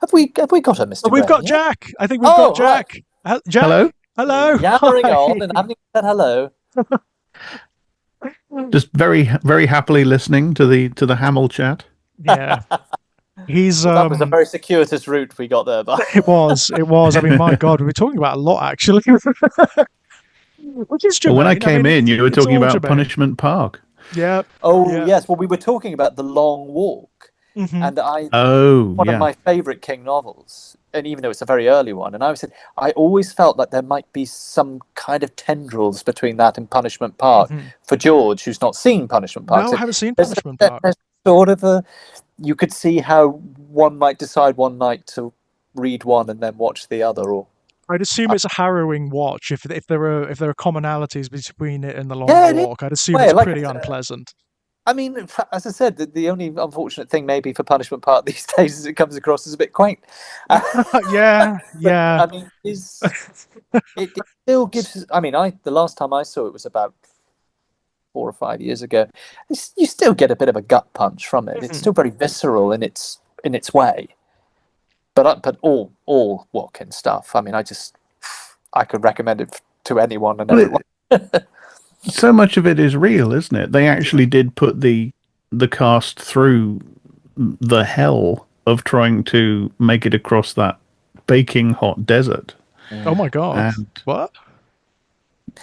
Have we got a Mr. We've Graham got yet? Jack. I think we've got Jack. Right. Jack. Hello. Hello. Yammering Hi. on and haven't even said hello. Just very, very happily listening to the Hamill chat. Yeah. He's That was a very circuitous route we got there, but It was. I mean, my God, we were talking about a lot actually. Which is Well, germane. when I came in, you were it's talking all about germane. Punishment Park. Yeah. oh Yeah. yes, well we were talking about The Long Walk, Mhm. and Oh, one of my favourite King novels, and even though it's a very early one, and I said I always felt like there might be some kind of tendrils between that and Punishment Park for George, who's not seen Punishment Park. No, So I haven't seen there's- Punishment Park. there's sort of you could see how one might decide one night to read one and then watch the other, or I'd assume it's a harrowing watch if there are commonalities between it and The Long Yeah, it is. Walk. I'd assume Well, it's like, pretty unpleasant. I mean, as I said, the only unfortunate thing maybe for Punishment Park these days is it comes across as a bit quaint. Yeah. I mean, it still gives. I mean, the last time I saw it was about 4 or 5 years ago. You still get a bit of a gut punch from it. It's still very visceral in its way. But all Watkin stuff. I mean, I could recommend it to anyone and everyone. So much of it is real, isn't it? They actually did put the cast through the hell of trying to make it across that baking hot desert. Oh my God! And- What?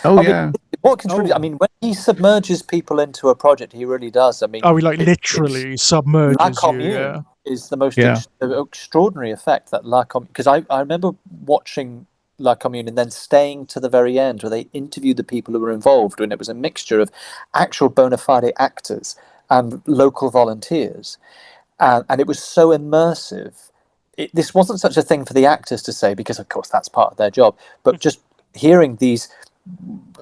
Oh, I mean, yeah. Watkins really. I mean, when he submerges people into a project, he really does. I mean, Oh, he literally submerges La you. Commune Yeah. is the most Yeah. extraordinary effect that La Commune. Because I remember watching La Commune and then staying to the very end where they interviewed the people who were involved, and it was a mixture of actual bona fide actors and local volunteers, and it was so immersive. This wasn't such a thing for the actors to say because, of course, that's part of their job, but just hearing these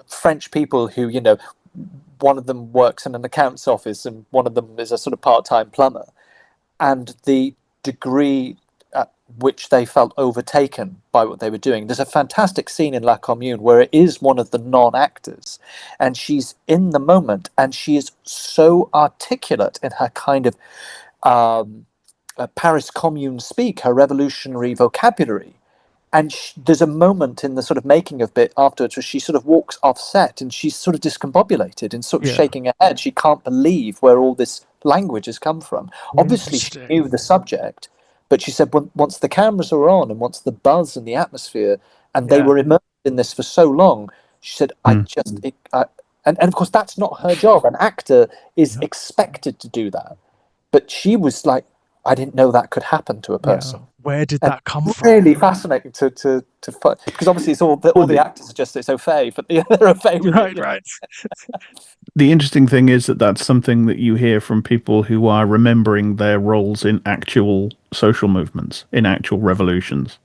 French people who, one of them works in an accounts office and one of them is a sort of part-time plumber, and the degree at which they felt overtaken by what they were doing. There's a fantastic scene in La Commune where it is one of the non-actors, and she's in the moment, and she is so articulate in her kind of Paris Commune speak, her revolutionary vocabulary. And there's a moment in the sort of making of bit afterwards where she sort of walks off set and she's sort of discombobulated and sort of shaking her head. She can't believe where all this language has come from. Obviously, she knew the subject, but she said once the cameras are on and once the buzz and the atmosphere, and they were immersed in this for so long, she said, and of course, that's not her job. An actor is expected to do that. But she was like, I didn't know that could happen to a person. Yeah. Where did that come from? Really fascinating to because obviously it's all the actors are just it's au fait, but they're au fait with it. Right. The interesting thing is that that's something that you hear from people who are remembering their roles in actual social movements, in actual revolutions.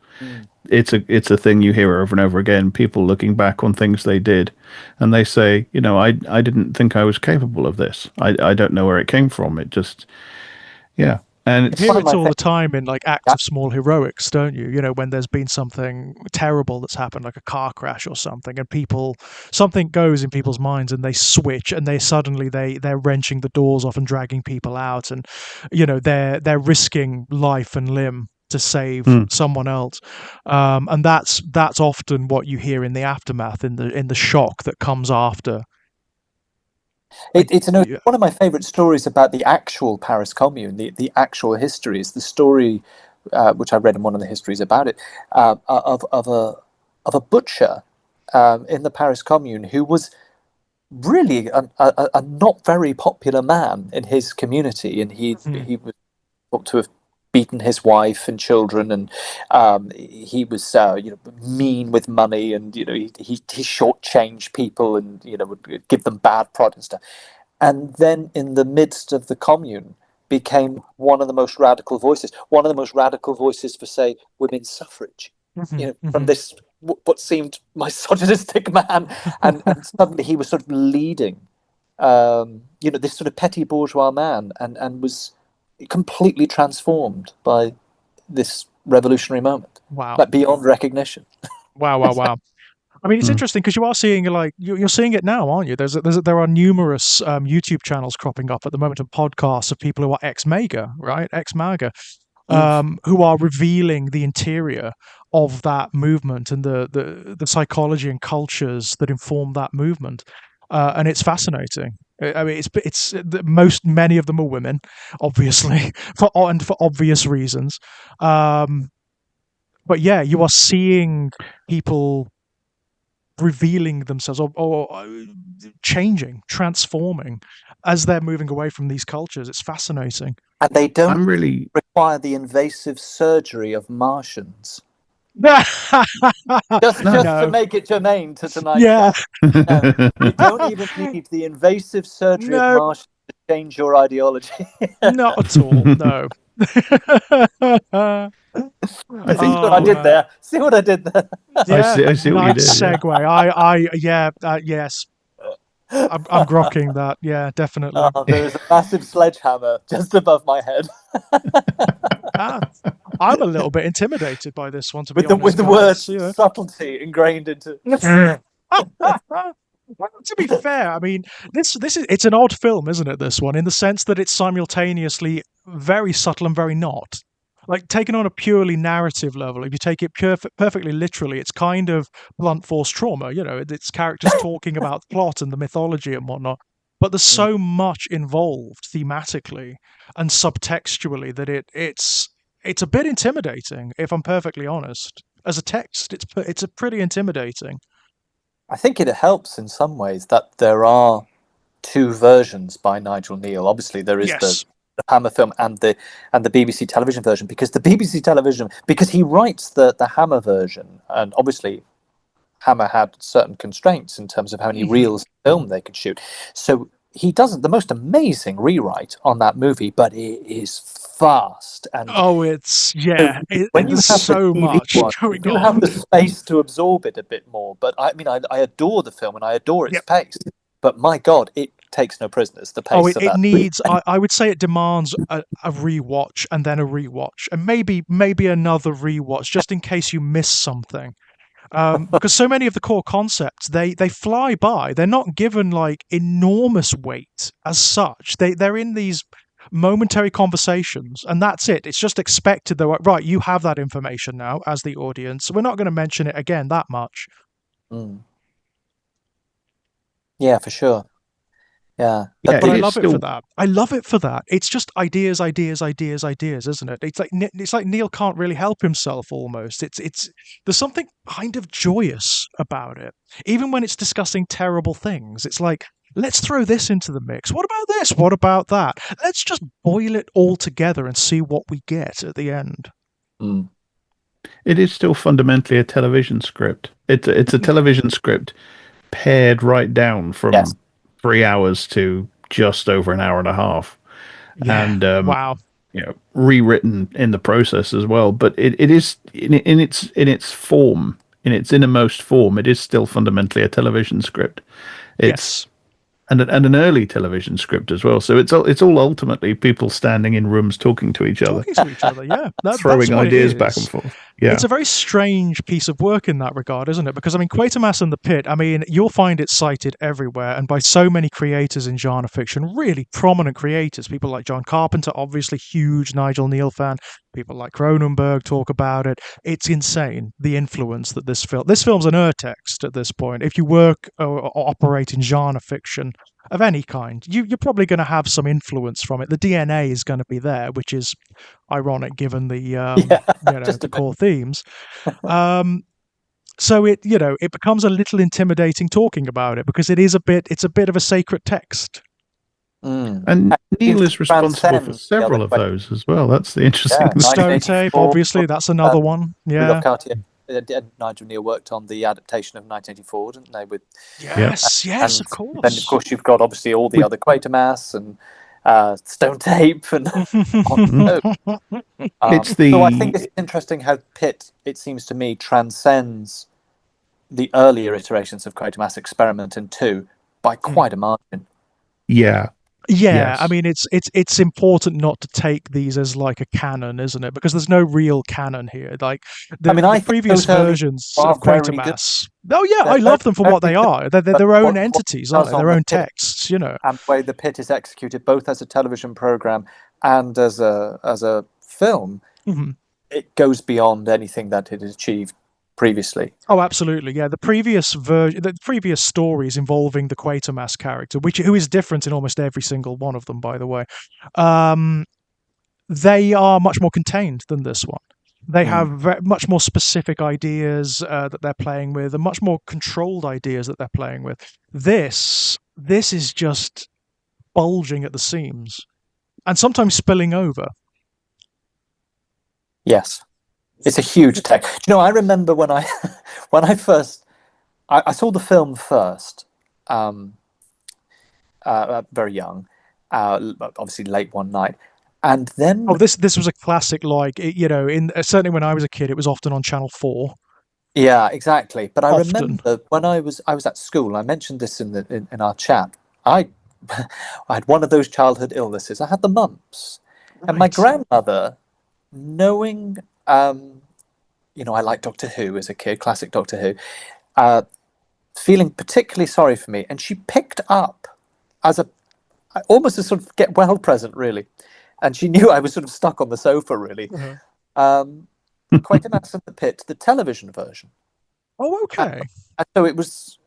It's a thing you hear over and over again, people looking back on things they did, and they say, I didn't think I was capable of this. I don't know where it came from. It just, yeah. And You hear it all the time in acts of small heroics, don't you? When there's been something terrible that's happened, like a car crash or something, and something goes in people's minds and they switch and they're wrenching the doors off and dragging people out, and they're risking life and limb to save someone else, and that's often what you hear in the aftermath, in the shock that comes after. It's one of my favourite stories about the actual Paris Commune, the actual history is the story, which I read in one of the histories about it, of a butcher in the Paris Commune who was really a not very popular man in his community, and he was thought to have beaten his wife and children, and he was mean with money, and he shortchanged people, and would give them bad product and stuff. And then in the midst of the commune became one of the most radical voices for, say, women's suffrage, from this what seemed misogynistic man, and suddenly he was sort of leading this sort of petty bourgeois man, and was completely transformed by this revolutionary moment. Wow. Like beyond recognition. Wow. I mean, it's interesting because you are seeing you're seeing it now, aren't you? There are numerous YouTube channels cropping up at the moment, and podcasts of people who are ex-MAGA, right? Ex-MAGA. who are revealing the interior of that movement and the psychology and cultures that inform that movement. And it's fascinating. I mean, it's many of them are women, obviously, for obvious reasons. But yeah, you are seeing people revealing themselves or changing, transforming as they're moving away from these cultures. It's fascinating. And they don't really require the invasive surgery of Martians. Just No. to make it germane to tonight's Yeah. you don't even need the invasive surgery of Martians to change your ideology. Not at all, no. I think what I did there. See what I did there? Yeah, I see what you nice did. segue. Yes. I'm grokking that. Yeah, definitely. There is a massive sledgehammer just above my head. I'm a little bit intimidated by this one, to be honest. With the word subtlety ingrained into. To be fair, I mean, it's an odd film, isn't it? This one, in the sense that it's simultaneously very subtle and very not. Like, taken on a purely narrative level, if you take it perfectly literally, it's kind of blunt force trauma. You know, it's characters talking about the plot and the mythology and whatnot. But there's so much involved thematically and subtextually that it's a bit intimidating, if I'm perfectly honest. As a text, it's a pretty intimidating. I think it helps in some ways that there are two versions by Nigel Kneale. Obviously, there is the Hammer film and the BBC television version, because the BBC television, because he writes the Hammer version, and obviously Hammer had certain constraints in terms of how many reels of film they could shoot. So he does the most amazing rewrite on that movie, but it is fast. And it's when you have so much going you on, have the space to absorb it a bit more. But I mean, I adore the film and I adore its pace. But my God, it takes no prisoners. The pace of it that needs. I would say it demands a rewatch and then a rewatch and maybe another rewatch, just in case you miss something. Because so many of the core concepts they fly by. They're not given like enormous weight as such. They're in these momentary conversations, and that's it. It's just expected that, right, you have that information now as the audience. We're not going to mention it again that much. Yeah, for sure. Yeah, but I love it for that. I love it for that. It's just ideas, isn't it? It's like Kneale can't really help himself almost. It's there's something kind of joyous about it. Even when it's discussing terrible things, it's like, let's throw this into the mix. What about this? What about that? Let's just boil it all together and see what we get at the end. It is still fundamentally a television script. It's a television script pared right down from 3 hours to just over an hour and a half. Yeah. And wow. You know, rewritten in the process as well. But it is in its form, in its innermost form, it is still fundamentally a television script. It's and an early television script as well. So it's all ultimately people standing in rooms talking to each other. Yeah. Throwing ideas back and forth. Yeah. It's a very strange piece of work in that regard, isn't it? Because, I mean, Quatermass and The Pit, I mean, you'll find it cited everywhere and by so many creators in genre fiction, really prominent creators. People like John Carpenter, obviously huge Nigel Kneale fan. People like Cronenberg talk about it. It's insane, the influence that this film's an urtext at this point. If you work or operate in genre fiction of any kind, you're probably going to have some influence from it. The DNA is going to be there, which is ironic given the the core themes. So it becomes a little intimidating talking about it because it's a bit of a sacred text. And Kneale is responsible for several of those as well. That's the interesting thing. Stone Tape, obviously, that's another one. Yeah. Nigel Kneale worked on the adaptation of 1984, didn't they? Yes, of course. Then, of course, you've got obviously all the other Quatermass and Stone Tape, and So I think it's interesting how Pit, it seems to me, transcends the earlier iterations of Quatermass Experiment and 2 by quite a margin. Yeah. Yeah, yes. I mean, it's important not to take these as like a canon, isn't it? Because there's no real canon here. Like the previous versions of Quatermass. Oh yeah, I love them for what they are. They're their own entities, aren't they? Their own texts, you know. And the way The Pit is executed, both as a television program and as a film, it goes beyond anything that it had achieved previously. Oh, absolutely, yeah. The previous stories involving the Quatermass character, who is different in almost every single one of them, by the way, they are much more contained than this one. They have much more specific ideas that they're playing with, and much more controlled ideas that they're playing with. This is just bulging at the seams, and sometimes spilling over. Yes, it's a huge tech. I remember when I first I saw the film first, very young, obviously late one night, and then this was a classic. Like certainly when I was a kid, it was often on Channel 4. Yeah, exactly. But I Often. remember when I was at school. I mentioned this in our chat. I had one of those childhood illnesses. I had the mumps, and my grandmother, knowing I liked Doctor Who as a kid, classic Doctor Who, feeling particularly sorry for me, and she picked up as almost a sort of get well present, really, and she knew I was sort of stuck on the sofa, really. Quatermass and The Pit, the television version. Oh, okay. And so it was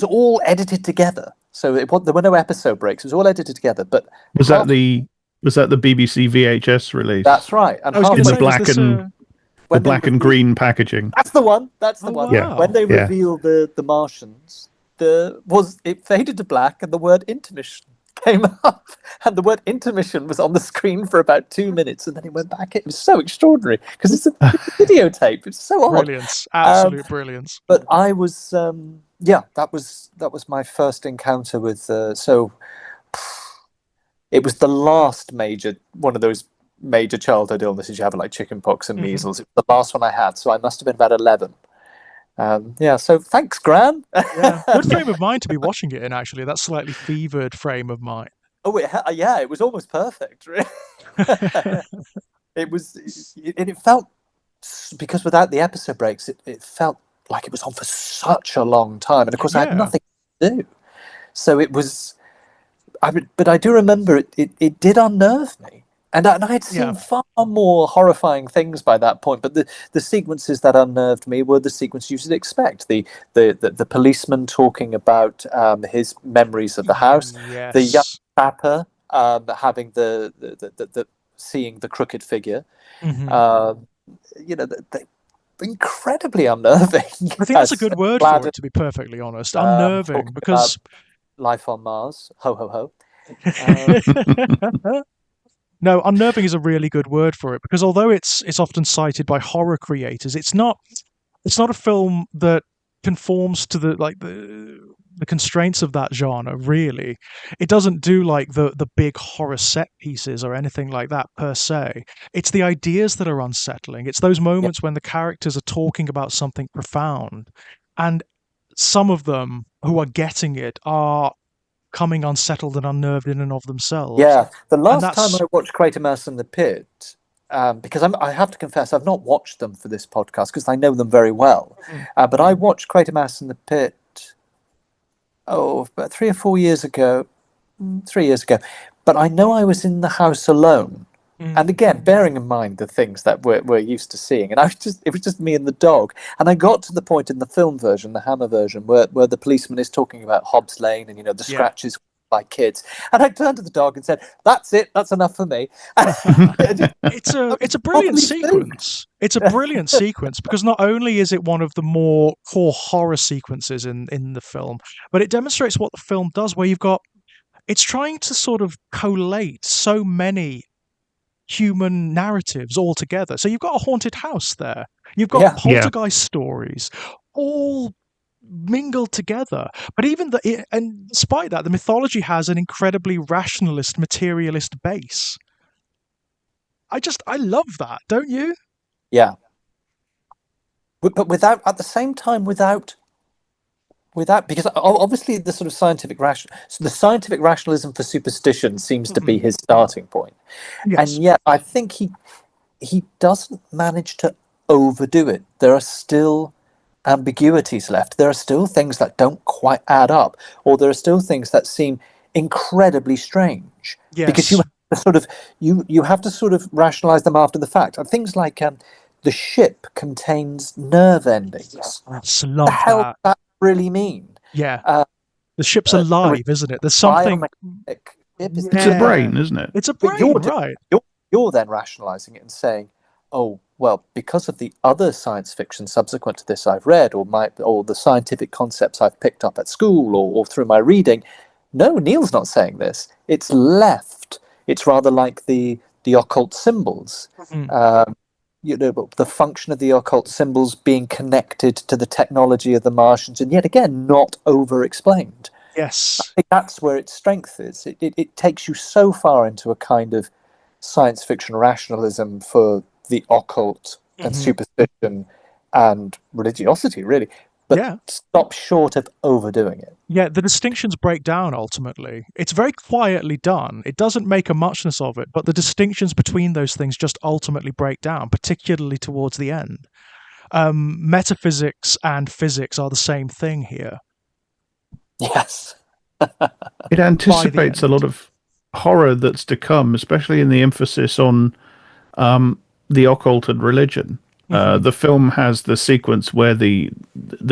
all edited together. So there were no episode breaks. It was all edited together. But was that the BBC VHS release? That's right. And I was going to say, the black and green packaging. That's the one. That's the one. Wow. When they revealed the Martians, it faded to black, and the word intermission came up, and the word intermission was on the screen for about 2 minutes, and then it went back. It was so extraordinary because it's a videotape. It's so odd. Brilliance, absolute brilliance. But I was, that was my first encounter with. So it was the last one of those major childhood illnesses you have, like chickenpox and measles. It was the last one I had, so I must have been about 11. So thanks, Gran. Good frame of mind to be watching it in, actually. That slightly fevered frame of mind. Oh, it was almost perfect. Really. It felt, because without the episode breaks, it felt like it was on for such a long time, and of course I had nothing to do. So it was, but I do remember it did unnerve me. And I had seen far more horrifying things by that point, but the sequences that unnerved me were the sequences you should expect. The policeman talking about his memories of the house, the young trapper having the seeing the crooked figure, incredibly unnerving. I think that's a good word for it, to be perfectly honest. Unnerving, because life on Mars, ho ho ho. No, unnerving is a really good word for it, because although it's often cited by horror creators, it's not a film that conforms to the constraints of that genre, really. It doesn't do like the big horror set pieces or anything like that per se. It's the ideas that are unsettling. It's those moments when the characters are talking about something profound, and some of them who are getting it are coming unsettled and unnerved in and of themselves. Yeah, the last time I watched Quatermass and The Pit, because I have to confess I've not watched them for this podcast because I know them very well, but I watched Quatermass and The Pit about 3 or 4 years ago, 3 years ago, but I know I was in the house alone. And again, bearing in mind the things that we're used to seeing, and it was just me and the dog. And I got to the point in the film version, the Hammer version, where the policeman is talking about Hobbs Lane and the scratches by kids. And I turned to the dog and said, "That's it. That's enough for me." It's a brilliant sequence. It's a brilliant sequence because not only is it one of the more core horror sequences in the film, but it demonstrates what the film does, where it's trying to sort of collate so many human narratives all together. So you've got a haunted house there. You've got poltergeist stories, all mingled together. But and despite that, the mythology has an incredibly rationalist, materialist base. I love that, don't you? Yeah. But without, at the same time, without, because obviously the sort of the scientific rationalism for superstition seems to be his starting point. And yet I think he doesn't manage to overdo it. There are still ambiguities left. There are still things that don't quite add up, or there are still things that seem incredibly strange. Yes. Because you have sort of you have to sort of rationalize them after the fact. And things like the ship contains nerve endings. Yes, What love the hell that. does that really mean? Yeah. The ship's alive, isn't it? There's something. It's a brain, isn't it? It's a brain, right? You're then rationalizing it and saying, oh, well, because of the other science fiction subsequent to this I've read, or the scientific concepts I've picked up at school or through my reading. No, Kneale's not saying this. It's left. It's rather like the occult symbols. The function of the occult symbols being connected to the technology of the Martians, and yet again, not over-explained. Yes. I think that's where its strength is. It takes you so far into a kind of science fiction rationalism for the occult and superstition and religiosity, really, but stop short of overdoing it. Yeah, the distinctions break down ultimately. It's very quietly done. It doesn't make a muchness of it, but the distinctions between those things just ultimately break down, particularly towards the end. Metaphysics and physics are the same thing here. Yes. It anticipates a lot of horror that's to come, especially in the emphasis on the occult and religion. The film has the sequence where the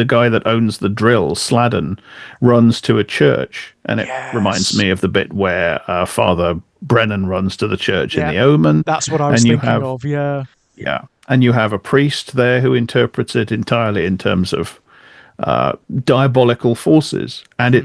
guy that owns the drill, Sladen, runs to a church, and it reminds me of the bit where Father Brennan runs to the church in The Omen. That's what I was thinking of. Yeah, and you have a priest there who interprets it entirely in terms of diabolical forces, and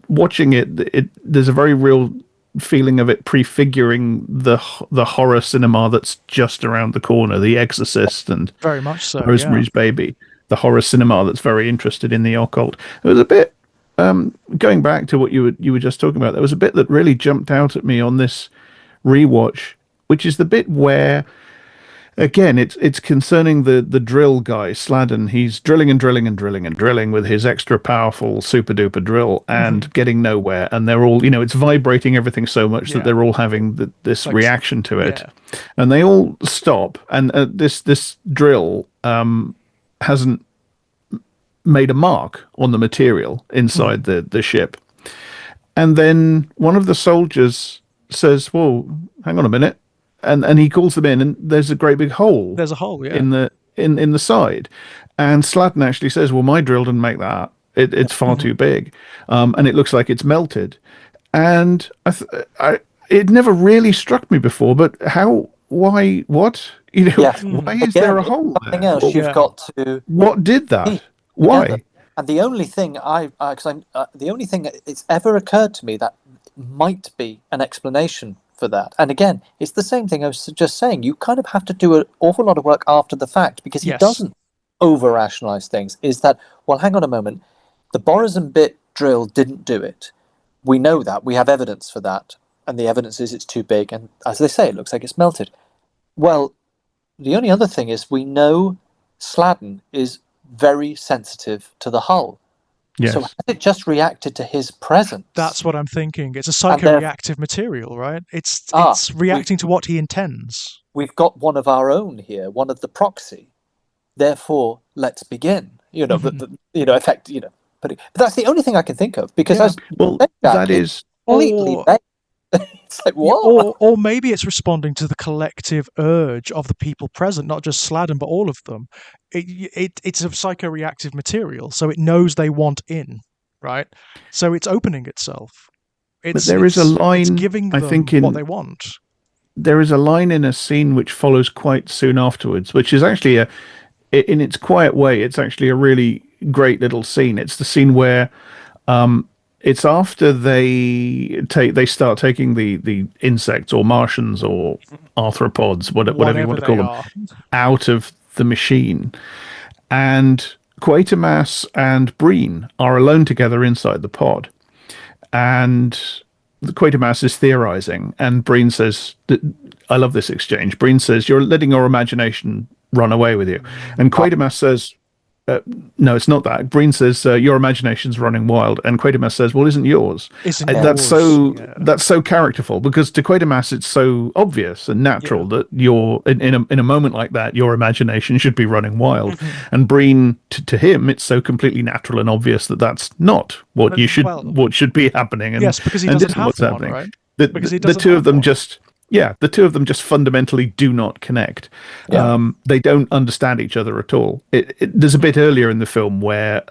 watching it. There's a very real feeling of it prefiguring the horror cinema that's just around the corner, The Exorcist and very much so, Rosemary's Baby, the horror cinema that's very interested in the occult. There was a bit going back to what you were just talking about. There was a bit that really jumped out at me on this rewatch, which is the bit where, again, it's concerning the drill guy, Sladen. He's drilling and drilling and drilling and drilling with his extra powerful super duper drill and getting nowhere. And they're all, it's vibrating everything so much that they're all having this reaction to it. And they all stop. And this drill hasn't made a mark on the material inside the ship. And then one of the soldiers says, "Whoa, hang on a minute." And he calls them in, and there's a great big hole. There's a hole, in the side. And Sladen actually says, "Well, my drill didn't make that. It's far too big, and it looks like it's melted." And it never really struck me before. But how? Why? What? Why is there a hole there? Something else you've got to. What did that? Why? And the only thing the only thing it's ever occurred to me that might be an explanation for that. And again, it's the same thing I was just saying. You kind of have to do an awful lot of work after the fact, because he doesn't over-rationalize things. Is that, well, hang on a moment, the Borazon bit drill didn't do it. We know that. We have evidence for that. And the evidence is it's too big. And as they say, it looks like it's melted. Well, the only other thing is we know Sladen is very sensitive to the hull. Yes. So has it just reacted to his presence? That's what I'm thinking. It's a psycho-reactive material, right? It's reacting to what he intends. We've got one of our own here, one of the proxy. Therefore, let's begin. But that's the only thing I can think of, because that is completely. It's like, what? Or maybe it's responding to the collective urge of the people present, not just Sladen, but all of them. It's a psycho-reactive material, so it knows they want in, right? So it's opening itself. But there is a line, it's giving them what they want. There is a line in a scene which follows quite soon afterwards, which is actually in its quiet way, it's actually a really great little scene. It's the scene where it's after they start taking the insects or Martians or arthropods, whatever you want to call them, out of the machine. And Quatermass and Breen are alone together inside the pod. And Quatermass is theorizing, and Breen says, I love this exchange. Breen says, "You're letting your imagination run away with you." And Quatermass says, "No, it's not that." Breen says, "Your imagination's running wild." And Quatermass says, "Well, isn't yours?" That's so characterful, because to Quatermass it's so obvious and natural that you're in a moment like that, your imagination should be running wild. And Breen, to him, it's so completely natural and obvious that that's not what what should be happening. And, yes, because he doesn't have one, right? because he the doesn't two have of them one. the two of them just fundamentally do not connect. Yeah. They don't understand each other at all. There's a bit earlier in the film where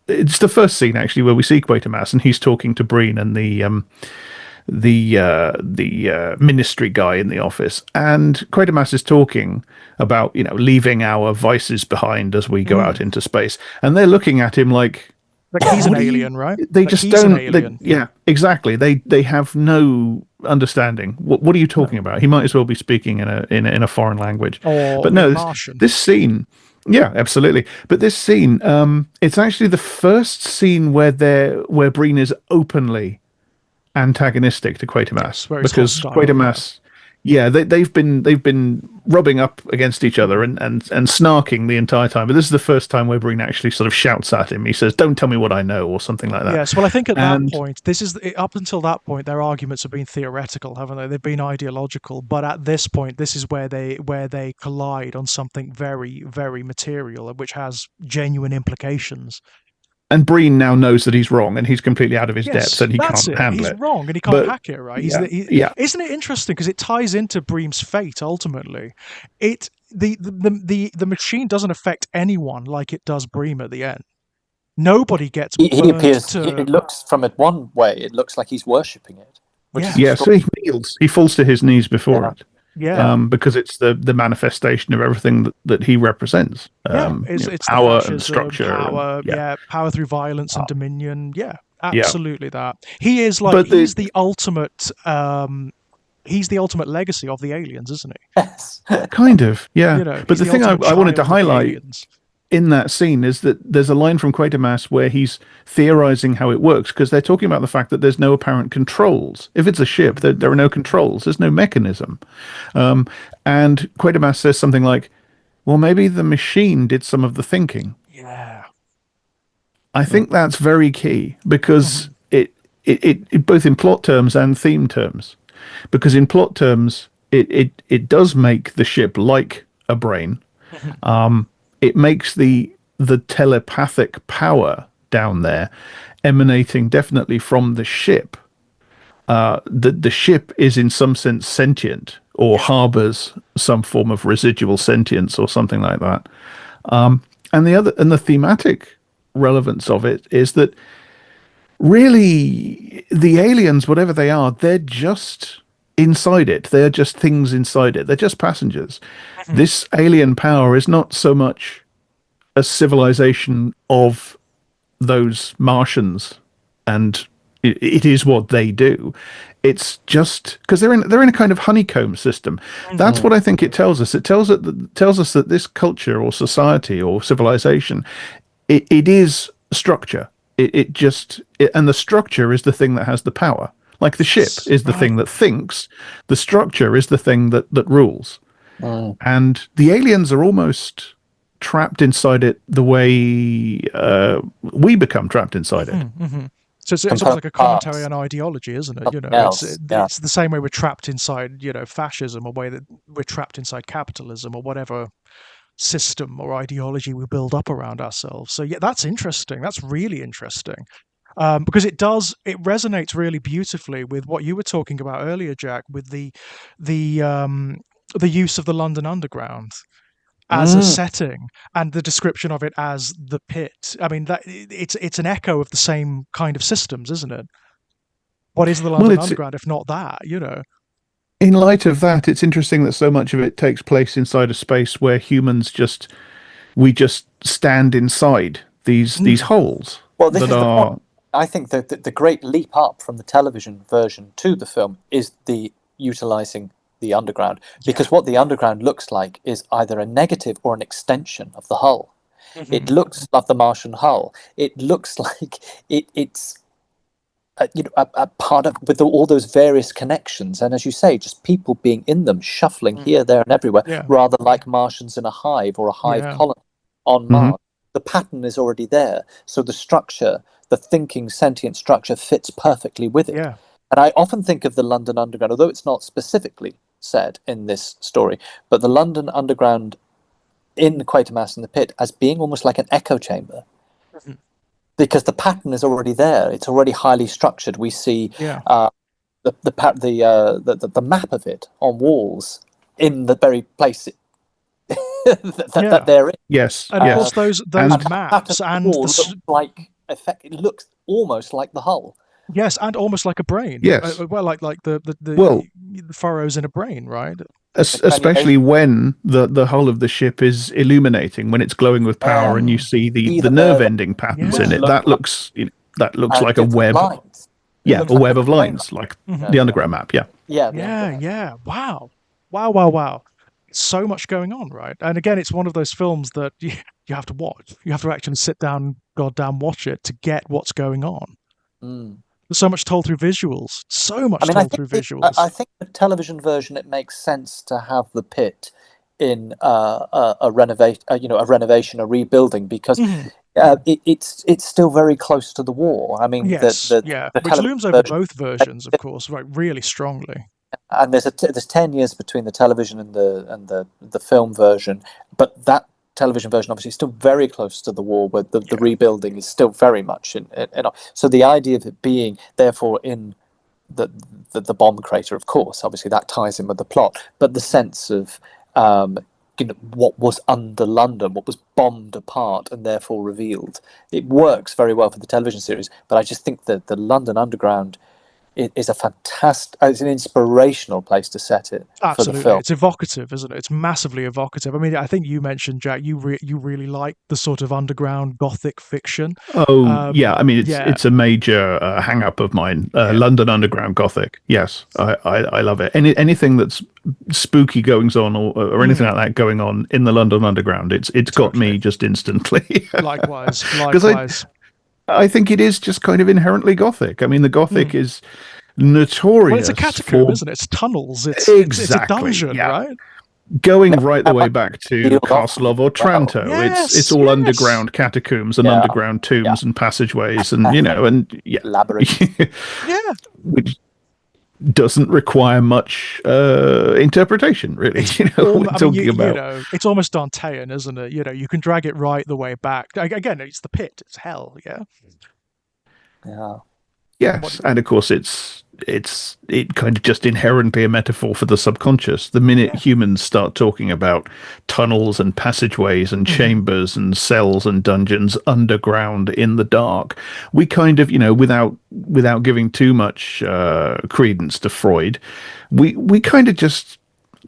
it's the first scene actually where we see Quatermass and he's talking to Breen and the ministry guy in the office, and Quatermass is talking about leaving our vices behind as we go out into space, and they're looking at him like he's an what alien, right? they Like, just he's an don't. alien. Yeah, exactly. They have no understanding. What are you talking about? He might as well be speaking in a foreign language. Or But no, Martian. this scene. Yeah, absolutely. But this scene, it's actually the first scene where Breen is openly antagonistic to Quatermass, Yes, where he's because hostile, Quatermass, yeah, they've been rubbing up against each other and snarking the entire time. But this is the first time where Breen actually sort of shouts at him. He says, "Don't tell me what I know," or something like that. Yes, well, I think at that And point, up until that point, their arguments have been theoretical, haven't they? They've been ideological, but at this point, this is where they collide on something very, very material, which has genuine implications. Breen now knows that he's wrong and he's completely out of his depth Yes, and he that's can't it. handle He's it. wrong and he can't But hack it, right? yeah, Isn't it interesting because it ties into Bream's fate ultimately? The machine doesn't affect anyone like it does Bream at the end. Nobody gets He burnt appears. to. It looks from it one way. It looks like he's worshipping it, which is Yeah. yeah. So he kneels. He falls to his knees before Yeah. it. Yeah. Because it's the manifestation of everything that he represents. It's the Power fascism, and structure. power, power through violence and dominion. Yeah, Yeah. absolutely that. He is like But he's the ultimate legacy of the aliens, isn't he? Yes. kind of, yeah. But He's the thing ultimate I wanted to child of the highlight aliens. in that scene is that there's a line from Quatermass where he's theorizing how it works, because they're talking about the fact that there's no apparent controls. If it's a ship, there are no controls. There's no mechanism. And Quatermass says something like, well, maybe the machine did some of the thinking. Yeah. I think that's very key, because it both in plot terms and theme terms. Because in plot terms, it does make the ship like a brain. It makes the telepathic power down there emanating definitely from the ship. The ship is in some sense sentient, or harbors some form of residual sentience or something like that. And the thematic relevance of it is that really the aliens, whatever they are, they're just inside it. They're just things inside it. They're just passengers. This alien power is not so much a civilization of those Martians, and it is what they do. It's just because they're in a kind of honeycomb system. That's what I think it tells us. It tells us that this culture or society or civilization, it is structure. And the structure is the thing that has the power. Like the ship is the thing that thinks. The structure is the thing that rules. And the aliens are almost trapped inside it the way we become trapped inside it. So it's almost like a commentary on ideology, isn't it? It's the same way we're trapped inside, fascism, or way that we're trapped inside capitalism, or whatever system or ideology we build up around ourselves. So yeah, that's interesting. That's really interesting. Because it resonates really beautifully with what you were talking about earlier, Jack, with the use of the London Underground as a setting and the description of it as the pit. I mean, that it's an echo of the same kind of systems, isn't it? What is the London Underground if not that? In light of that, it's interesting that so much of it takes place inside a space where humans we just stand inside these holes. Well, this is the point. I think that the great leap up from the television version to the film is the utilizing the underground, because what the underground looks like is either a negative or an extension of the hull. It looks like the Martian hull. It looks like it's a part of, with all those various connections, and as you say, just people being in them, shuffling here, there, and everywhere, rather like Martians in a hive or a hive colony on Mars. The pattern is already there, so the structure, the thinking sentient structure, fits perfectly with it. And I often think of the London Underground, although it's not specifically said in this story, but the London Underground in Quatermass and the Pit as being almost like an echo chamber. Because the pattern is already there. It's already highly structured. We see the map of it on walls in the very place that they're in. Yes, and of course those And- maps and it looks almost like the hull. yes, and almost like a brain. Yes. Well, like the Well- furrows in a brain, right? especially when the hull of the ship is illuminating, when it's glowing with power, and you see the nerve ending patterns in it. That looks like a web. Lines. Yeah, looks a like web a of lines, like the underground map. Yeah. Yeah. Wow. So much going on, right? And again, it's one of those films that you have to watch. You have to actually sit down, goddamn watch it to get what's going on. There's so much told through visuals. I think the television version, it makes sense to have the pit in a renovation, a rebuilding, because it's still very close to the war. I mean, which looms over both versions, of course, right, really strongly. And there's 10 years between the television and the film version, but that television version obviously is still very close to the war, where the rebuilding is still very much in. So the idea of it being therefore in the bomb crater, of course, obviously that ties in with the plot, but the sense of what was under London, what was bombed apart and therefore revealed, it works very well for the television series. But I just think that the London Underground is it's an inspirational place to set it. Absolutely, for the film. It's evocative, isn't it? It's massively evocative. I mean, I think you mentioned, Jack, you really like the sort of underground Gothic fiction. I mean, it's a major hang up of mine. London Underground Gothic. Yes, I love it. Anything that's spooky goings on or anything like that going on in the London Underground, it's got me just instantly. Likewise. I think it is just kind of inherently Gothic. I mean, the Gothic is notorious. Well, it's a catacomb, isn't it? It's tunnels. It's a dungeon, right? Going right the way back to Castle of Otranto. It's all underground catacombs and underground tombs and passageways, and labyrinth. Which doesn't require much interpretation, really. It's almost Dantean, isn't it? You can drag it right the way back. Again, it's the pit. It's hell. Yes, and of course it kind of just inherently a metaphor for the subconscious. The minute humans start talking about tunnels and passageways and chambers and cells and dungeons underground in the dark, we kind of, without giving too much credence to Freud, we kind of just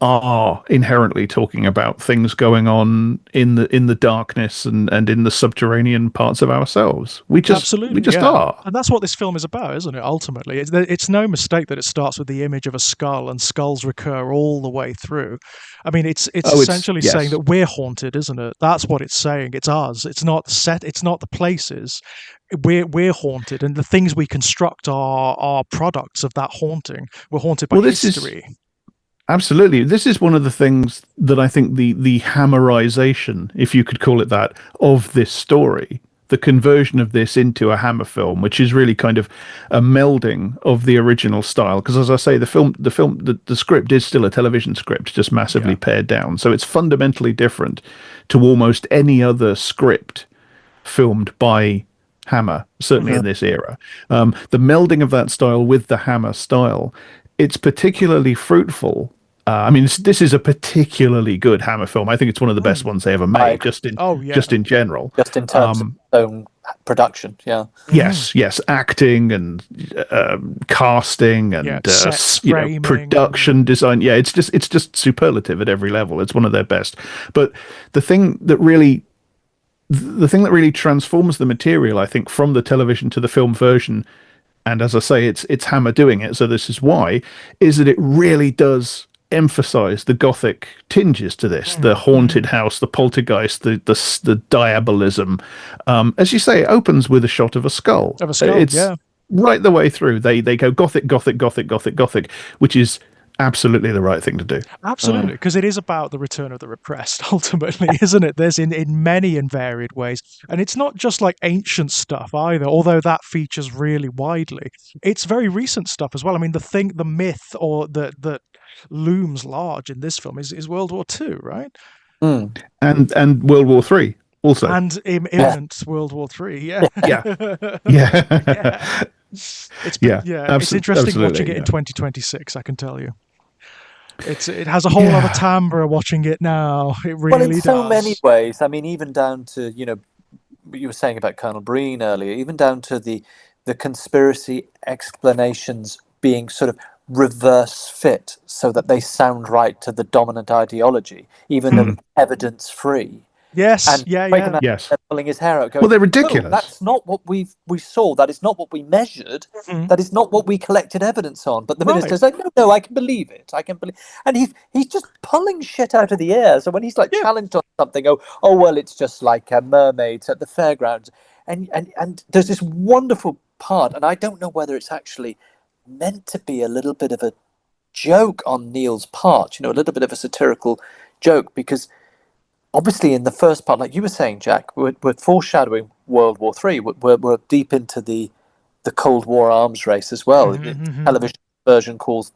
are inherently talking about things going on in the darkness and in the subterranean parts of ourselves. We just are, and that's what this film is about, isn't it? Ultimately, it's no mistake that it starts with the image of a skull, and skulls recur all the way through. I mean, it's essentially saying that we're haunted, isn't it? That's what it's saying. It's us. It's not the set. It's not the places. We're haunted, and the things we construct are products of that haunting. We're haunted by history. Absolutely. This is one of the things that I think the Hammerization, if you could call it that, of this story, the conversion of this into a Hammer film, which is really kind of a melding of the original style. Because as I say, the script is still a television script, just massively pared down. So it's fundamentally different to almost any other script filmed by Hammer, certainly in this era. The melding of that style with the Hammer style, it's particularly fruitful. I mean, this is a particularly good Hammer film. I think it's one of the best ones they ever made, just in general. Just in terms of own production, Yes, acting and casting and production design. Yeah, it's just superlative at every level. It's one of their best. But the thing that really transforms the material, I think, from the television to the film version, and as I say, it's Hammer doing it, so this is why, is that it really does emphasize the Gothic tinges to this, the haunted house, the poltergeist, the diabolism. As you say, it opens with a shot of a skull. Right the way through. They go Gothic, Gothic, Gothic, Gothic, Gothic, which is absolutely the right thing to do. Absolutely, because it is about the return of the repressed, ultimately, isn't it? There's in many and varied ways. And it's not just like ancient stuff either, although that features really widely. It's very recent stuff as well. I mean, the myth or that looms large in this film is World War II, right? And World War III also. And imminent World War III, yeah. It's interesting watching it in 2026. I can tell you, it has a whole other timbre watching it now. It really in does. so many ways. I mean, even down to what you were saying about Colonel Breen earlier, even down to the conspiracy explanations being sort of reverse fit so that they sound right to the dominant ideology, even though it's evidence free. Yes, and yes. pulling his hair out, going, well, they're ridiculous. That's not what we saw. That is not what we measured. That is not what we collected evidence on. But the minister's like, no, I can believe it. I can believe, and he's just pulling shit out of the air. So when he's like challenged on something, oh well, it's just like mermaids at the fairgrounds, and there's this wonderful part, and I don't know whether it's actually meant to be a little bit of a joke on Kneale's part, a little bit of a satirical joke, because obviously in the first part, like you were saying, Jack, we're foreshadowing World War III. We're deep into the Cold War arms race as well. The television version calls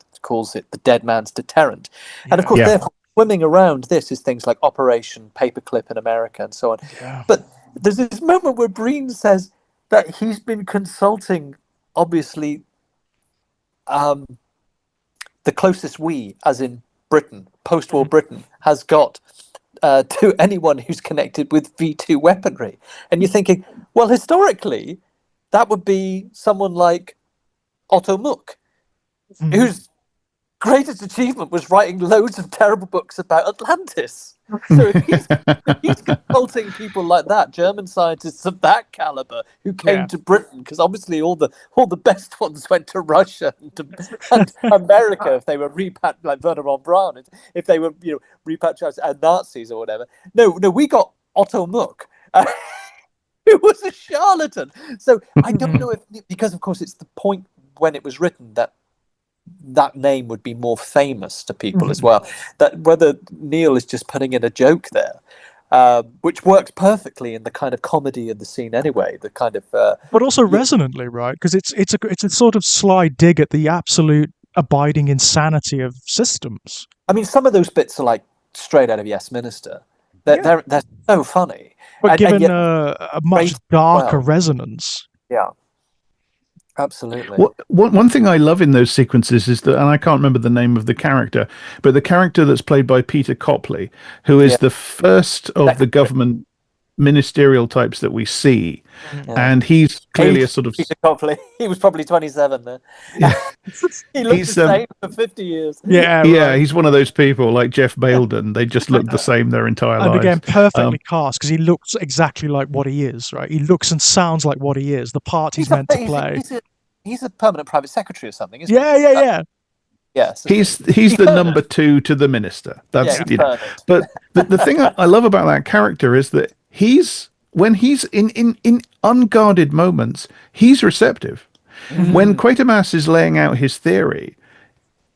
it the dead man's deterrent. And of course, therefore, swimming around this is things like Operation Paperclip in America and so on. Yeah. But there's this moment where Breen says that he's been consulting, obviously, the closest we, as in Britain, post-war Britain, has got to anyone who's connected with V2 weaponry. And you're thinking, well, historically, that would be someone like Otto Muck, whose greatest achievement was writing loads of terrible books about Atlantis. So if he's consulting people like that, German scientists of that caliber who came to Britain, because obviously all the best ones went to Russia and America if they were repatriated, like Werner von Braun, if they were repatriated as Nazis or whatever. No, we got Otto Muck, who was a charlatan. So I don't know if, because of course it's the point when it was written that name would be more famous to people as well. That whether Kneale is just putting in a joke there, which works perfectly in the kind of comedy of the scene anyway. The kind of, but also resonantly, right? Because it's a sort of sly dig at the absolute abiding insanity of systems. I mean, some of those bits are like straight out of Yes Minister. They're so funny, but given a much darker resonance. Yeah. Absolutely. One thing I love in those sequences is that, and I can't remember the name of the character, but the character that's played by Peter Copley, who is the first of the government ministerial types that we see, and he's clearly a sort of Peter Copley. He was probably 27 then. He looked the same for 50 years. Yeah, he's one of those people like Jeff Bailden. They just look the same their entire lives. And again, perfectly cast, because he looks exactly like what he is, right? He looks and sounds like what he is, the part he's meant to play. He's a permanent private secretary or something, isn't he? Yeah. Yes, he's the number 2 to the minister. That's But the thing I love about that character is that when he's in unguarded moments, he's receptive. When Quatermass is laying out his theory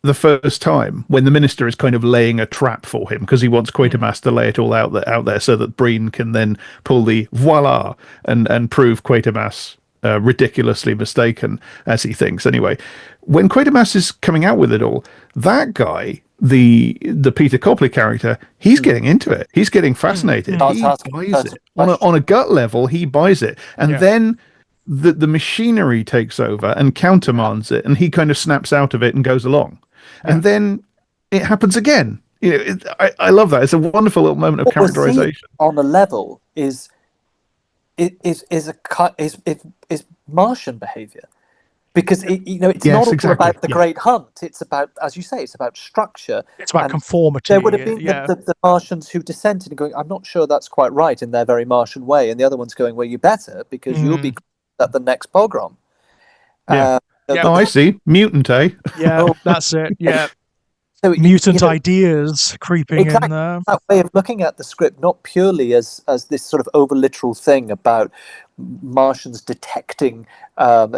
the first time, when the minister is kind of laying a trap for him because he wants Quatermass to lay it all out there so that Breen can then pull the voila and prove Quatermass ridiculously mistaken, as he thinks anyway. When Quatermass is coming out with it all, that guy, the Peter Copley character, he's getting into it. He's getting fascinated. He buys it. On a gut level, he buys it. And then the machinery takes over and countermands it, and he kind of snaps out of it and goes along. And then it happens again. I love that. It's a wonderful little moment of characterization. On a level is Martian behavior, because it's not all about the great hunt. It's about, as you say, it's about structure. It's about conformity. There would have been the Martians who dissented and going, I'm not sure that's quite right, in their very Martian way, and the other one's going, well, you better, because you'll be at the next pogrom. I see. Mutant, eh? Yeah, that's it. Yeah. So mutant ideas creeping in there. That way of looking at the script, not purely as this sort of over literal thing about Martians detecting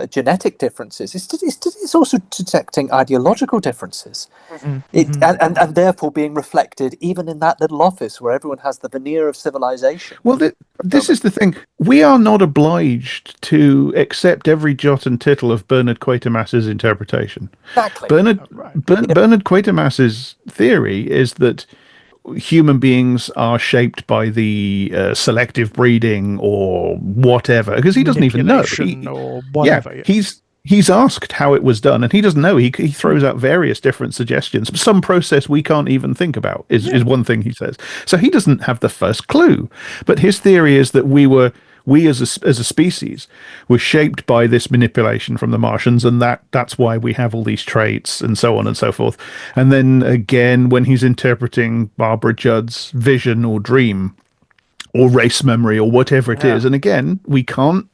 genetic differences. It's also detecting ideological differences, and therefore being reflected even in that little office where everyone has the veneer of civilization. Well, this is the thing. We are not obliged to accept every jot and tittle of Bernard Quatermass's interpretation. Exactly. Bernard Quatermass's theory is that human beings are shaped by the selective breeding or whatever, because he doesn't even know. Or whatever. He's he's asked how it was done, and he doesn't know. He throws out various different suggestions. Some process we can't even think about is one thing he says. So he doesn't have the first clue. But his theory is that we as a species were shaped by this manipulation from the Martians, and that's why we have all these traits and so on and so forth. And then again, when he's interpreting Barbara Judd's vision or dream or race memory or whatever it is, and again, we can't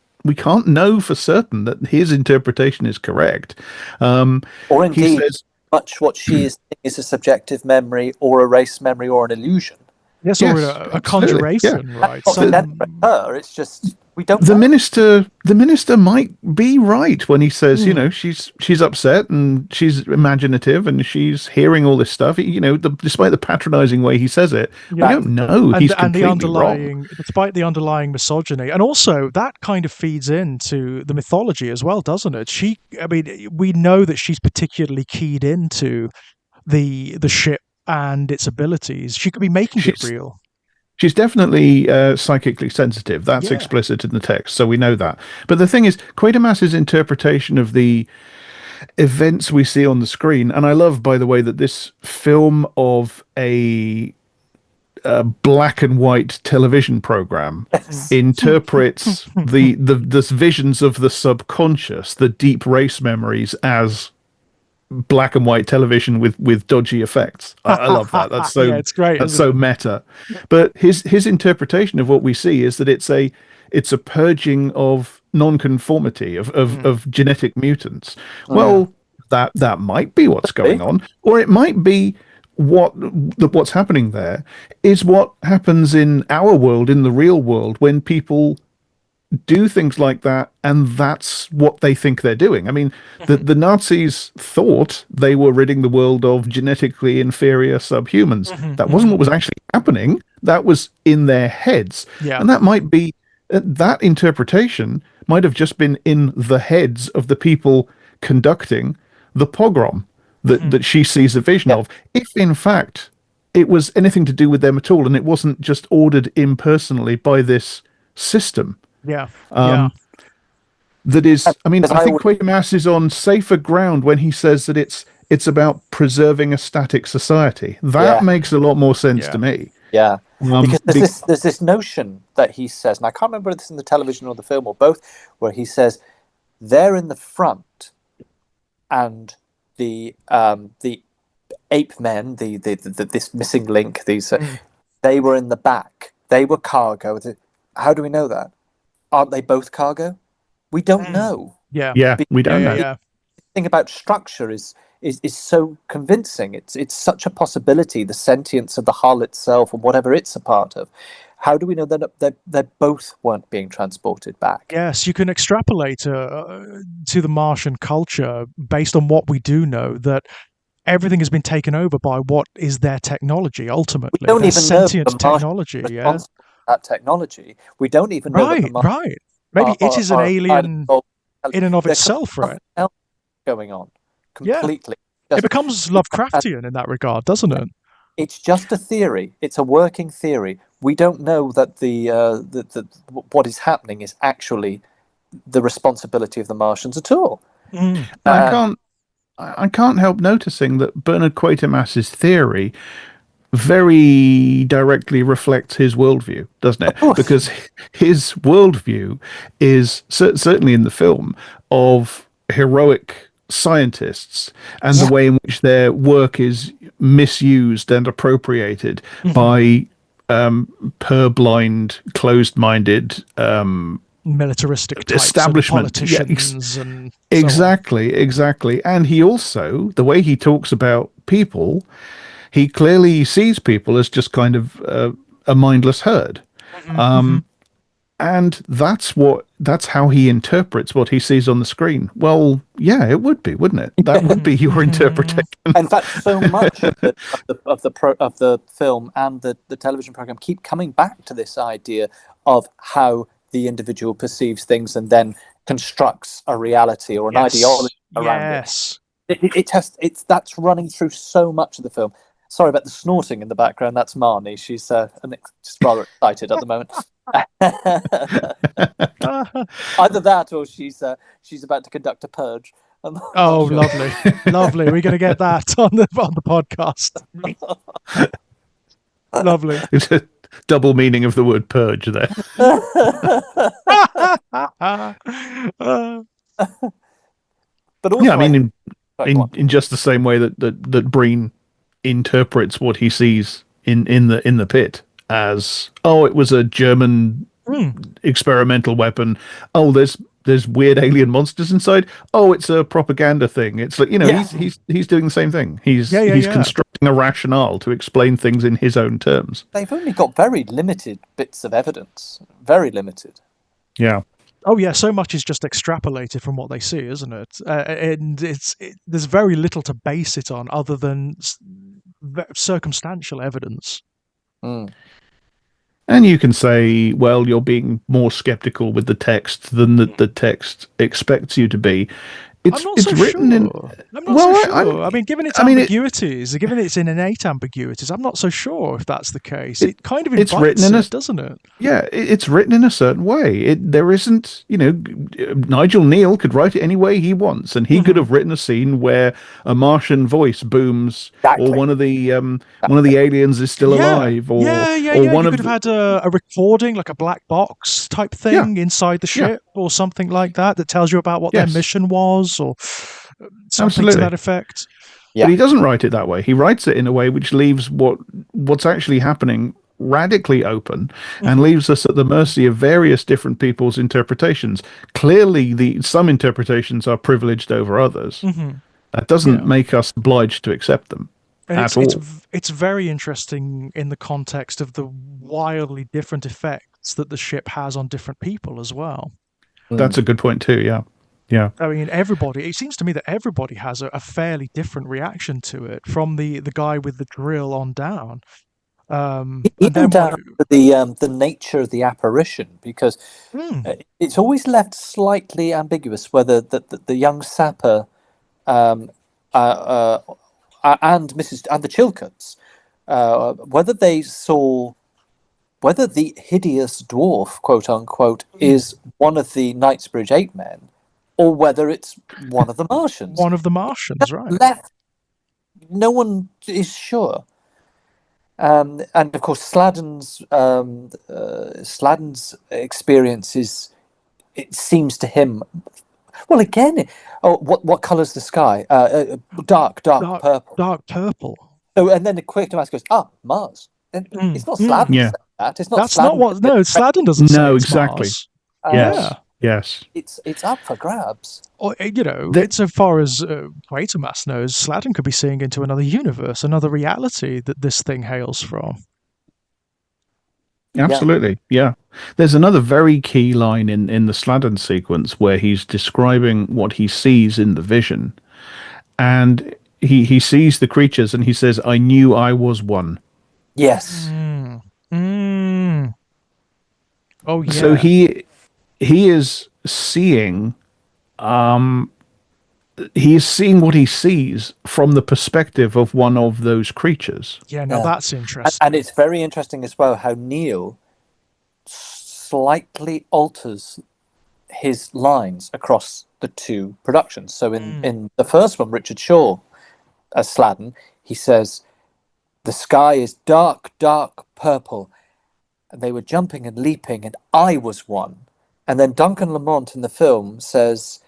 know for certain that his interpretation is correct. Or indeed, he says, much what she is saying is a subjective memory or a race memory or an illusion. Yes, or a conjuration, right? It's not her. It's just we don't the know. minister might be right when he says, she's upset and she's imaginative and she's hearing all this stuff. Despite the patronizing way he says it, we don't know. He's completely wrong. Despite the underlying misogyny, and also that kind of feeds into the mythology as well, doesn't it? We know that she's particularly keyed into the ship and its abilities. She could be making it real. She's definitely psychically sensitive. That's explicit in the text, so we know that. But the thing is, Quatermass's interpretation of the events we see on the screen, and I love, by the way, that this film of a black and white television program interprets the visions of the subconscious, the deep race memories, as black and white television with dodgy effects. I love that. That's so it's great. That's so meta. But his interpretation of what we see is that it's a purging of non-conformity of genetic mutants. That might be what's going on, or it might be what's happening there is what happens in our world, in the real world, when people do things like that, and that's what they think they're doing. I mean, the Nazis thought they were ridding the world of genetically inferior subhumans. That wasn't what was actually happening. That was in their heads. And that might be, that interpretation might have just been in the heads of the people conducting the pogrom that she sees a vision of. If, in fact, it was anything to do with them at all, and it wasn't just ordered impersonally by this system. That is, I mean, I think Quatermass is on safer ground when he says that it's about preserving a static society. That makes a lot more sense to me. Yeah, because there's this notion that he says, and I can't remember if it's in the television or the film or both, where he says they're in the front, and the ape men, this missing link, they were in the back. They were cargo. How do we know that? Aren't they both cargo? We don't know. We don't know. The thing about structure is so convincing. It's such a possibility. The sentience of the hull itself, and whatever it's a part of. How do we know that they both weren't being transported back? Yes, you can extrapolate to the Martian culture based on what we do know, that everything has been taken over by what is their technology. Ultimately, we don't even sentient know the technology. That technology. We don't even know. Right. Maybe it is an alien in and of itself, right? Going on completely. It becomes Lovecraftian in that regard, doesn't it? It's just a theory. It's a working theory. We don't know that the what is happening is actually the responsibility of the Martians at all. I can't help noticing that Bernard Quatermass's theory very directly reflects his worldview, doesn't it? Because his worldview is certainly in the film of heroic scientists and the way in which their work is misused and appropriated by purblind, closed-minded militaristic types establishment, politicians, and exactly. And he also, the way he talks about people, he clearly sees people as just kind of a mindless herd. And that's how he interprets what he sees on the screen. Well, yeah, it would be, wouldn't it? That would be your interpretation. In fact, so much of the film and the television program keep coming back to this idea of how the individual perceives things and then constructs a reality or an ideology around it. That's running through so much of the film. Sorry about the snorting in the background. That's Marnie. She's just rather excited at the moment. Either that, or she's about to conduct a purge. Oh, sure. lovely, lovely. We're going to get that on the podcast. Lovely. It's a double meaning of the word purge there. But also, yeah, I mean, in just the same way that Breen interprets what he sees in the pit as, oh, it was a German experimental weapon. Oh, there's weird alien monsters inside. Oh, it's a propaganda thing. It's like, he's doing the same thing. He's constructing a rationale to explain things in his own terms. They've only got very limited bits of evidence. Very limited. Yeah. Oh yeah, so much is just extrapolated from what they see, isn't it? And there's very little to base it on other than circumstantial evidence. And you can say, well, you're being more skeptical with the text than the text expects you to be. I'm not so sure. I mean, given its ambiguities, given its innate ambiguities, I'm not so sure if that's the case. It kind of invites it, doesn't it? Yeah, it's written in a certain way. There isn't, Nigel Kneale could write it any way he wants, and he could have written a scene where a Martian voice booms, or one of the aliens is still alive, or you could have had a recording, like a black box type thing inside the ship, or something like that tells you about what their mission was, or something to that effect. But he doesn't write it that way. He writes it in a way which leaves what's actually happening radically open and leaves us at the mercy of various different people's interpretations. Clearly, some interpretations are privileged over others. That doesn't make us obliged to accept them at all. It's very interesting in the context of the wildly different effects that the ship has on different people as well. That's a good point too, yeah. Yeah. I mean, it seems to me that everybody has a fairly different reaction to it, from the guy with the drill on down. Even down to the nature of the apparition, because it's always left slightly ambiguous whether the young sapper and the Chilcotts, whether the hideous dwarf, quote unquote, is one of the Knightsbridge 8 men, or whether it's one of the Martians. One of the Martians, right. No one is sure. And of course, Sladen's experience is, it seems to him, well, again, what colour's the sky? Dark purple. Dark purple. So, and then the Quatermass goes, Mars. It's not Sladen saying that. It's not. That's Sladen. Not what. No, Sladen doesn't say it's exactly. Mars. Yes. It's up for grabs. Or, insofar as Quatermass knows, Sladen could be seeing into another universe, another reality that this thing hails from. Absolutely, yeah. There's another very key line in the Sladen sequence where he's describing what he sees in the vision. And he sees the creatures and he says, I knew I was one. Yes. Oh, yeah. So he is seeing what he sees from the perspective of one of those creatures. Yeah, now that's interesting. And it's very interesting as well how Kneale slightly alters his lines across the two productions. So in the first one, Richard Shaw as Sladen, he says, the sky is dark, dark purple, and they were jumping and leaping, and I was one. And then Duncan Lamont in the film says,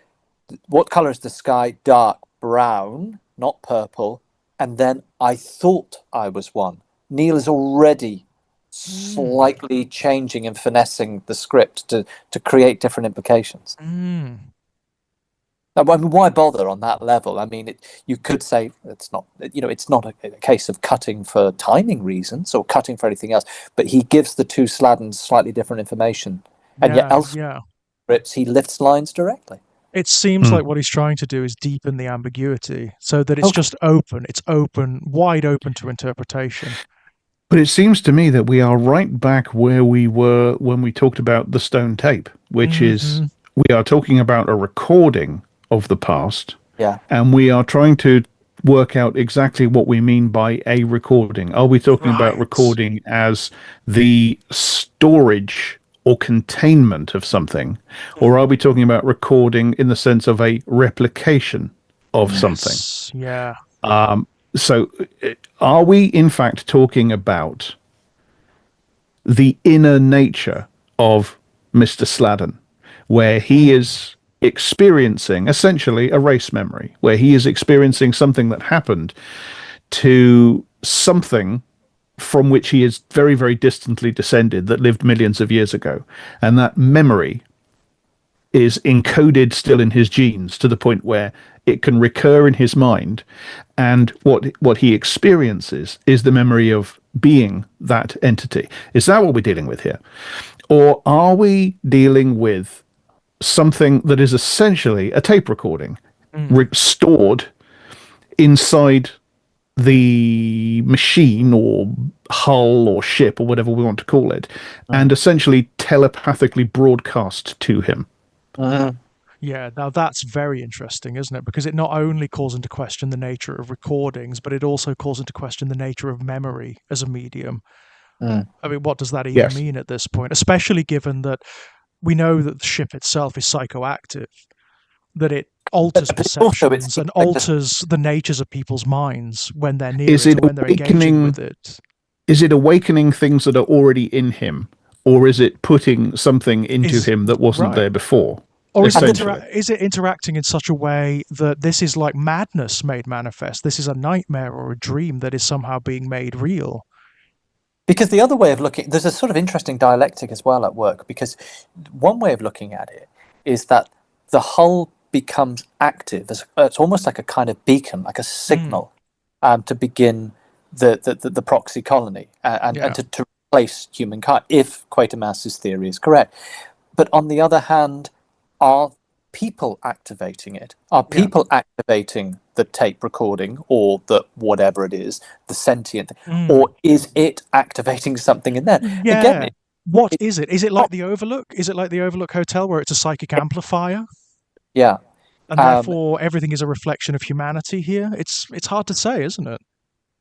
what colour is the sky? Dark brown, not purple. And then I thought I was one. Kneale is already slightly changing and finessing the script to create different implications. Now, I mean, why bother on that level? I mean, you could say it's not a case of cutting for timing reasons or cutting for anything else, but he gives the two Sladens slightly different information. And yet elsewhere he lifts lines directly. It seems like what he's trying to do is deepen the ambiguity so that it's just open. It's open, wide open to interpretation. But it seems to me that we are right back where we were when we talked about the stone tape, which is we are talking about a recording of the past. Yeah. And we are trying to work out exactly what we mean by a recording. Are we talking about recording as the storage or containment of something, or are we talking about recording in the sense of a replication of something? Yeah. So are we in fact talking about the inner nature of Mr. Sladen, where he is experiencing essentially a race memory, where he is experiencing something that happened to something from which he is very, very distantly descended that lived millions of years ago. And that memory is encoded still in his genes to the point where it can recur in his mind. And what he experiences is the memory of being that entity. Is that what we're dealing with here? Or are we dealing with something that is essentially a tape recording stored inside the machine or hull or ship or whatever we want to call it, and essentially telepathically broadcast to him? Yeah, now that's very interesting, isn't it? Because it not only calls into question the nature of recordings, but it also calls into question the nature of memory as a medium. I mean, what does that even mean at this point? Especially given that we know that the ship itself is psychoactive, that it alters perceptions and alters the natures of people's minds when they're near it or when they're engaging with it. Is it awakening things that are already in him, or is it putting something into him that wasn't there before? Or is it interacting in such a way that this is like madness made manifest? This is a nightmare or a dream that is somehow being made real. Because the other way of looking, there's a sort of interesting dialectic as well at work, because one way of looking at it is that the hull becomes active. It's almost like a kind of beacon, like a signal to begin the proxy colony and to replace humankind, if Quatermass's theory is correct. But on the other hand, are people activating it? Are people activating the tape recording or the whatever it is, the sentient, or is it activating something in there? Yeah. Again, what is it? Is it like the Overlook? Is it like the Overlook Hotel where it's a psychic amplifier? Yeah. And therefore everything is a reflection of humanity here? It's hard to say, isn't it?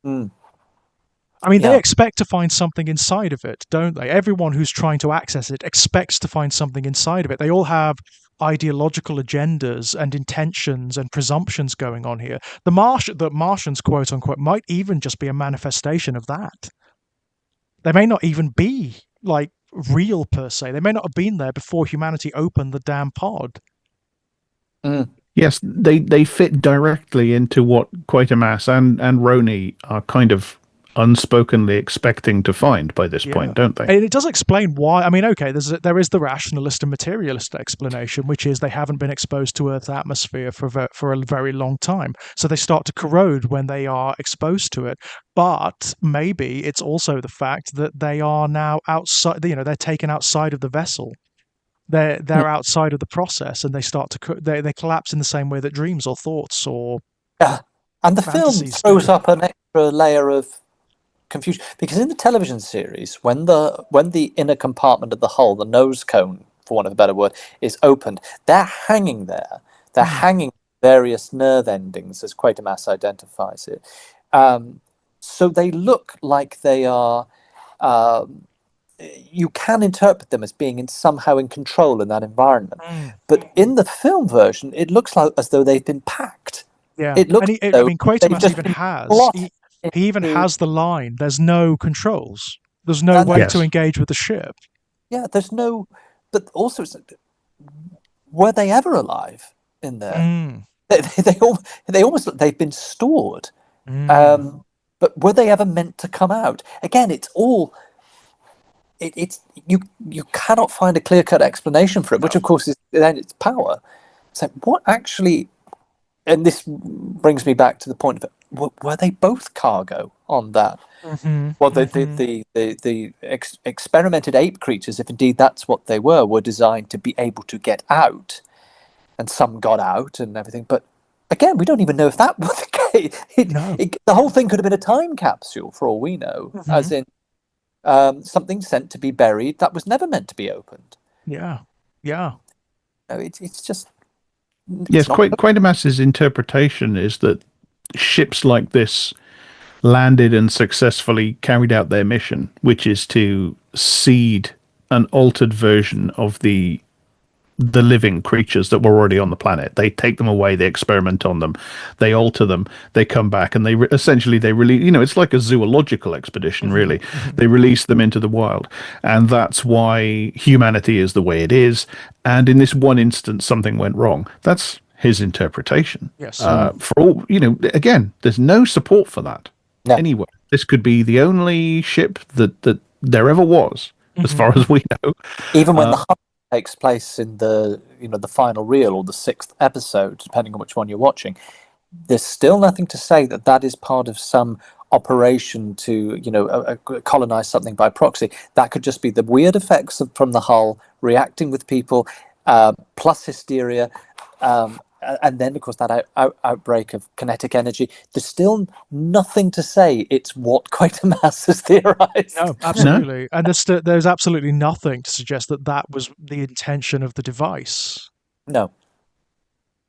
I mean, they expect to find something inside of it, don't they? Everyone who's trying to access it expects to find something inside of it. They all have ideological agendas and intentions and presumptions going on here. The Martians, quote unquote, might even just be a manifestation of that. They may not even be like real per se. They may not have been there before humanity opened the damn pod. Yes, they fit directly into what Quatermass and Roni are kind of unspokenly expecting to find by this point, don't they? And it does explain why. I mean, okay, there is the rationalist and materialist explanation, which is they haven't been exposed to Earth's atmosphere for a very long time, so they start to corrode when they are exposed to it. But maybe it's also the fact that they are now outside. You know, they're taken outside of the vessel. They're outside of the process, and they start to they collapse in the same way that dreams or thoughts or and the film throws up an extra layer of confusion, because in the television series, when the inner compartment of the hull, the nose cone, for want of a better word, is opened, they're hanging there. They're hanging various nerve endings, as Quatermass identifies it. So they look like they are. You can interpret them as being somehow in control in that environment, but in the film version, it looks like as though they've been packed. Yeah, it looks. I mean, Quatermass even has. He even has the line, there's no controls. There's no way to engage with the ship. Yeah, there's no... But also, were they ever alive in there? They've been stored. But were they ever meant to come out? Again, it's all... You cannot find a clear-cut explanation for it, which, of course, is then its power. So what actually... And this brings me back to the point of, were they both cargo on that? Well, the experimented ape creatures, if indeed that's what they were designed to be able to get out, and some got out and everything. But again, we don't even know if that was the case. The whole thing could have been a time capsule, for all we know, as in something sent to be buried that was never meant to be opened. Yeah. It's just... Yes, Quatermass's interpretation is that ships like this landed and successfully carried out their mission, which is to seed an altered version of the living creatures that were already on the planet. They take them away, they experiment on them, they alter them, they come back, and they essentially they release. It's like a zoological expedition, really. They release them into the wild, and that's why humanity is the way it is. And in this one instance, something went wrong. That's his interpretation. Yes. For all again, there's no support for that anywhere. This could be the only ship that there ever was, as far as we know. Even when the hunt takes place in the the final reel or the 6th episode, depending on which one you're watching, there's still nothing to say that that is part of some operation to colonize something by proxy. That could just be the weird effects from the hull reacting with people, plus hysteria, and then of course that outbreak of kinetic energy. There's still nothing to say it's what Quatermass has theorized. No, absolutely. And there's absolutely nothing to suggest that was the intention of the device. No.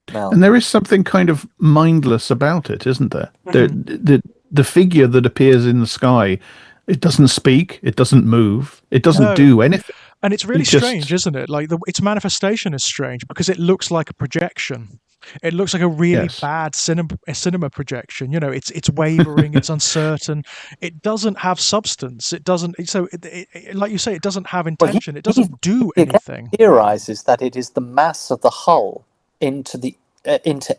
And there is something kind of mindless about it, isn't there? The figure that appears in the sky, it doesn't speak, it doesn't move, it doesn't do anything. And it's really strange, isn't it? Like its manifestation is strange because it looks like a projection. It looks like a really bad cinema projection. It's wavering, it's uncertain. It doesn't have substance. It doesn't. So, like you say, it doesn't have intention. It doesn't do anything. He theorizes that it is the mass of the hull into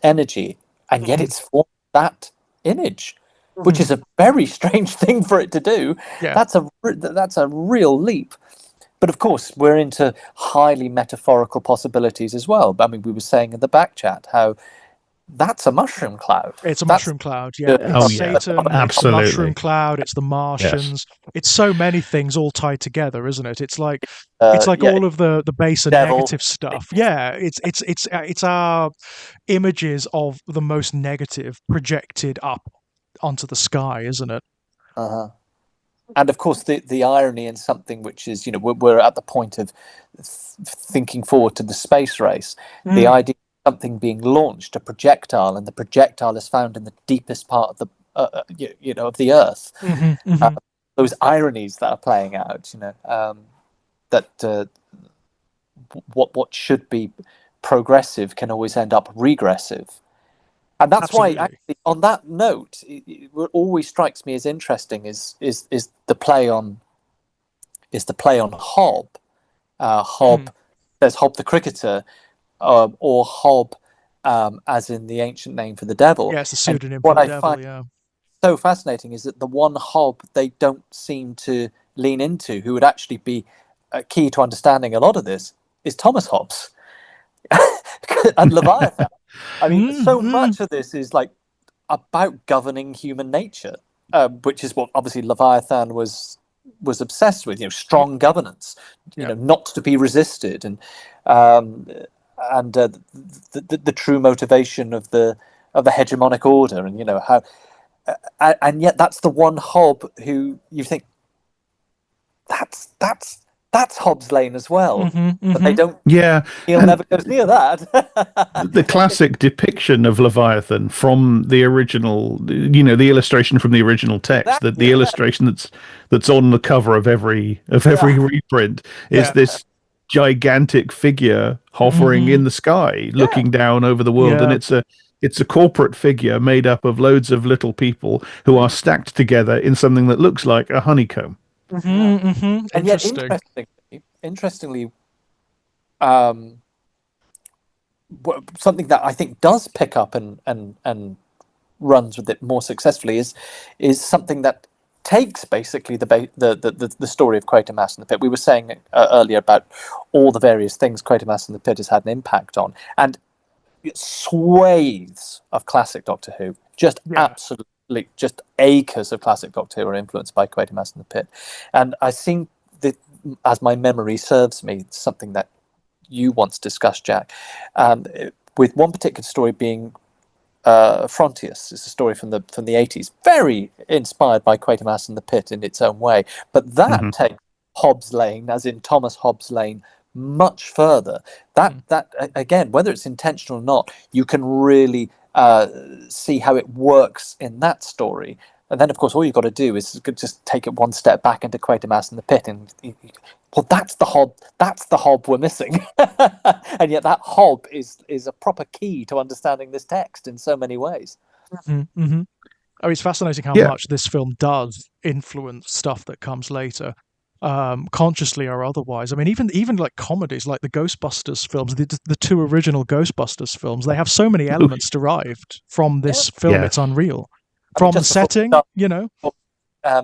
energy, and yet it's formed that image, which is a very strange thing for it to do. Yeah. That's a real leap. But of course, we're into highly metaphorical possibilities as well. I mean, we were saying in the back chat how that's a mushroom cloud. It's a mushroom cloud, yeah. It's Satan, absolutely. It's the mushroom cloud, it's the Martians. Yes. It's so many things all tied together, isn't it? It's like all of the base and negative stuff. Yeah, it's our images of the most negative projected up onto the sky, isn't it? Uh-huh. And of course, the irony in something which is, we're at the point of thinking forward to the space race. The idea of something being launched, a projectile, and the projectile is found in the deepest part of the, of the Earth. Those ironies that are playing out, that what should be progressive can always end up regressive. And that's why, actually, on that note, what always strikes me as interesting is the play on Hob. Hob, there's Hob the cricketer, or Hob, as in the ancient name for the devil. Yeah, it's a pseudonym for the devil. What I find so fascinating is that the one Hob they don't seem to lean into, who would actually be key to understanding a lot of this, is Thomas Hobbes and Leviathan. I mean, so much of this is like about governing human nature, which is what obviously Leviathan was obsessed with. Strong governance, not to be resisted, and the true motivation of the hegemonic order, and how, and yet that's the one Hob who you think that's Hobbes' lane as well, but they don't. Yeah, Kneale never goes near that. The classic depiction of Leviathan from the original, the illustration from the original text, exactly, the illustration that's on the cover of every reprint is this gigantic figure hovering in the sky, looking down over the world, and it's a corporate figure made up of loads of little people who are stacked together in something that looks like a honeycomb. And yet, interestingly, something that I think does pick up and runs with it more successfully is something that takes basically the story of Quatermass and the Pit. We were saying earlier about all the various things Quatermass and the Pit has had an impact on, and swathes of classic Doctor Who, absolutely. Just acres of classic Doctor Who are influenced by Quatermass and the Pit. And I think that, as my memory serves me, something that you once discussed, Jack, with one particular story being Frontius. It's a story from the 80s, very inspired by Quatermass and the Pit in its own way. But that takes Hobbes' lane, as in Thomas Hobbes' lane, much further. That again, whether it's intentional or not, you can really see how it works in that story. And then, of course, all you've got to do is just take it one step back into Quatermass and The Pit, and well, that's the Hob. That's the Hob we're missing. And yet, that Hob is a proper key to understanding this text in so many ways. Mm-hmm. Oh, it's fascinating how much this film does influence stuff that comes later, consciously or otherwise. I mean, even like comedies, like the Ghostbusters films, the two original Ghostbusters films, they have so many elements derived from this film. It's unreal. From the setting, you know.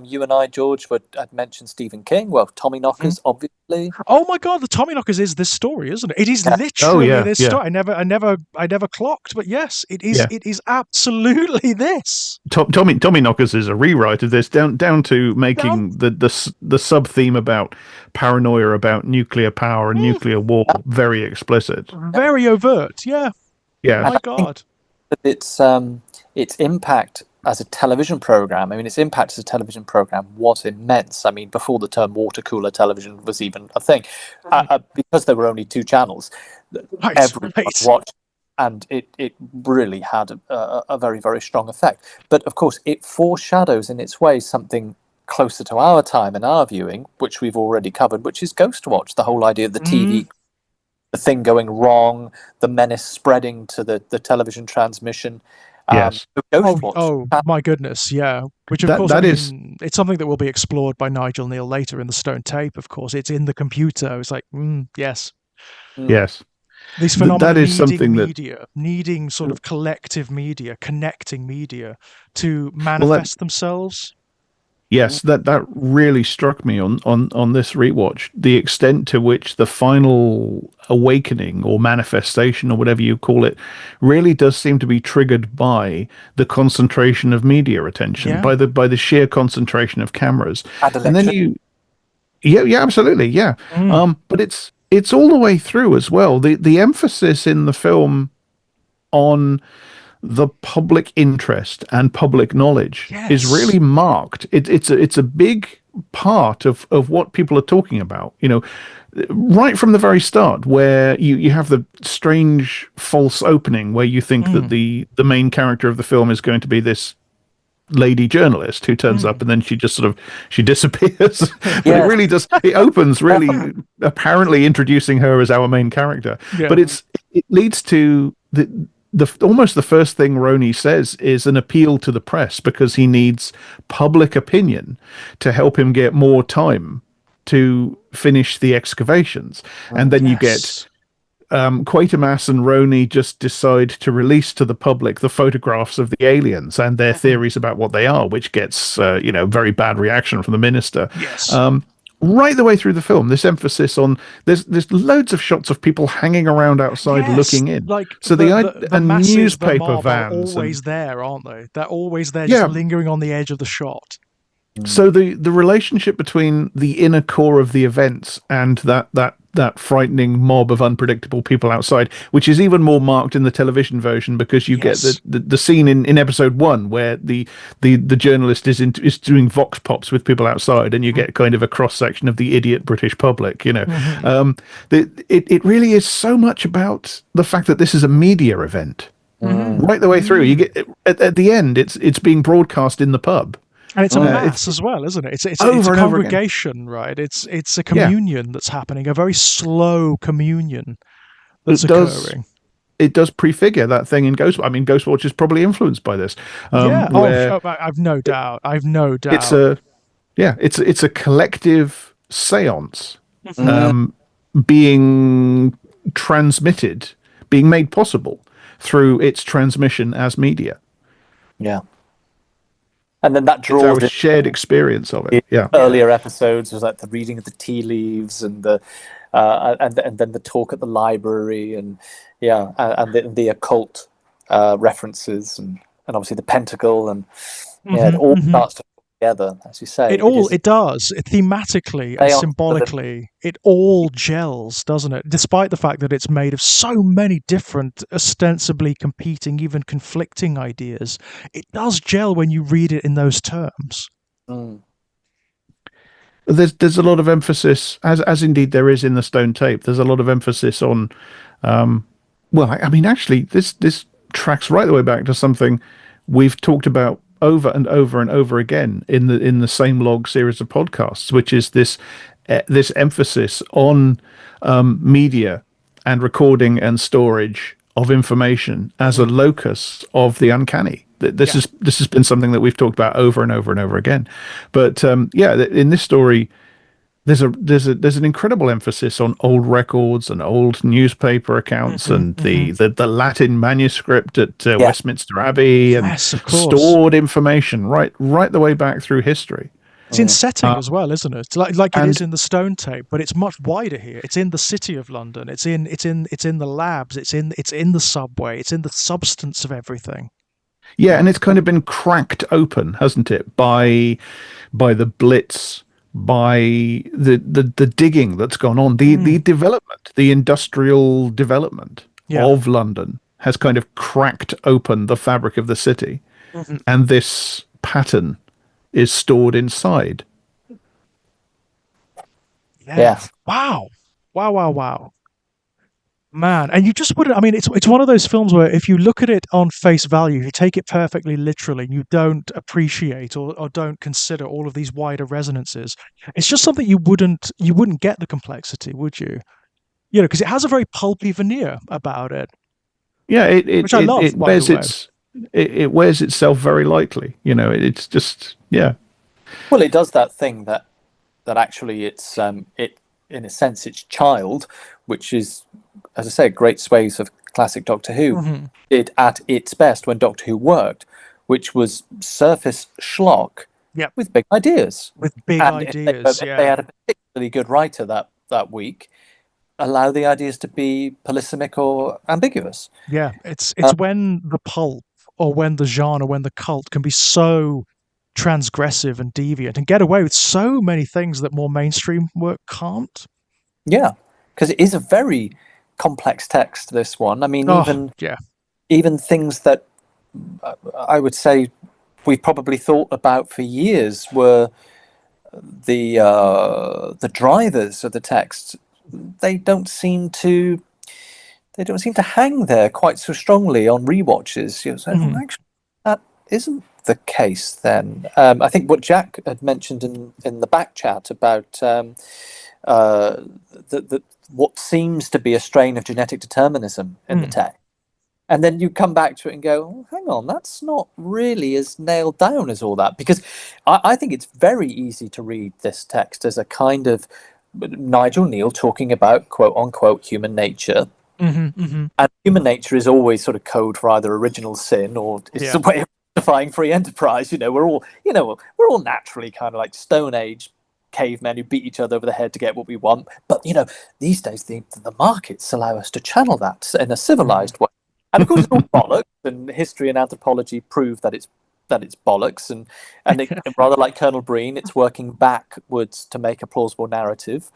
You and I, George, I'd mentioned Stephen King. Well, Tommyknockers, obviously. Oh my God, the Tommyknockers is this story, isn't it? It is literally this story. I never clocked, but yes, it is. It is absolutely this. Tommyknockers is a rewrite of this, down to making the sub theme about paranoia about nuclear power and nuclear war very explicit, very overt. Yeah. Yeah. Oh my God. Its impact as a television program, its impact as a television program was immense. I mean, before the term water cooler television was even a thing, because there were only two channels, everyone watched, and it really had a very, very strong effect. But of course, it foreshadows in its way something closer to our time and our viewing, which we've already covered, which is Ghostwatch. The whole idea of the TV, the thing going wrong, the menace spreading to the television transmission. Yes. Oh my goodness, yeah. Which of course, it's something that will be explored by Nigel Kneale later in the Stone Tape. Of course, it's in the computer. It's like, yes. These phenomena needing sort of collective media, connecting media to manifest themselves. Yes, that really struck me on this rewatch. The extent to which the final awakening or manifestation or whatever you call it really does seem to be triggered by the concentration of media attention, by the sheer concentration of cameras. And then absolutely, yeah. But it's all the way through as well. The emphasis in the film on the public interest and public knowledge is really marked. It's a big part of what people are talking about, right from the very start, where you have the strange false opening where you think that the main character of the film is going to be this lady journalist who turns up and then she disappears. But it really does, it opens really apparently introducing her as our main character. But it leads to almost the first thing Roney says is an appeal to the press, because he needs public opinion to help him get more time to finish the excavations. And then you get Quatermass and Roney just decide to release to the public the photographs of the aliens and their theories about what they are, which gets very bad reaction from the minister. Right the way through the film, this emphasis on there's loads of shots of people hanging around outside looking in. Like so the masses, newspaper the vans are always there, aren't they? They're always there, just lingering on the edge of the shot. So the relationship between the inner core of the events and that frightening mob of unpredictable people outside, which is even more marked in the television version, because you get the scene in episode 1 where the journalist is doing vox pops with people outside, and you get kind of a cross section of the idiot British public. It really is so much about the fact that this is a media event right the way through. You get at the end, it's being broadcast in the pub. And it's a mass as well, isn't it? It's a congregation, right? It's a communion that's happening, a very slow communion that's occurring. It does prefigure that thing in Ghostwatch. I mean, Ghostwatch is probably influenced by this. I've no doubt. It's a collective seance being transmitted, being made possible through its transmission as media. Yeah. And then that draws our shared experience of it. Earlier episodes was like the reading of the tea leaves and the and then the talk at the library and the occult references and obviously the pentacle and it all starts to come together, as you say. It does. Thematically and symbolically, it all gels, doesn't it? Despite the fact that it's made of so many different, ostensibly competing, even conflicting ideas, it does gel when you read it in those terms. There's a lot of emphasis, as indeed there is in the Stone Tape. There's a lot of emphasis on, actually, this tracks right the way back to something we've talked about over and over and over again in the same log series of podcasts, which is this emphasis on media and recording and storage of information as a locus of the uncanny. This has been something that we've talked about over and over and over again. But in this story, there's an incredible emphasis on old records and old newspaper accounts and the Latin manuscript at Westminster Abbey and stored information right the way back through history. It's in setting as well, isn't it? Like it is in the Stone Tape, but it's much wider here. It's in the City of London. It's in the labs. It's in the subway. It's in the substance of everything. Yeah, and it's kind of been cracked open, hasn't it, by the Blitz, by the digging that's gone on, the development, the industrial development of London has kind of cracked open the fabric of the city, and this pattern is stored inside. Yeah. Wow. Man, and you just wouldn't. I mean, it's one of those films where if you look at it on face value, you take it perfectly literally, and you don't appreciate or don't consider all of these wider resonances. It's just something you wouldn't get the complexity, would you? You know, because it has a very pulpy veneer about it. Yeah, which I love. It wears itself very lightly. You know, it's just Well, it does that thing that actually it's it in a sense its child, which is, as I say, great swathes of classic Doctor Who did at its best when Doctor Who worked, which was surface schlock with big ideas. They had a particularly good writer that week. Allow the ideas to be polysemic or ambiguous. Yeah, it's when the pulp or when the genre, when the cult can be so transgressive and deviant and get away with so many things that more mainstream work can't. Yeah, because it is a very complex text, this one. I mean, even things that I would say we've probably thought about for years were the drivers of the text. They don't seem to hang there quite so strongly on rewatches. You know, so, actually, that isn't the case. Then I think what Jack had mentioned in the back chat about what seems to be a strain of genetic determinism in the text, and then you come back to it and go, oh, hang on, that's not really as nailed down as all that, because I think it's very easy to read this text as a kind of Nigel Kneale talking about quote unquote human nature. And human nature is always sort of code for either original sin or it's a way of defying free enterprise. You know, we're all naturally kind of like Stone Age cavemen who beat each other over the head to get what we want. But you know, these days the markets allow us to channel that in a civilized way. And of course, it's all bollocks. And history and anthropology prove that it's bollocks. And rather like Colonel Breen, it's working backwards to make a plausible narrative.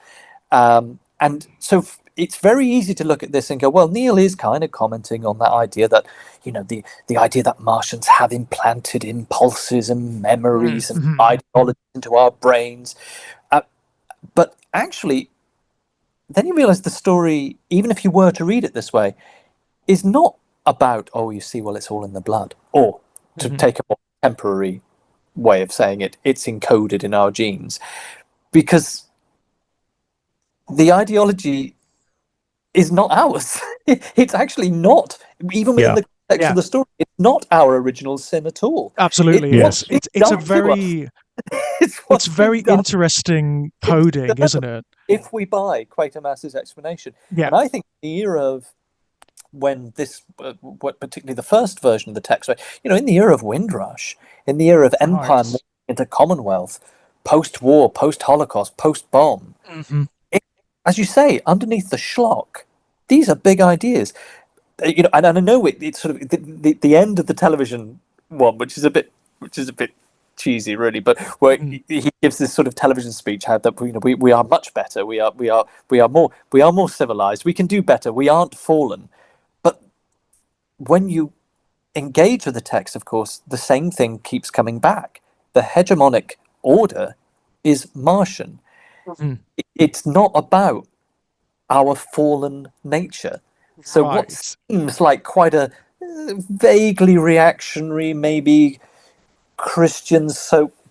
And so it's very easy to look at this and go, well, Kneale is kind of commenting on that idea that, you know, the idea that Martians have implanted impulses and memories and ideologies into our brains. But actually, then you realize the story, even if you were to read it this way, is not about, oh, you see, well, it's all in the blood. Or, to take a more contemporary way of saying it, it's encoded in our genes. Because the ideology is not ours. It's actually not, even within the context of the story, it's not our original sin at all. Absolutely, yes. It's a very it's very interesting coding, isn't it? If we buy Quatermass's explanation. And I think the era of when this, particularly the first version of the text, you know, in the era of Windrush, in the era of Empire into Commonwealth, post-war, post-Holocaust, post-bomb, as you say, underneath the schlock, these are big ideas. You know, and I know it's sort of the end of the television one, which is a bit cheesy, really. But where he gives this sort of television speech, how that, you know, we are much better. We are more civilized. We can do better. We aren't fallen. But when you engage with the text, of course, the same thing keeps coming back. The hegemonic order is Martian. It's not about our fallen nature. So what seems like quite a vaguely reactionary, maybe Christian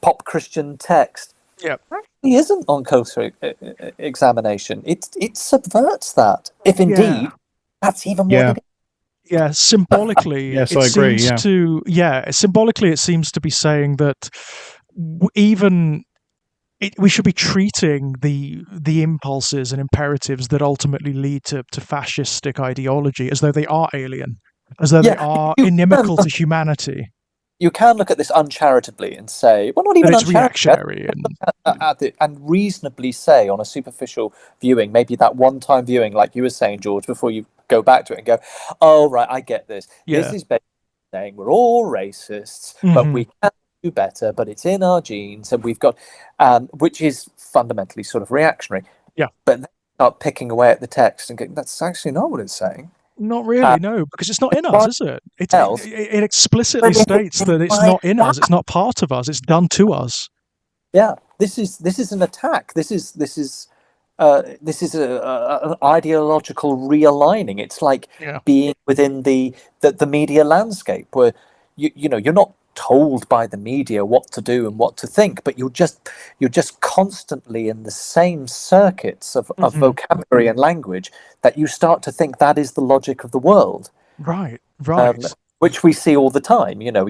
pop Christian text. Yeah. He isn't on closer examination. It subverts that. If indeed that's even what it is. Yeah, symbolically, Yes, it I agree, seems to. Yeah, symbolically, it seems to be saying that we should be treating the impulses and imperatives that ultimately lead to fascistic ideology as though they are alien, as though they are inimical to humanity. You can look at this uncharitably and say, well, not even it's uncharitably, reactionary and reasonably say on a superficial viewing, maybe that one-time viewing, like you were saying, George, before you go back to it and go, oh, right, I get this. Yeah. This is basically saying we're all racists, but we can do better, but it's in our genes, and we've got, which is fundamentally sort of reactionary. Yeah. But then start picking away at the text and going, that's actually not what it's saying. Not really, no, because it's not in us, is it? It explicitly states that it's not in us. It's not part of us. It's done to us. Yeah, this is an attack. This is an ideological realigning. It's like being within the media landscape, where you know you're not told by the media what to do and what to think, but you're just constantly in the same circuits of vocabulary and language that you start to think that is the logic of the world. Right. Which we see all the time. You know,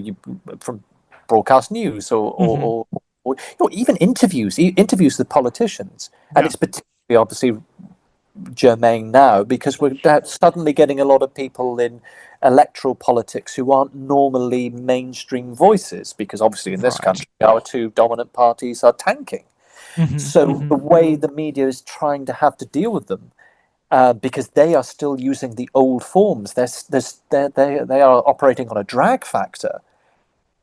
from broadcast news or even interviews with politicians, and it's particularly obviously germane now because we're suddenly getting a lot of people in electoral politics who aren't normally mainstream voices, because obviously in this country our two dominant parties are tanking. So the way the media is trying to have to deal with them, because they are still using the old forms, they are operating on a drag factor,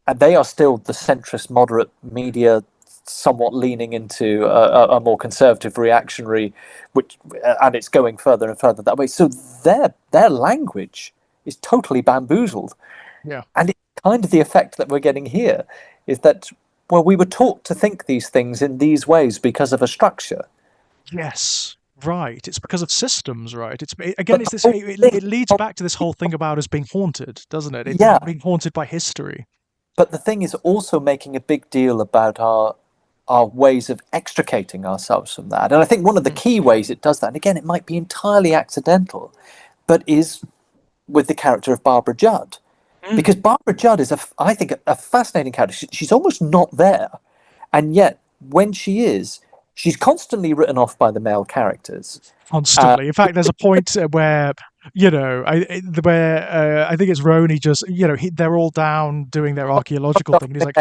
and they are still the centrist moderate media, somewhat leaning into a more conservative reactionary, and it's going further and further that way. So their language is totally bamboozled. Yeah. And it's kind of the effect that we're getting here is that, well, we were taught to think these things in these ways because of a structure. Yes. Right. It's because of systems, right? It leads back to this whole thing about us being haunted, doesn't it? It's being haunted by history. But the thing is also making a big deal about our ways of extricating ourselves from that. And I think one of the key ways it does that, and again, it might be entirely accidental, but is with the character of Barbara Judd. Because Barbara Judd is, I think, a fascinating character. She's almost not there. And yet, when she is, she's constantly written off by the male characters. Constantly. In fact, there's a point where, I think it's Roni just, they're all down doing their archaeological thing. And he's like,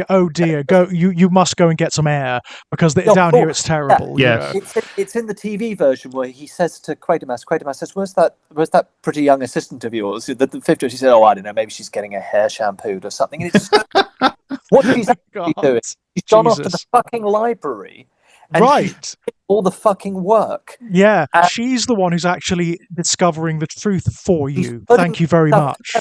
oh dear, go, you must go and get some air because down here it's terrible. Yeah. It's in the TV version where he says to Quatermass says, where's that pretty young assistant of yours? The 50s, he said, oh, I don't know, maybe she's getting her hair shampooed or something. And it's what she's actually doing. She's gone off to the fucking library. And all the fucking work. Yeah, she's the one who's actually discovering the truth for you. Thank you very much.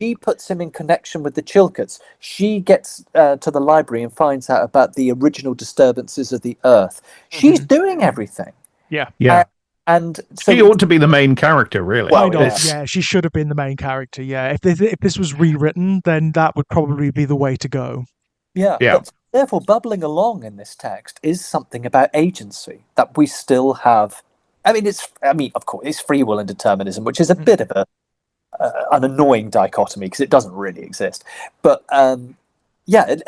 She puts him in connection with the Chilcots. She gets to the library and finds out about the original disturbances of the Earth. She's doing everything. Yeah. And so she ought to be the main character, really. Well, she should have been the main character. Yeah, if this was rewritten, then that would probably be the way to go. Yeah. But therefore, bubbling along in this text is something about agency that we still have. I mean, of course, it's free will and determinism, which is a bit of an annoying dichotomy because it doesn't really exist. But at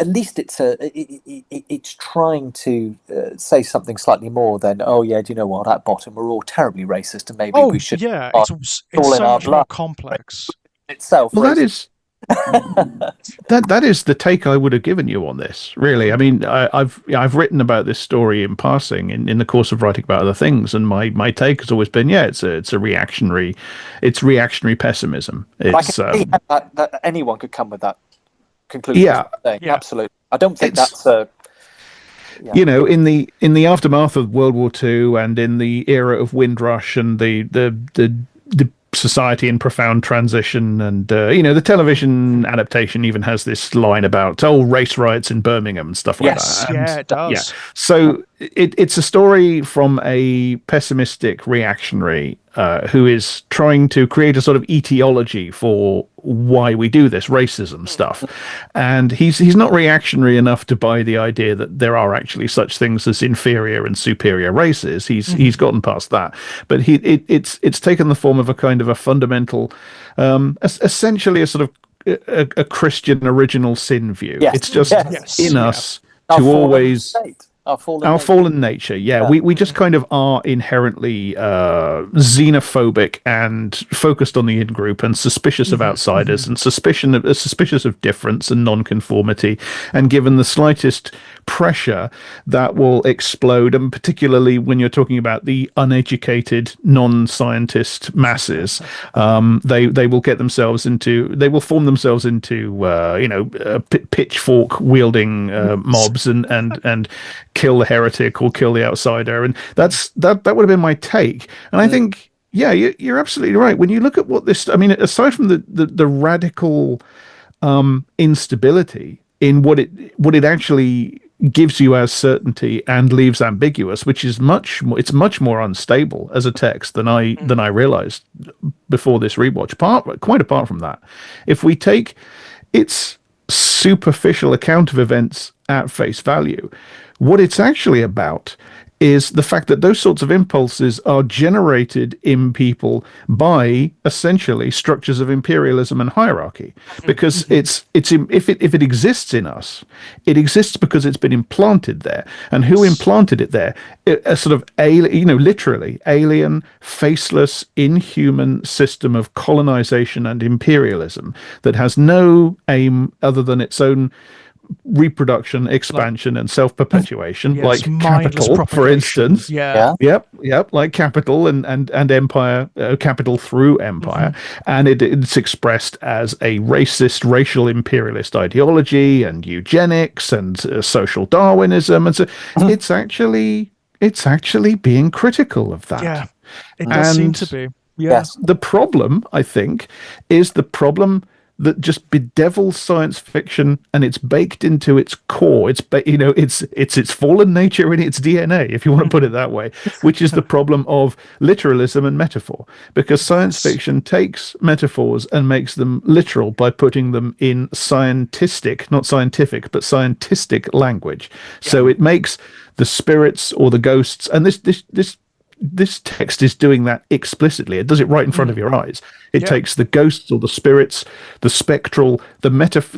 least it's trying to say something slightly more than, oh yeah, do you know what? At bottom, we're all terribly racist, and maybe we should. Yeah, it's so much more complex itself. Well, that is. that is the take I would have given you on this, really. I mean, I've written about this story in passing in the course of writing about other things, and my take has always been, it's reactionary pessimism. It's I can see that anyone could come with that conclusion. Yeah, absolutely. I don't think that's a. Yeah. In the aftermath of World War II and in the era of Windrush and the society in profound transition, and the television adaptation even has this line about race riots in Birmingham and stuff like that. And, it does. Yeah. So it's a story from a pessimistic reactionary who is trying to create a sort of etiology for why we do this racism stuff. And he's not reactionary enough to buy the idea that there are actually such things as inferior and superior races. He's gotten past that, but it's taken the form of a kind of a fundamental, essentially a sort of a Christian original sin view. Yes. It's just Yes. in us Our to fallen always state. Our our fallen nature. Yeah, we just kind of are inherently xenophobic and focused on the in-group and suspicious of outsiders and suspicious of difference and non-conformity, and given the slightest pressure that will explode. And particularly when you're talking about the uneducated non-scientist masses, they will get themselves into, they will form themselves into pitchfork wielding mobs and kill the heretic or kill the outsider. And that would have been my take. And I think, yeah, you're absolutely right. When you look at what this, I mean, aside from the radical instability in what it actually gives you as certainty and leaves ambiguous, which is much more unstable as a text than I realized before this rewatch. Quite apart from that, if we take its superficial account of events at face value, what it's actually about is the fact that those sorts of impulses are generated in people by essentially structures of imperialism and hierarchy. Because if it exists in us, it exists because it's been implanted there. And who implanted it there? A sort of literally alien, faceless, inhuman system of colonization and imperialism that has no aim other than its own reproduction, expansion, and self-perpetuation, like capital, for instance. Yep, like capital and empire, capital through empire, and it's expressed as a racist, racial imperialist ideology and eugenics and social Darwinism, and so it's actually being critical of that. Yeah, it does seem to be. Yes. The problem, I think, is the problem that just bedevils science fiction, and it's baked into its core. It's its fallen nature in its DNA, if you want to put it that way, which is the problem of literalism and metaphor. Because science fiction takes metaphors and makes them literal by putting them in not scientific, but scientistic language. So it makes the spirits or the ghosts, and this text is doing that explicitly. It does it right in front of your eyes. It takes the ghosts or the spirits, the spectral, the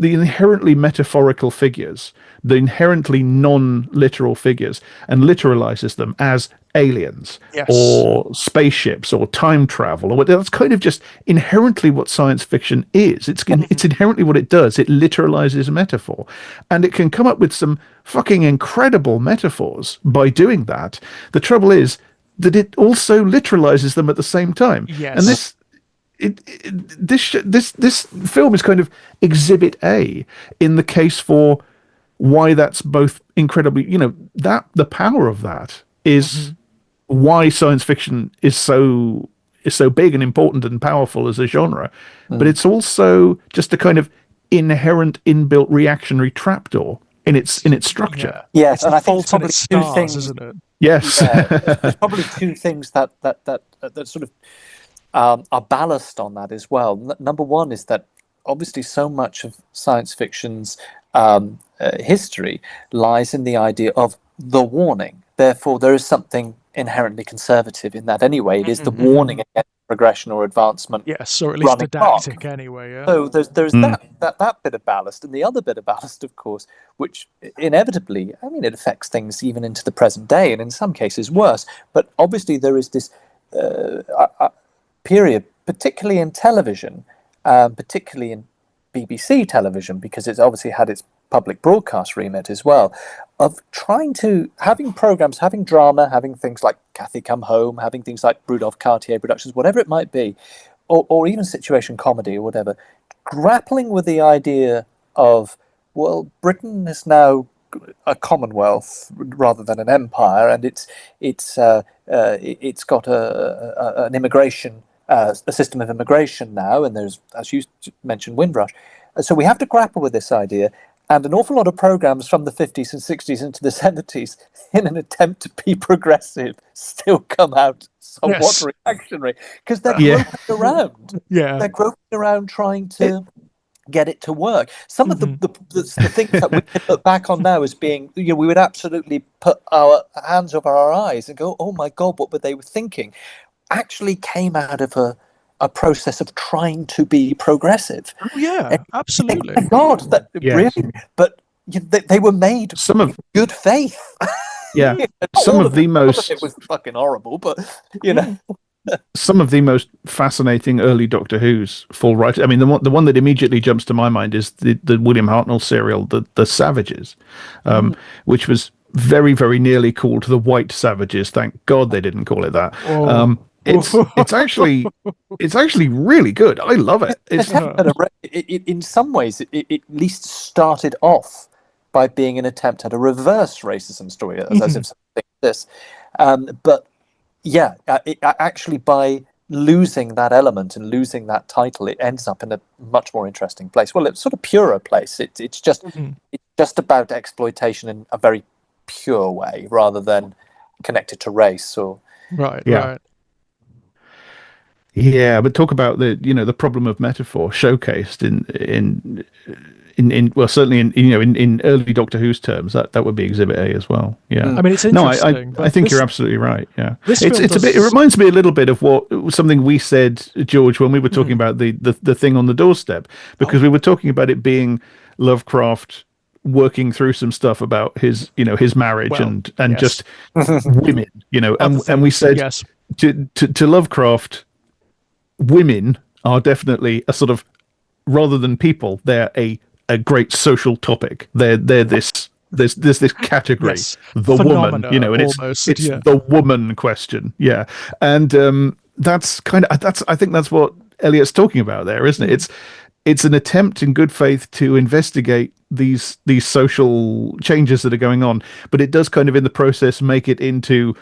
inherently metaphorical figures, the inherently non-literal figures, and literalizes them as aliens or spaceships or time travel or whatever. That's kind of just inherently what science fiction is. It's inherently what it does. It literalizes metaphor, and it can come up with some fucking incredible metaphors by doing that. The trouble is that it also literalizes them at the same time. Yes. And this film is kind of exhibit A in the case for why that's both incredibly, that the power of that is why science fiction is so big and important and powerful as a genre. But it's also just a kind of inherent inbuilt reactionary trapdoor in its structure. Yes, and I think it's probably two things, isn't it? Yes. There's probably two things that sort of are ballast on that as well. Number one is that obviously so much of science fiction's history lies in the idea of the warning. Therefore, there is something inherently conservative in that anyway. It is the warning against progression or advancement. Yes, or at least didactic anyway. Yeah. So there's that bit of ballast, and the other bit of ballast, of course, which inevitably, I mean, it affects things even into the present day, and in some cases worse. But obviously, there is this period, particularly in television, particularly in BBC television, because it's obviously had its public broadcast remit as well, of having programs, having drama, having things like Cathy Come Home, having things like Rudolph Cartier Productions, whatever it might be, or even situation comedy or whatever, grappling with the idea of, well, Britain is now a commonwealth rather than an empire, and it's got an immigration, a system of immigration now, and there's, as you mentioned, Windrush. So we have to grapple with this idea, And an awful lot of programs from the 50s and 60s into the 70s, in an attempt to be progressive, still come out somewhat reactionary because they're groping around. Yeah. They're groping around trying to get it to work. Some of the things that we can look back on now as being, we would absolutely put our hands over our eyes and go, oh my God, what were they thinking? Actually came out of a process of trying to be progressive. Oh yeah, absolutely. Oh my God, really? But they were made in good faith. Yeah, some of the most. It was fucking horrible, but some of the most fascinating early Doctor Who's fall right. I mean, the one that immediately jumps to my mind is the William Hartnell serial, the Savages, which was very, very nearly called the White Savages. Thank God they didn't call it that. It's actually really good. I love it. In some ways, it at least started off by being an attempt at a reverse racism story, as if something like this. But yeah, actually by losing that element and losing that title, it ends up in a much more interesting place. Well, it's sort of purer place. It's just about exploitation in a very pure way, rather than connected to race or right. Yeah, but talk about the problem of metaphor showcased in well, certainly in early Doctor Who's terms, that would be Exhibit A as well. Yeah, I mean, it's interesting. No, I think you're absolutely right. Yeah, it's a bit. It reminds me a little bit of something we said, George, when we were talking about the thing on the doorstep, because we were talking about it being Lovecraft working through some stuff about his marriage and just women, and we said to Lovecraft, women are definitely a sort of, rather than people, they're a great social topic. They're this category, the phenomena, woman, and almost, it's the woman question. Yeah, and I think that's what Eliot's talking about there, isn't it? It's an attempt in good faith to investigate these social changes that are going on, but it does kind of in the process make it into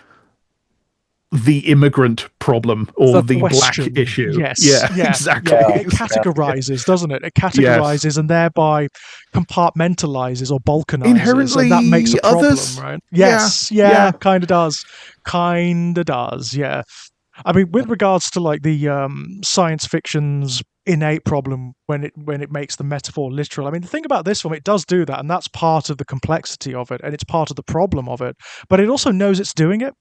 the immigrant problem or the black issue. Yes. Exactly. It categorizes, doesn't it? It categorizes and thereby compartmentalizes or balkanizes. Inherently, and that makes a problem, others. right? Yes, kind of does. Yeah. I mean, with regards to like the science fiction's innate problem when it makes the metaphor literal. I mean, the thing about this film, it does do that, and that's part of the complexity of it, and it's part of the problem of it. But it also knows it's doing it.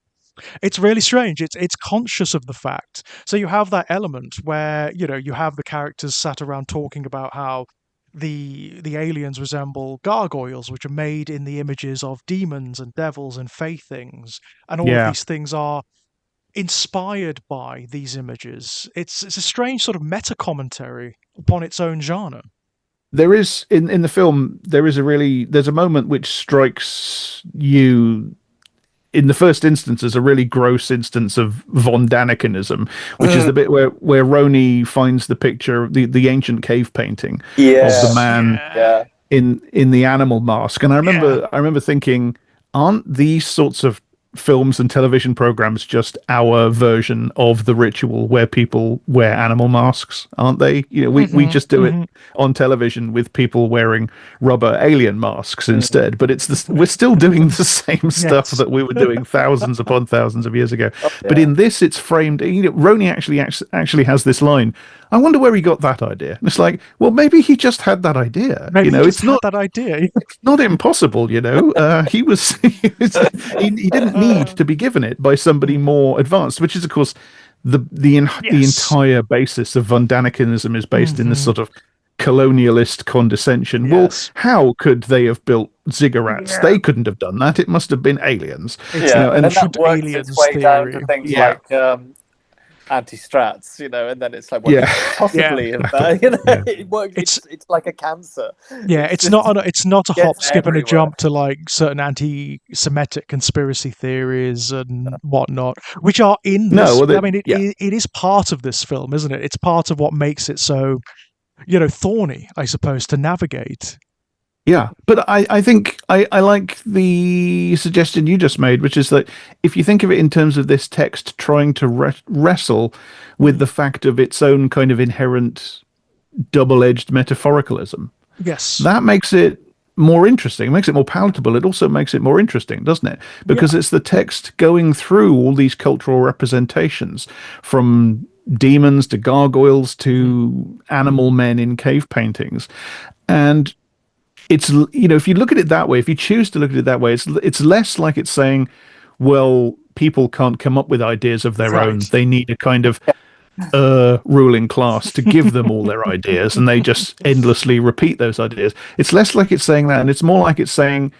It's really strange. It's conscious of the fact. So you have that element where, you have the characters sat around talking about how the aliens resemble gargoyles, which are made in the images of demons and devils and fae things. And all of these things are inspired by these images. It's a strange sort of meta-commentary upon its own genre. There is, in the film, there's a moment which strikes you in the first instance as a really gross instance of von Danicanism, which is the bit where Roni finds the picture, the ancient cave painting of the man in the animal mask. And I remember thinking, aren't these sorts of films and television programs just our version of the ritual where people wear animal masks, aren't they? We just do it on television with people wearing rubber alien masks instead, but we're still doing the same stuff that we were doing thousands upon thousands of years ago. But in this, it's framed. Roni actually has this line, I wonder where he got that idea. And it's like, well, maybe he just had that idea. It's not that idea. It's not impossible. He didn't need to be given it by somebody more advanced, which is, of course, the entire basis of von Danicanism is based in this sort of colonialist condescension. Well, how could they have built ziggurats? They couldn't have done that. It must have been aliens. And that works its way down to things like anti-strats, and then it's like, possibly it works. It's like a cancer. It's not a hop, skip, and a jump to like certain anti-Semitic conspiracy theories and whatnot, which are in this. I mean, it is part of this film, isn't it? It's part of what makes it so, thorny, I suppose, to navigate. Yeah, but I think I like the suggestion you just made, which is that if you think of it in terms of this text trying to wrestle with the fact of its own kind of inherent double-edged metaphoricalism, yes, that makes it more interesting. It makes it more palatable. It also makes it more interesting, doesn't it? Because it's the text going through all these cultural representations, from demons to gargoyles to animal men in cave paintings. And it's, if you look at it that way, if you choose to look at it that way, it's less like it's saying, well, people can't come up with ideas of their own. They need a kind of ruling class to give them all their ideas, and they just endlessly repeat those ideas. It's less like it's saying that, and it's more like it's saying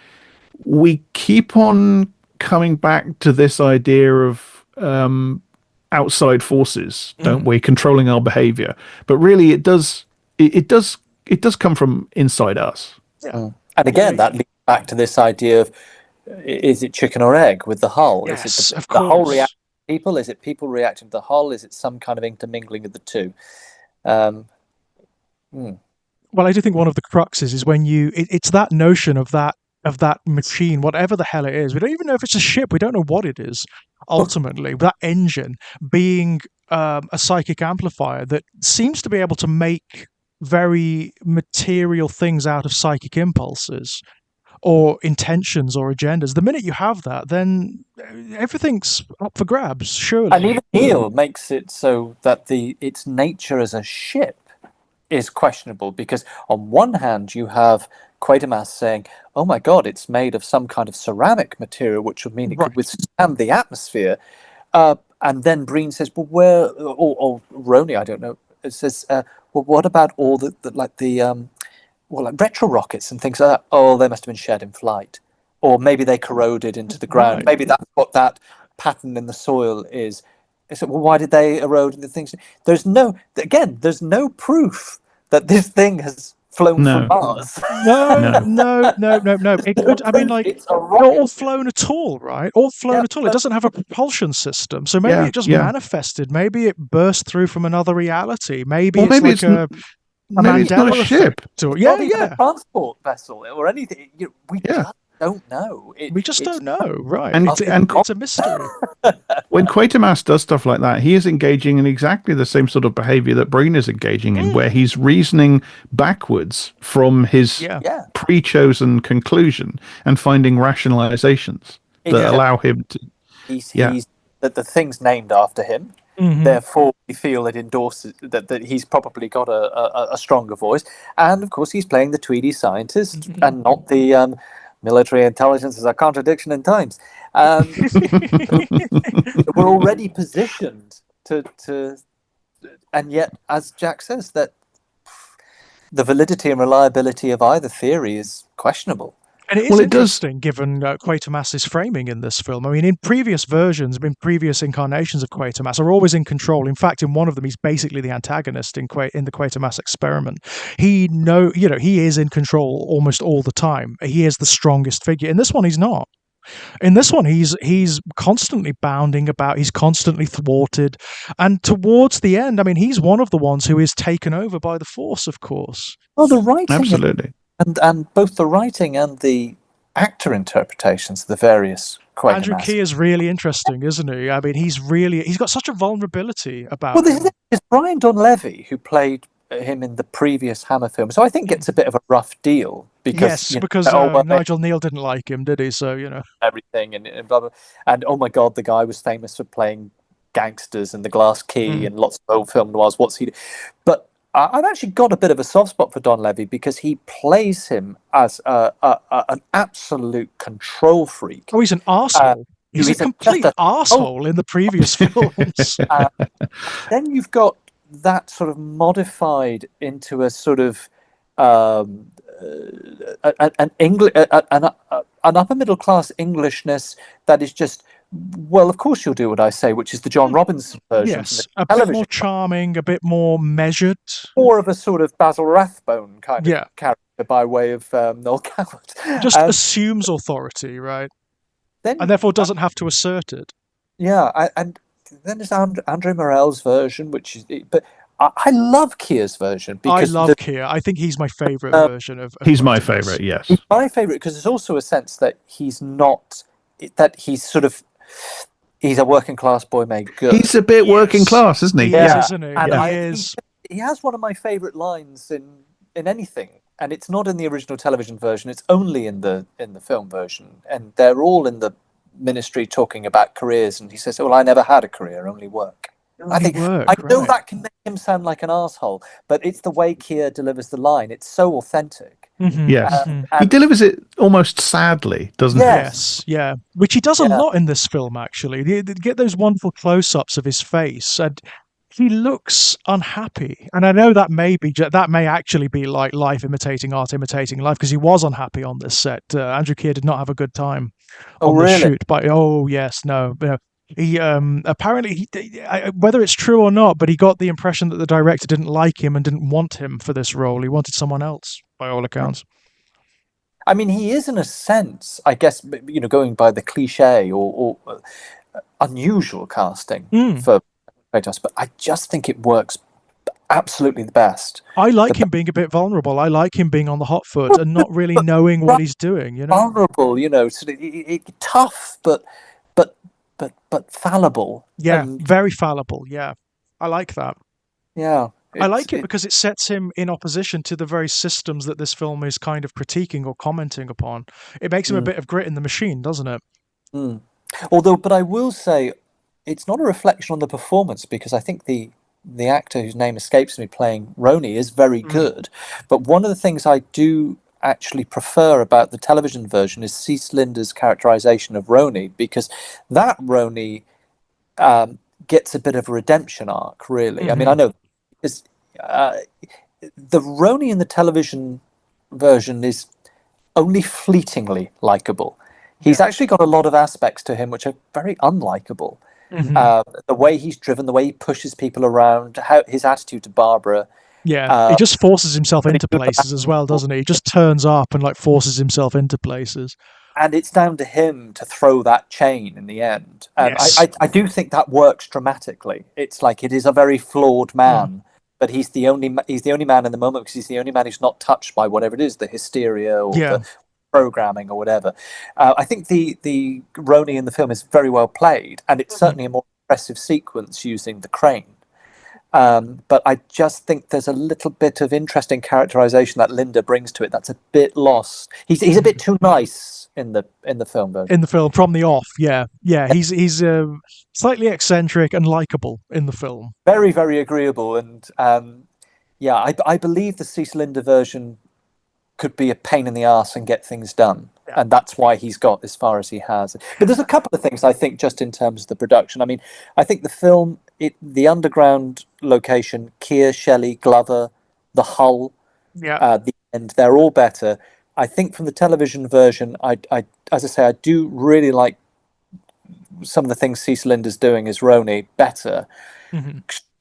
we keep on coming back to this idea of outside forces, don't we, controlling our behavior? But really, it does come from inside us. And again, that leads back to this idea of, is it chicken or egg with the Hull? Yes, is it of the Hull course. reacting to people? Is it people reacting to the Hull? Is it some kind of intermingling of the two? Well, I do think one of the cruxes is when it's that notion of that machine, whatever the hell it is. We don't even know if it's a ship. We don't know what it is. Ultimately, that engine being a psychic amplifier that seems to be able to make very material things out of psychic impulses or intentions or agendas. The minute you have that, then everything's up for grabs, surely. And even Kneale makes it so that its nature as a ship is questionable, because on one hand you have Quatermass saying, oh my god, it's made of some kind of ceramic material, which would mean it could withstand the atmosphere. And then Breen says, well, where, or Roney, I don't know, it says, well, what about all like retro rockets and things like that? Oh, they must have been shed in flight. Or maybe they corroded into the ground. Right. Maybe that's what that pattern in the soil is. So, well, why did they erode into things? There's no proof that this thing has flown from Mars. No. It could, I mean, like, it's a rocket. or flown at all, right? Or flown at all. It doesn't have a propulsion system. So maybe it just manifested. Maybe it burst through from another reality. Maybe it's like maybe it's not a ship. A transport vessel or anything. We just don't know. We just don't know, right? And it's a mystery. When Quatermass does stuff like that, he is engaging in exactly the same sort of behavior that Breen is engaging in, where he's reasoning backwards from his pre-chosen conclusion and finding rationalizations that allow him to... That the thing's named after him. Therefore, we feel it endorses that he's probably got a stronger voice. And, of course, he's playing the Tweedy scientist and not the... military intelligence is a contradiction in times. We're already positioned to, and yet, as Jack says, that the validity and reliability of either theory is questionable. And it is interesting, given Quatermass's framing in this film. I mean, in previous versions, in previous incarnations of Quatermass, are always in control. In fact, in one of them, he's basically the antagonist in the Quatermass experiment. He is in control almost all the time. He is the strongest figure. In this one, he's not. In this one, he's constantly bounding about. He's constantly thwarted. And towards the end, I mean, he's one of the ones who is taken over by the Force, of course. Well, the writing... Absolutely. And both the writing and the actor interpretations of the various Quatermass. Andrew Key is really interesting, isn't he? I mean, he's got such a vulnerability about him. Well, it's Brian Donlevy who played him in the previous Hammer film, so I think gets a bit of a rough deal because Nigel Kneale didn't like him, did he? So everything and blah blah. And oh my god, the guy was famous for playing gangsters and The Glass Key and lots of old film noirs. What's he? But I've actually got a bit of a soft spot for Donlevy because he plays him as an absolute control freak. Oh, he's an arsehole. He's a complete arsehole in the previous films. Then you've got that sort of modified into a sort of an upper middle class Englishness that is just, well, of course you'll do what I say, which is the John Robinson version. Yes, a bit more charming, a bit more measured. More of a sort of Basil Rathbone kind of character by way of Noel Coward. Just assumes authority, right? And therefore doesn't have to assert it. Yeah, and then there's Andre Morell's version, which is... But I love Keir's version. Because I love Keir. I think he's my favourite version of he's my favourite, yes. He's my favourite because there's also a sense that he's not... That he's sort of... He's a working class boy made good. He's a bit working class, isn't he? He is, isn't he? And he is. He has one of my favourite lines in anything. and it's not in the original television version. It's only in the film version, and they're all in the ministry talking about careers, and he says, "Well, I never had a career, only work." I think I know that can make him sound like an asshole, but it's the way Keir delivers the line. It's so authentic. Yes, he delivers it almost sadly, doesn't he? Yes, yeah, which he does a lot in this film. Actually, you get those wonderful close-ups of his face, and he looks unhappy. And I know that may actually be like life imitating art, imitating life, because he was unhappy on this set. Andrew Keir did not have a good time on the shoot. But he apparently, whether it's true or not, but he got the impression that the director didn't like him and didn't want him for this role. He wanted someone else, by all accounts. I mean, he is in a sense, I guess, going by the cliche or unusual casting for Kratos, but I just think it works absolutely the best. I like him being a bit vulnerable. I like him being on the hot foot and not really knowing what he's doing. Vulnerable, sort of tough, but fallible. Yeah, very fallible. Yeah, I like that. Yeah. I like it because it sets him in opposition to the very systems that this film is kind of critiquing or commenting upon. It makes him a bit of grit in the machine, doesn't it? But I will say, it's not a reflection on the performance, because I think the actor whose name escapes me playing Roni is very good. But one of the things I do actually prefer about the television version is Cease Linda's characterization of Roni, because that Roni gets a bit of a redemption arc, really. I mean, I know the Roni in the television version is only fleetingly likable. He's actually got a lot of aspects to him which are very unlikable. The way he's driven, the way he pushes people around, his attitude to Barbara. Yeah, he just forces himself into places as well, doesn't he? He just turns up and forces himself into places. And it's down to him to throw that chain in the end. And I do think that works dramatically. It's like, it is a very flawed man, but he's the only man in the moment, because he's the only man who's not touched by whatever it is, the hysteria or the programming or whatever. I think the Roni in the film is very well played, and it's certainly a more impressive sequence using the crane. But I just think there's a little bit of interesting characterization that Linda brings to it that's a bit lost. He's a bit too nice in the film version. In the film, from the off, yeah. He's slightly eccentric and likable in the film. Very, very agreeable, and I believe the Cease Linda version could be a pain in the arse and get things done, and that's why he's got as far as he has. But there's a couple of things I think, just in terms of the production. I mean, I think the film, the underground location, Keir, Shelley, Glover, the hull, the end, they're all better. I think from the television version, I as I say, I do really like some of the things Cease Linda's doing as Roni better.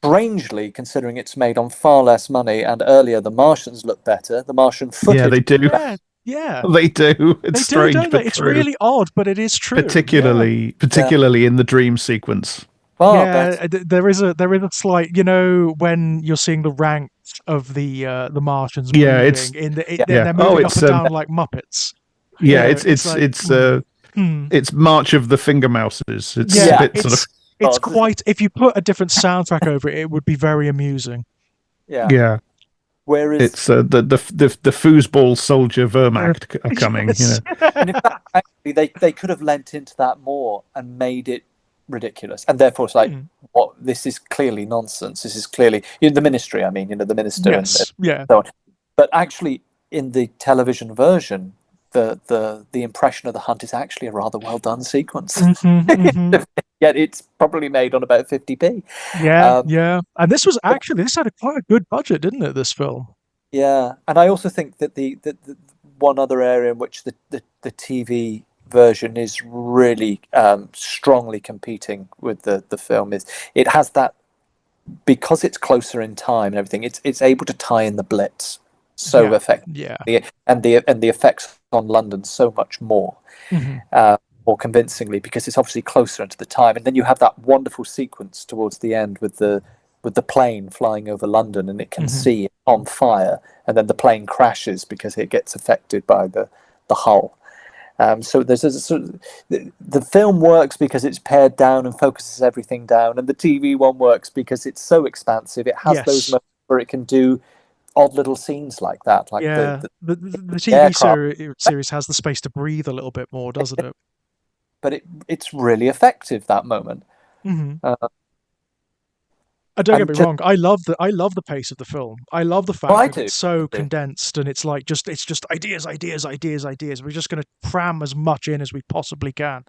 Strangely, considering it's made on far less money, and earlier the Martians look better. The Martian footage. Yeah, they do. Yeah, they do. It's strange, don't but it's really odd, but it is true. Particularly in the dream sequence. There is a slight, when you're seeing the ranks of the Martians moving, they're moving up and down like Muppets. Yeah, it's March of the Finger Mouses. It's a bit sort of. It's quite. If you put a different soundtrack over it, it would be very amusing. Yeah. Whereas it's the foosball soldier Wehrmacht are coming. And in fact, actually, they could have lent into that more and made it ridiculous, and therefore it's like, what? This is clearly nonsense. This is clearly the ministry. I mean, the minister. And so on. But actually, in the television version, the impression of the hunt is actually a rather well done sequence. Yet it's probably made on about 50p. And this had quite a good budget, didn't it? This film. Yeah, and I also think that the one other area in which the TV version is really strongly competing with the film is it has that, because it's closer in time and everything. It's able to tie in the Blitz so effectively, and the effects on London so much more. More convincingly, because it's obviously closer into the time, and then you have that wonderful sequence towards the end with the plane flying over London, and it can see it on fire, and then the plane crashes because it gets affected by the hull. So there's a sort of, the film works because it's pared down and focuses everything down, and the TV one works because it's so expansive. It has those moments where it can do odd little scenes like that, like the TV aircraft. series has the space to breathe a little bit more, doesn't it? But it's really effective, that moment. Mm-hmm. Uh, Don't get and me just, wrong. I love the pace of the film. I love the oh, fact I that do. it's so condensed and it's like it's just ideas. We're just going to cram as much in as we possibly can.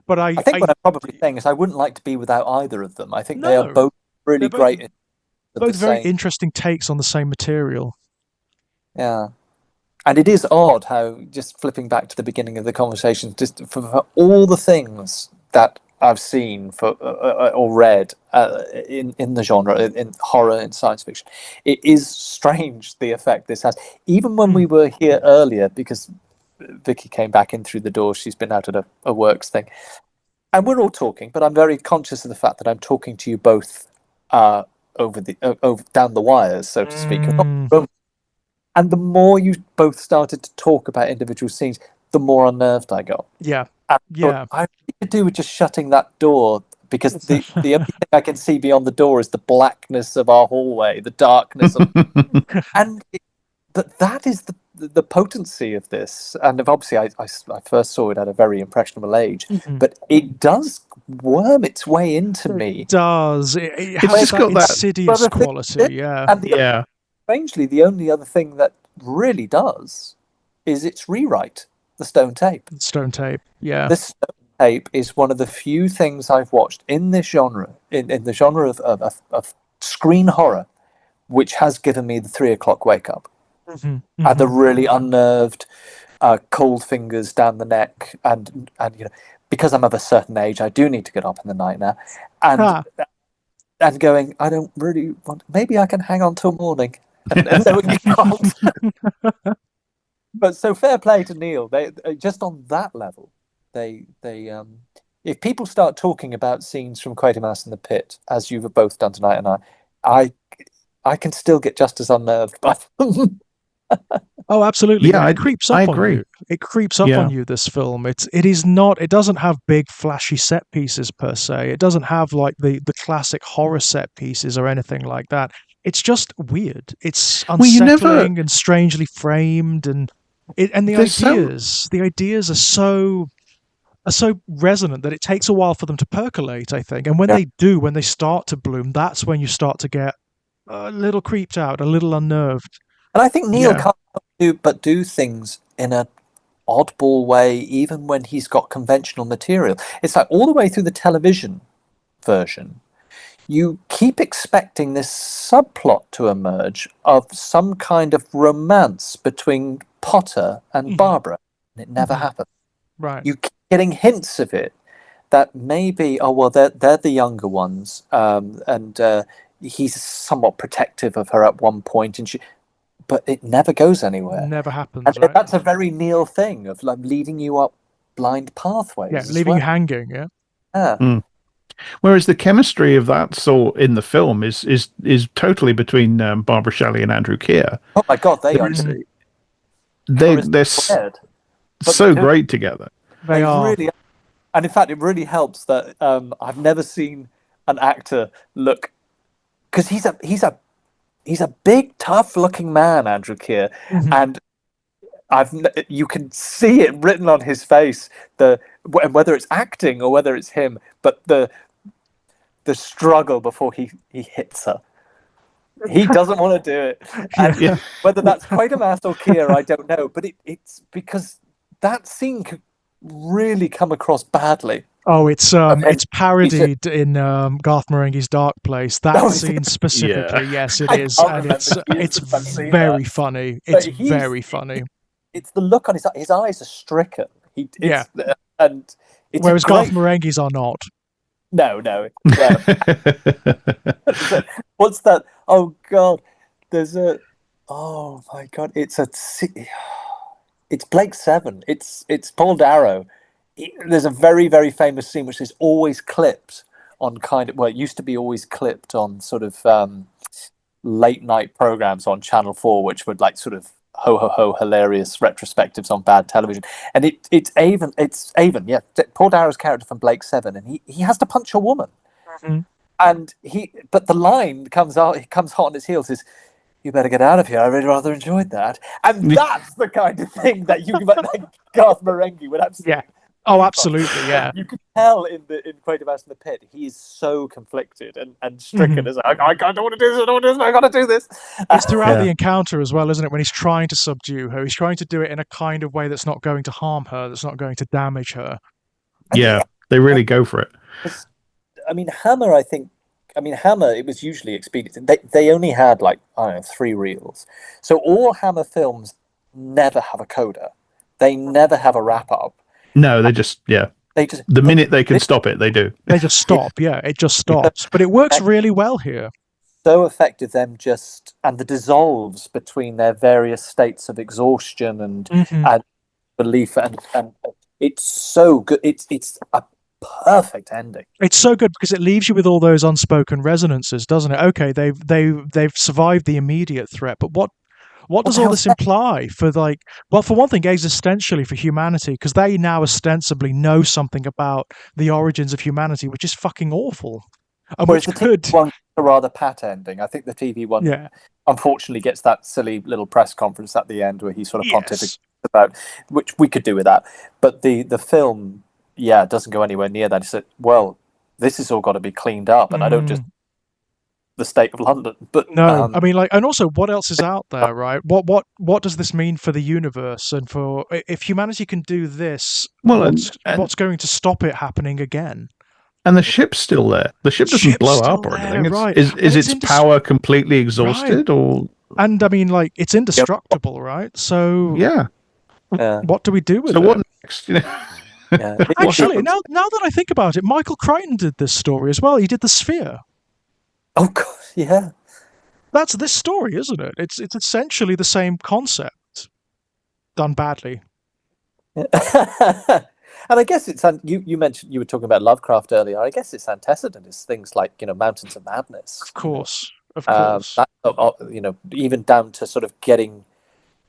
But I think what I'm probably saying is I wouldn't like to be without either of them. I think they are no, both really they're both great. both very interesting takes on the same material. Yeah. And it is odd how, just flipping back to the beginning of the conversation, just for all the things that I've seen or read in the genre, in horror and science fiction, it is strange the effect this has. Even when we were here earlier, because Vicky came back in through the door, she's been out at a works thing, and we're all talking, but I'm very conscious of the fact that I'm talking to you both over down the wires, so to speak. And the more you both started to talk about individual scenes, the more unnerved I got. Yeah. And I could do with just shutting that door, because the only thing I can see beyond the door is the blackness of our hallway, the darkness of but that is the potency of this. And obviously I first saw it at a very impressionable age, but it does worm its way into me. It does. It has just that got that insidious quality, yeah. And strangely, the only other thing that really does is its rewrite, the stone tape. Stone tape, yeah. The stone tape is one of the few things I've watched in this genre, in the genre of screen horror, which has given me the 3 o'clock wake up. And the really unnerved, cold fingers down the neck, and because I'm of a certain age, I do need to get up in the night now, and going, I don't really want. Maybe I can hang on till morning, and so it can't. But so fair play to Kneale. They just on that level, they if people start talking about scenes from Quatermass and The Pit, as you've both done tonight, and I can still get just as unnerved by them. Oh, absolutely. Yeah, it creeps up on you. It creeps up on you, this film. It doesn't have big flashy set pieces per se. It doesn't have like the classic horror set pieces or anything like that. It's just weird. It's unsettling and strangely framed, and the ideas are so resonant that it takes a while for them to percolate, I think. And when they start to bloom, that's when you start to get a little creeped out, a little unnerved. And I think Kneale can't do things in an oddball way, even when he's got conventional material. It's like all the way through the television version, you keep expecting this subplot to emerge of some kind of romance between Potter and Barbara, and it never happens. Right. You keep getting hints of it, that maybe, they're the younger ones, and he's somewhat protective of her at one point, and but it never goes anywhere. Never happens. And right? That's a very Kneale thing of like leading you up blind pathways. Yeah, leaving you hanging. Yeah. Yeah. Whereas the chemistry of that sort in the film is totally between Barbara Shelley and Andrew Keir. Oh my God, they're so great together. They are. Really, and in fact, it really helps that I've never seen an actor look, because he's a big, tough-looking man, Andrew Keir, and you can see it written on his face, whether it's acting or whether it's him, but the struggle before he hits her. He doesn't want to do it. And whether that's Quatermass or Keir, I don't know, but it's because that scene could really come across badly. Oh, it's parodied in Garth Marenghi's Dark Place. That scene specifically, yes, it is, and it's very funny. It's very funny. It's the look on his eyes are stricken. And it's whereas Garth Marenghi's are not. No. What's that? Oh God, oh my God, it's Blake Seven. It's Paul Darrow. There's a very, very famous scene which is always clipped on it used to be always clipped on sort of late night programs on Channel 4, which would like sort of ho hilarious retrospectives on bad television. And it's Avon, Paul Darrow's character from Blake Seven, and he has to punch a woman. And but the line comes hot on his heels is, you better get out of here. I really rather enjoyed that. And that's the kind of thing that like Garth Marenghi would absolutely. Yeah. Oh, absolutely, yeah. You can tell in Quatermass and The Pit, he is so conflicted and stricken as I don't want to do this, I don't want to do this, I got to do this. It's throughout the encounter as well, isn't it? When he's trying to subdue her, he's trying to do it in a kind of way that's not going to harm her, that's not going to damage her. Yeah, they really go for it. I mean, Hammer, it was usually expedient. They only had, like, I don't know, 3 reels. So all Hammer films never have a coda. They never have a wrap-up. No, they just the minute they can stop it, they do. They just stop, it just stops. But it works really well here. So effective, and the dissolves between their various states of exhaustion and belief, and it's so good. It's a perfect ending. It's so good because it leaves you with all those unspoken resonances, doesn't it? Okay, they've survived the immediate threat, but what does all this imply for, like, well, for one thing, existentially for humanity, because they now ostensibly know something about the origins of humanity, which is fucking awful. And whereas the TV one, a rather pat ending. I think the TV one, unfortunately, gets that silly little press conference at the end where he sort of pontificates about, which we could do with that. But the film, doesn't go anywhere near that. He said, well, this has all got to be cleaned up, and I don't just the state of London, but no, I mean, like, and also, what else is out there, right? What does this mean for the universe, and for if humanity can do this? Well, what's going to stop it happening again? And the ship's still there. The ship doesn't blow up or anything. Right. Is its power completely exhausted, or? And I mean, like, it's indestructible, right? So what do we do with it? So what next? Actually, now that I think about it, Michael Crichton did this story as well. He did The Sphere. Oh God, yeah. That's this story, isn't it? It's essentially the same concept, done badly. And I guess it's you mentioned, you were talking about Lovecraft earlier. I guess its antecedent is things like Mountains of Madness. Of course. Even down to sort of getting,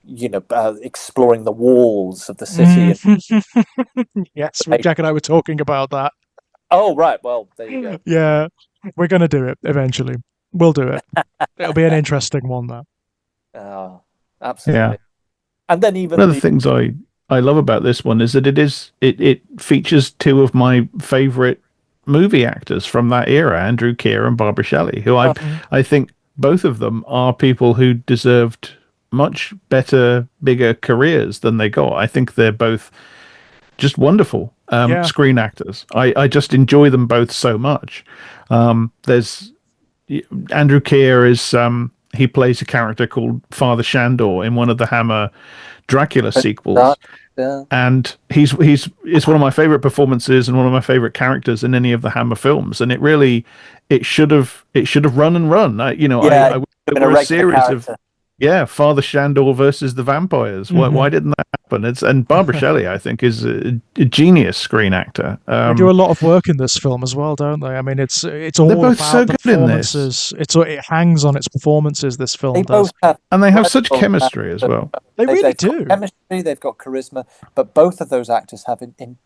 exploring the walls of the city. Yes, Jack and I were talking about that. Oh, right. Well, there you go. Yeah, we're going to do it eventually. We'll do it. It'll be an interesting one, though. Oh, absolutely. Yeah. And then even one of the things I love about this one is that it features 2 of my favorite movie actors from that era, Andrew Keir and Barbara Shelley, who I think both of them are people who deserved much better, bigger careers than they got. I think they're both just wonderful screen actors. I just enjoy them both so much. There's Andrew Keir is he plays a character called Father Shandor in one of the Hammer Dracula sequels. And he's one of my favorite performances and one of my favorite characters in any of the Hammer films. And it should have run and run. I were a series of Father Shandor versus the vampires. Why didn't that happen? And Barbara Shelley, I think, is a genius screen actor. They do a lot of work in this film as well, don't they? I mean, it's all they're both about so the good performances. It hangs on its performances. This film does, and they have such chemistry as well. They really do. Chemistry, they've got charisma, but both of those actors have in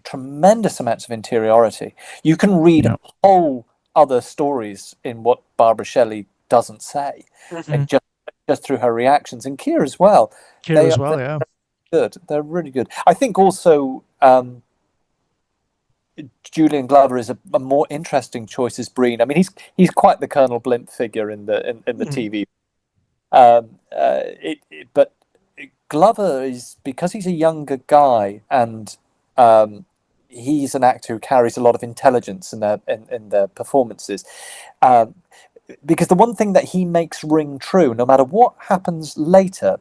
tremendous amounts of interiority. You can read whole other stories in what Barbara Shelley doesn't say, and just through her reactions, and Keir as well. They're good. They're really good. I think also Julian Glover is a more interesting choice as Breen. I mean, he's quite the Colonel Blimp figure in the TV. But Glover is, because he's a younger guy and he's an actor who carries a lot of intelligence in their performances. Because the one thing that he makes ring true, no matter what happens later,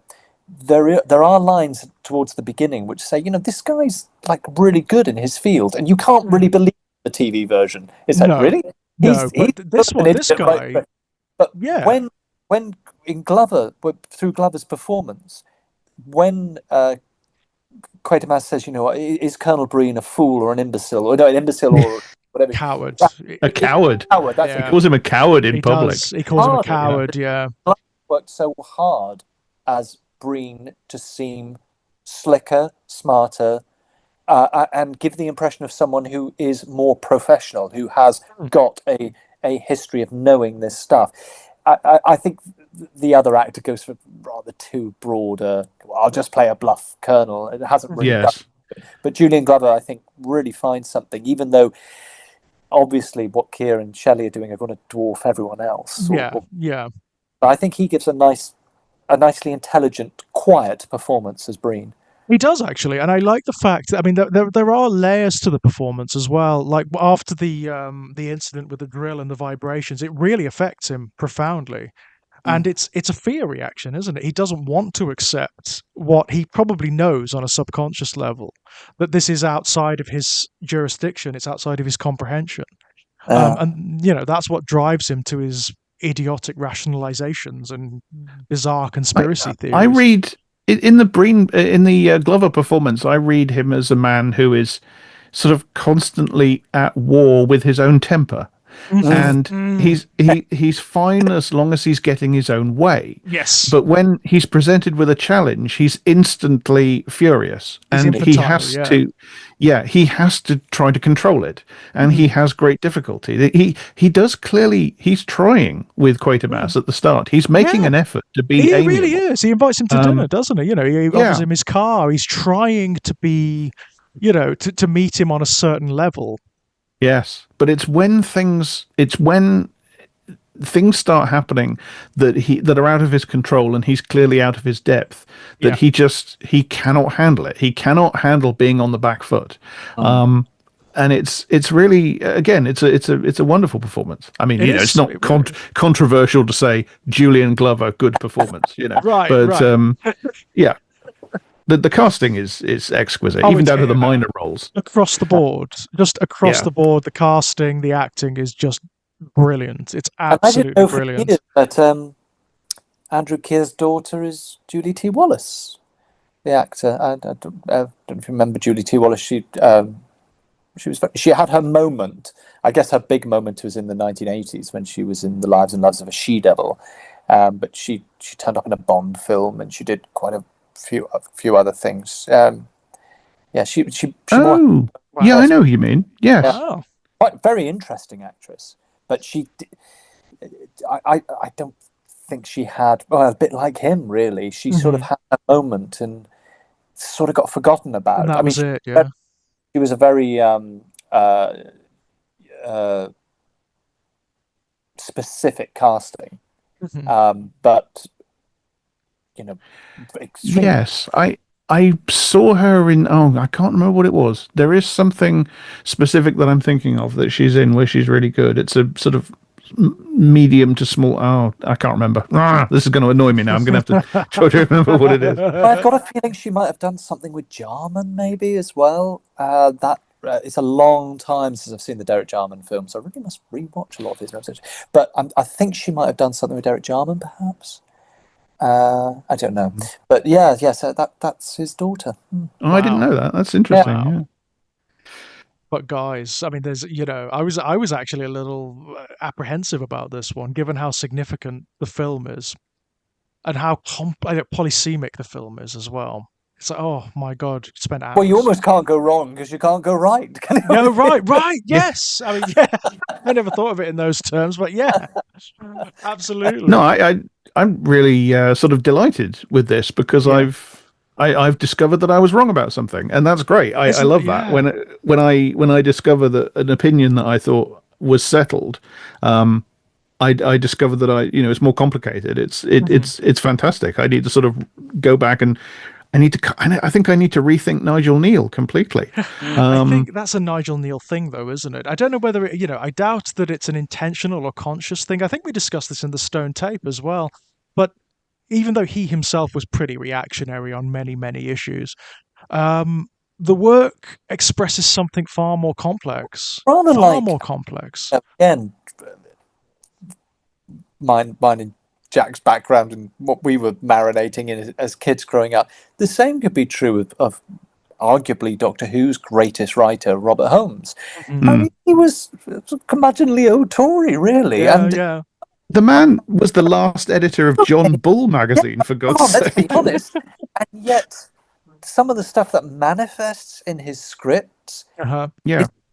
there are lines towards the beginning which say, this guy's like really good in his field, and you can't really believe the TV version. Is that really? No, this guy. Right? But when in Glover, through Glover's performance, when Quatermass says, is Colonel Breen a fool or an imbecile, or no, an imbecile or whatever. Coward. A coward. He calls him a coward in public. He calls him a coward, Worked so hard as Breen to seem slicker, smarter, and give the impression of someone who is more professional, who has got a history of knowing this stuff. I think the other actor goes for rather too broad I'll just play a bluff colonel. It hasn't really done it. But Julian Glover, I think, really finds something, even though obviously what Keir and Shelley are doing are going to dwarf everyone else. Yeah. But I think he gives a nicely intelligent, quiet performance as Breen. He does, actually, and I like the fact that, I mean, there are layers to the performance as well. Like after the incident with the drill and the vibrations, it really affects him profoundly, and it's a fear reaction, isn't it? He doesn't want to accept what he probably knows on a subconscious level, that this is outside of his jurisdiction, it's outside of his comprehension, and that's what drives him to his idiotic rationalizations and bizarre conspiracy theories. I read. In the Glover performance, I read him as a man who is sort of constantly at war with his own temper, and he's fine as long as he's getting his own way. Yes, but when he's presented with a challenge, he's instantly furious, and he has to. Yeah, he has to try to control it, and he has great difficulty. He does clearly. He's trying with Quatermass at the start. He's making an effort to be amiable. He really is. He invites him to dinner, doesn't he? He offers him his car. He's trying to be, to meet him on a certain level. Yes, but it's when things start happening that are out of his control, and he's clearly out of his depth, that he cannot handle it. He cannot handle being on the back foot. And it's really, again, it's a wonderful performance. I mean, it's not controversial to say Julian Glover, good performance, Right, but yeah. The casting is exquisite, even down to the minor roles. Across the board. Just across the board, the casting, the acting is just brilliant. It's absolutely brilliant. But Andrew Keir's daughter is Julie T. Wallace, the actor. I don't know if you remember Julie T. Wallace. She had her moment. I guess her big moment was in the 1980s when she was in The Lives and Loves of a She-Devil. But she turned up in a Bond film, and she did quite a few other things. She I know who you mean. Yes. Oh. Quite very interesting actress, but I don't think she had, well, a bit like him, really. She sort of had a moment and sort of got forgotten about. And that was it. Yeah, she was a very specific casting, but yes, I saw her in, I can't remember what it was. There is something specific that I'm thinking of that she's in where she's really good. It's a sort of medium to small, I can't remember. This is going to annoy me now. I'm going to have to try to remember what it is. I've got a feeling she might have done something with Jarman maybe as well. It's a long time since I've seen the Derek Jarman film, so I really must rewatch a lot of his research. But I think she might have done something with Derek Jarman, perhaps. I don't know, but so that's his daughter. I didn't know that. That's interesting. Yeah. But guys, I mean, there's I was actually a little apprehensive about this one, given how significant the film is, and how polysemic the film is as well. It's like, oh my god, spent hours. Well, you almost can't go wrong because you can't go right. Can you? No, right, yes. I mean, I never thought of it in those terms, but absolutely. No, I'm really sort of delighted with this because I've discovered that I was wrong about something, and that's great. I love that when I discover that an opinion that I thought was settled, I discovered that it's more complicated. It's fantastic. I need to sort of go back and I think I need to rethink Nigel Kneale completely. I think that's a Nigel Kneale thing, though, isn't it? I don't know whether I doubt that it's an intentional or conscious thing. I think we discussed this in the Stone Tape as well. But even though he himself was pretty reactionary on many, many issues, the work expresses something far more complex. More complex. Again, mine and Jack's background and what we were marinating in as kids growing up. The same could be true of arguably Doctor Who's greatest writer, Robert Holmes. I mean, he was, imagine Leo Tory, really. The man was the last editor of John Bull magazine, for God's sake. Let's be honest. And yet, some of the stuff that manifests in his scripts,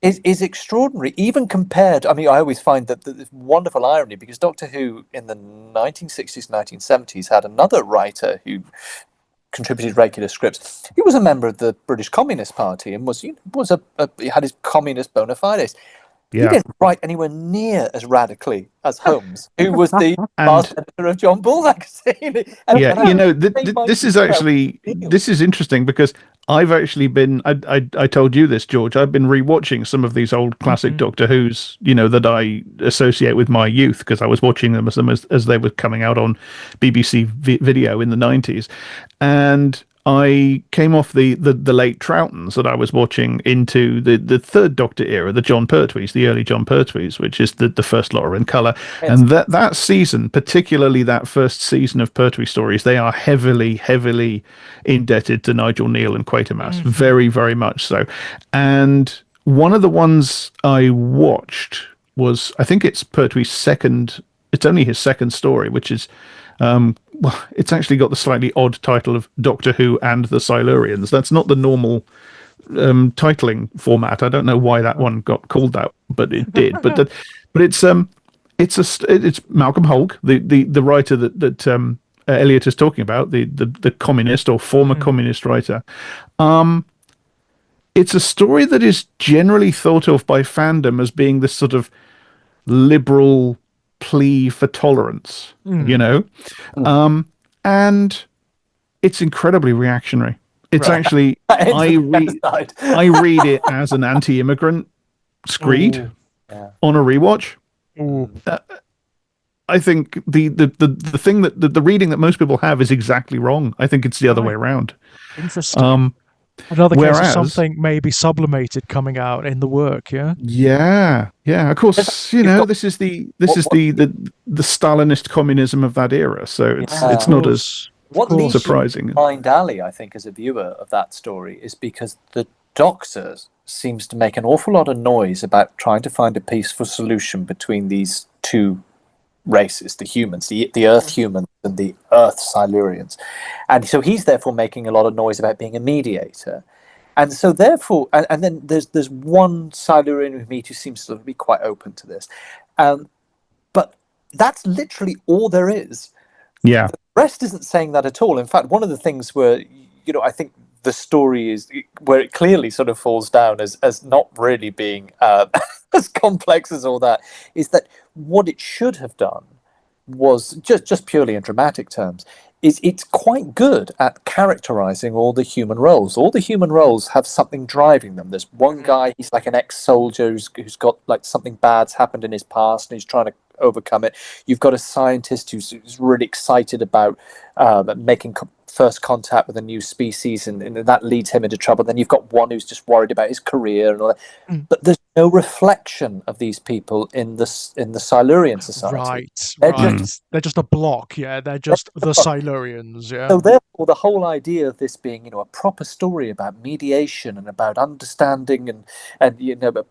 is extraordinary, even compared. I mean, I always find that the wonderful irony, because Doctor Who in the 1960s, 1970s had another writer who contributed regular scripts. He was a member of the British Communist Party and he had his communist bona fides. Yeah. He didn't write anywhere near as radically as Holmes, who was the last editor of John Bull magazine. This is interesting, because I've actually been, I told you this, George, I've been rewatching some of these old classic Doctor Who's, that I associate with my youth, because I was watching them as they were coming out on BBC Video in the 90s. And I came off the late Troughtons that I was watching into the third Doctor era, the John Pertwees, the early John Pertwees, which is the first lot are in colour. And that season, particularly that first season of Pertwee stories, they are heavily, heavily indebted to Nigel Kneale and Quatermass. Very, very much so. And one of the ones I watched was, I think it's Pertwee's it's only his second story, which is well, it's actually got the slightly odd title of Doctor Who and the Silurians. That's not the normal titling format. I don't know why that one got called that, but it did. but it's Malcolm Hulke, the writer that Elliot is talking about, the communist or former communist writer. It's a story that is generally thought of by fandom as being this sort of liberal plea for tolerance, and it's incredibly reactionary. It's actually, I read it as an anti-immigrant screed on a rewatch. I think the thing that the reading that most people have is exactly wrong. I think it's the other way around. Interesting. Another case of something maybe sublimated coming out in the work, yeah. Of course, this is the Stalinist communism of that era, so it's not as surprising. Blind alley, I think, as a viewer of that story, is because the Doctor seems to make an awful lot of noise about trying to find a peaceful solution between these two races, the humans, the Earth humans and the Earth Silurians, and so he's therefore making a lot of noise about being a mediator, and so therefore, and then there's one Silurian we meet who seems to be quite open to this, but that's literally all there is. Yeah, the rest isn't saying that at all. In fact, one of the things where I think the story is where it clearly sort of falls down as not really being as complex as all that, is that what it should have done was, just purely in dramatic terms, is it's quite good at characterizing all the human roles. All the human roles have something driving them. There's one guy, he's like an ex-soldier who's got like something bad's happened in his past and he's trying to overcome it. You've got a scientist who's really excited about making first contact with a new species, and that leads him into trouble. Then you've got one who's just worried about his career and all that. But there's no reflection of these people in the Silurian society. They're just a block. They're just the Silurians. So therefore, the whole idea of this being, a proper story about mediation and about understanding and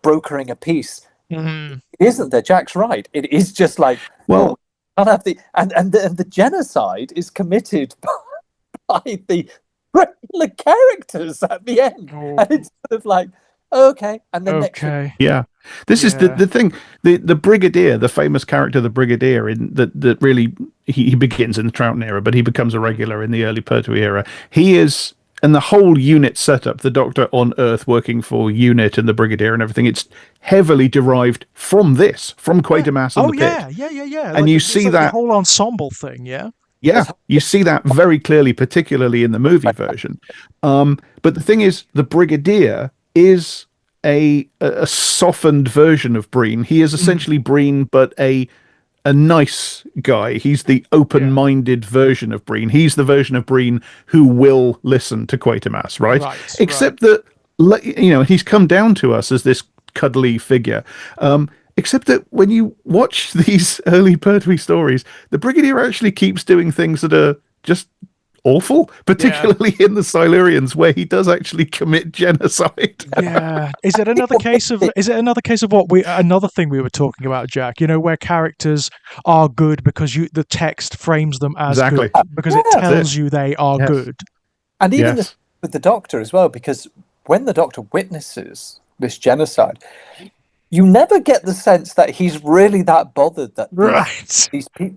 brokering a peace, it isn't there. Jack's right. It is just like, can't have the genocide is committed by the regular characters at the end, and it's sort of like, okay, and then this is the thing. The Brigadier, the famous character, the Brigadier, in that really he begins in the Troughton era, but he becomes a regular in the early Pertwee era. He is, and the whole unit setup, the Doctor on Earth working for UNIT and the Brigadier and everything, it's heavily derived from Quatermass and The Pit. Yeah. And you see that the whole ensemble thing, Yeah, you see that very clearly, particularly in the movie version. But the thing is, the Brigadier is a softened version of Breen. He is essentially Breen, but a nice guy. He's the open-minded version of Breen. He's the version of Breen who will listen to Quatermass, right? Except that, he's come down to us as this cuddly figure. Except that when you watch these early Pertwee stories, the Brigadier actually keeps doing things that are just awful, particularly in the Silurians, where he does actually commit genocide. Is it another case of another thing we were talking about, Jack, where characters are good because the text frames them as good because it tells you they are good. And even with the Doctor as well, because when the Doctor witnesses this genocide, you never get the sense that he's really that bothered that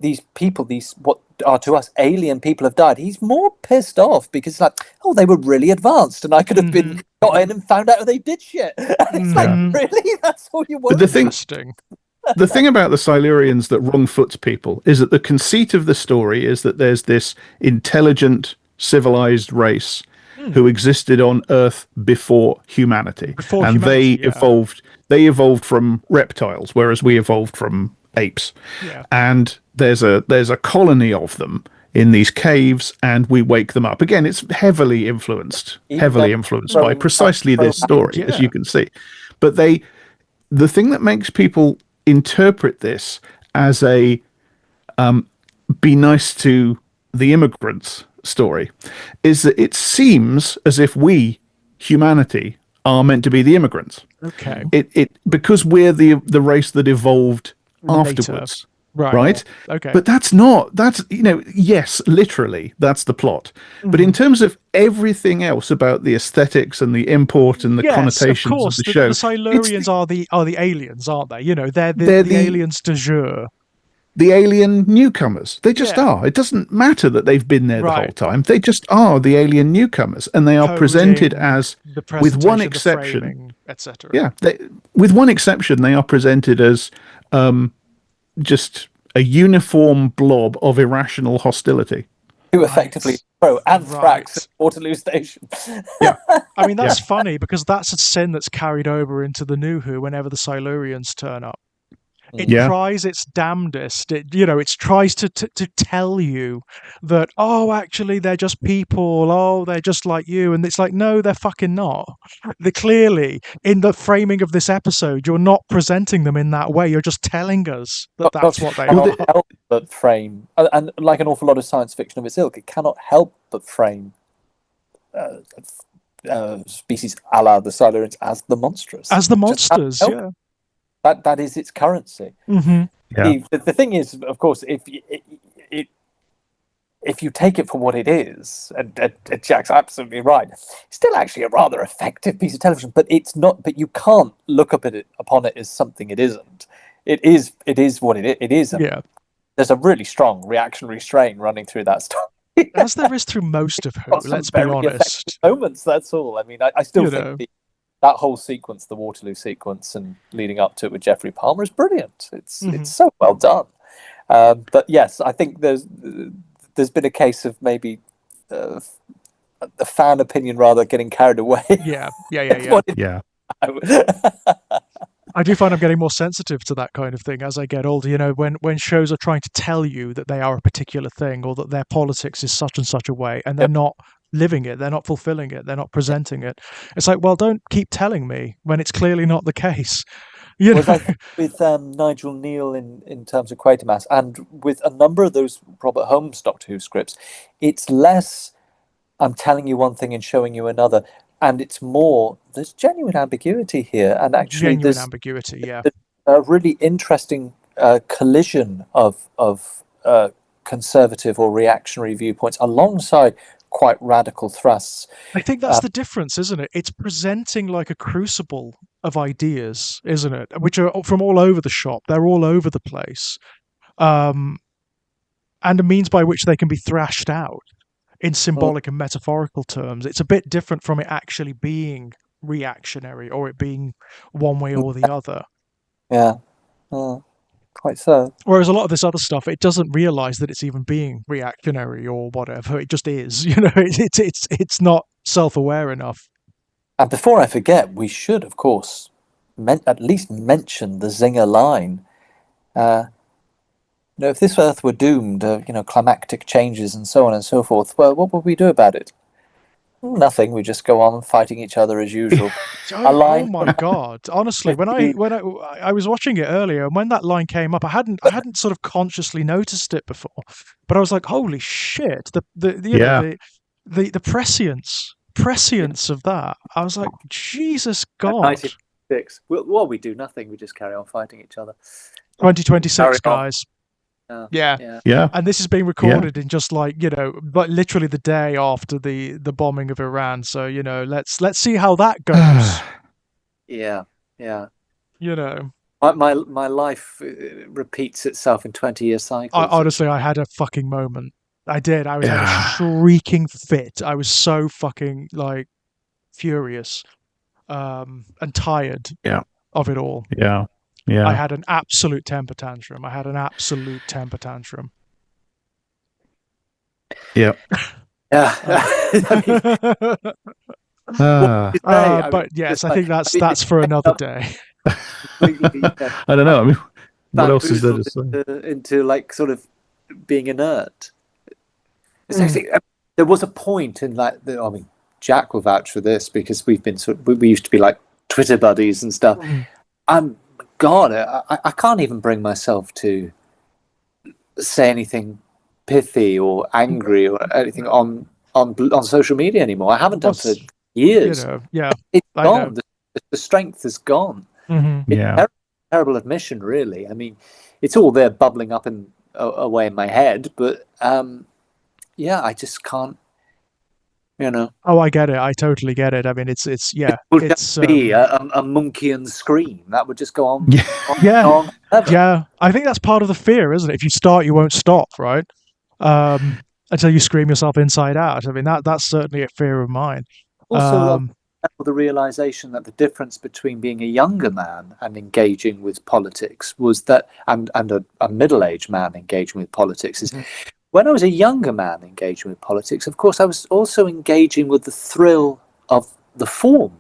these people, these what are to us alien people, have died. He's more pissed off because it's like, oh, they were really advanced, and I could have been got in and found out they did shit. And it's like, really, that's all you want. But the thing about the Silurians that wrong-foots people is that the conceit of the story is that there's this intelligent, civilized race who existed on Earth before humanity, they evolved. They evolved from reptiles, whereas we evolved from apes. Yeah. And there's a colony of them in these caves, and we wake them up. Again, it's heavily influenced by precisely this story, as you can see. But the thing that makes people interpret this as a be nice to the immigrants story is that it seems as if we, humanity, are meant to be the immigrants. Okay. It because we're the race that evolved afterwards. Right? Okay. But that's yes, literally, that's the plot. But in terms of everything else about the aesthetics and the import and the connotations of course, the show, the Silurians are the aliens, aren't they? They're the aliens de jure. The alien newcomers. They just are. It doesn't matter that they've been there the whole time. They just are the alien newcomers, and they are presented as, with one exception, etc. Yeah, with one exception, they are presented as just a uniform blob of irrational hostility. Who effectively throw anthrax at Waterloo Station. Yeah. I mean, that's funny because that's a sin that's carried over into the New Who whenever the Silurians turn up. It tries its damnedest. It tries to tell you that, oh, actually, they're just people. Oh, they're just like you. And it's like, no, they're fucking not. They're clearly, in the framing of this episode, you're not presenting them in that way. You're just telling us that that's what they are. Help but frame, and like an awful lot of science fiction of its ilk, it cannot help but frame species a la the Silurians as the monstrous. As the monsters, yeah. That is its currency. Mm-hmm. Yeah. The thing is, of course, if you take it for what it is, and Jack's absolutely right, it's still actually a rather effective piece of television. But it's not. But you can't look upon it as something it isn't. It is what it is. It is. There's a really strong reactionary strain running through that story. As there is through most of Who. Let's be honest. Moments. That's all. I mean, I still think that whole sequence, the Waterloo sequence, and leading up to it with Jeffrey Palmer, is brilliant. It's so well done. But yes, I think there's been a case of maybe the fan opinion rather getting carried away. Yeah. I do find I'm getting more sensitive to that kind of thing as I get older. When shows are trying to tell you that they are a particular thing or that their politics is such and such a way, and they're not living it, they're not fulfilling it, they're not presenting it. It's like, well, don't keep telling me when it's clearly not the case. With Nigel Kneale in terms of Quatermass, and with a number of those Robert Holmes Doctor Who scripts, it's less I'm telling you one thing and showing you another, and it's more there's genuine ambiguity here, and actually there's a really interesting collision of conservative or reactionary viewpoints alongside quite radical thrusts. I think that's the difference, isn't it? It's presenting like a crucible of ideas, isn't it? Which are from all over the shop. They're all over the place. And a means by which they can be thrashed out in symbolic and metaphorical terms. It's a bit different from it actually being reactionary or it being one way or the other. Yeah. Quite so. Whereas a lot of this other stuff, it doesn't realize that it's even being reactionary or whatever. It just is. It's not self-aware enough. And before I forget, we should, of course, at least mention the Zinger line. If this Earth were doomed, climactic changes and so on and so forth, well, what would we do about it? Nothing. We just go on fighting each other as usual. Oh my God! Honestly, when I was watching it earlier, and when that line came up, I hadn't sort of consciously noticed it before, but I was like, "Holy shit!" The prescience of that. I was like, Jesus God. 1996. Well, we do nothing. We just carry on fighting each other. 2026, guys. Yeah. And this is being recorded in just but literally the day after the bombing of Iran. So let's see how that goes. Yeah, yeah. You know, My life repeats itself in 20-year cycles. honestly, I had a fucking moment. I did. I was had a Yeah. shrieking fit. I was so fucking like furious, and tired Yeah. of it all. Yeah. I Yeah. had an absolute temper tantrum. Yeah. Yeah. Uh, I mean, what Ah. did you say? I mean, but yes, just I like, think I mean, that's for it's another up day. completely, I don't know. I mean, what else is there bamboozled to say? into like sort of being inert. It's Mm. actually there was a point in like I mean, Jack will vouch for this because we've been we used to be like Twitter buddies and stuff. Mm. I'm God, I can't even bring myself to say anything pithy or angry or anything on social media anymore. I haven't done for What's years. yeah, It's I know. gone. The strength is gone. Hmm. It's Yeah. a terrible admission, really. I mean, it's all there bubbling up in away in my head, but yeah, I just can't. You know, Oh, I get it. I totally get it. I mean, it's it yeah, would it's just be a Munkian scream that would just go on, Yeah. on, yeah, on forever. yeah. I think that's part of the fear, isn't it? If you start, you won't stop, right? Until you scream yourself inside out. I mean, that's certainly a fear of mine. Also, the realization that the difference between being a younger man and engaging with politics was that, and a middle-aged man engaging with politics is, when I was a younger man engaging with politics, of course, I was also engaging with the thrill of the form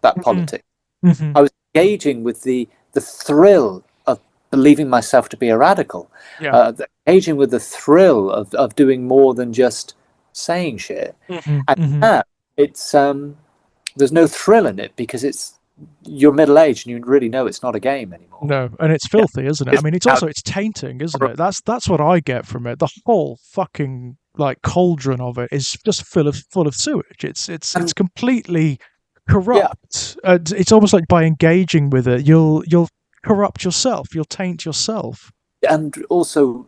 that Mhm, politics. mhm. I was engaging with the thrill of believing myself to be a radical, Yeah. engaging with the thrill of doing more than just saying shit. Mhm, And mhm. now it's there's no thrill in it because you're middle aged and you really know it's not a game anymore. No, and it's Yeah, filthy, isn't it? I it's mean, it's tainting, isn't it? That's what I get from it. The whole fucking like cauldron of it is just full of sewage. It's and completely yeah, corrupt. It's almost like by engaging with it, you'll corrupt yourself. You'll taint yourself. and also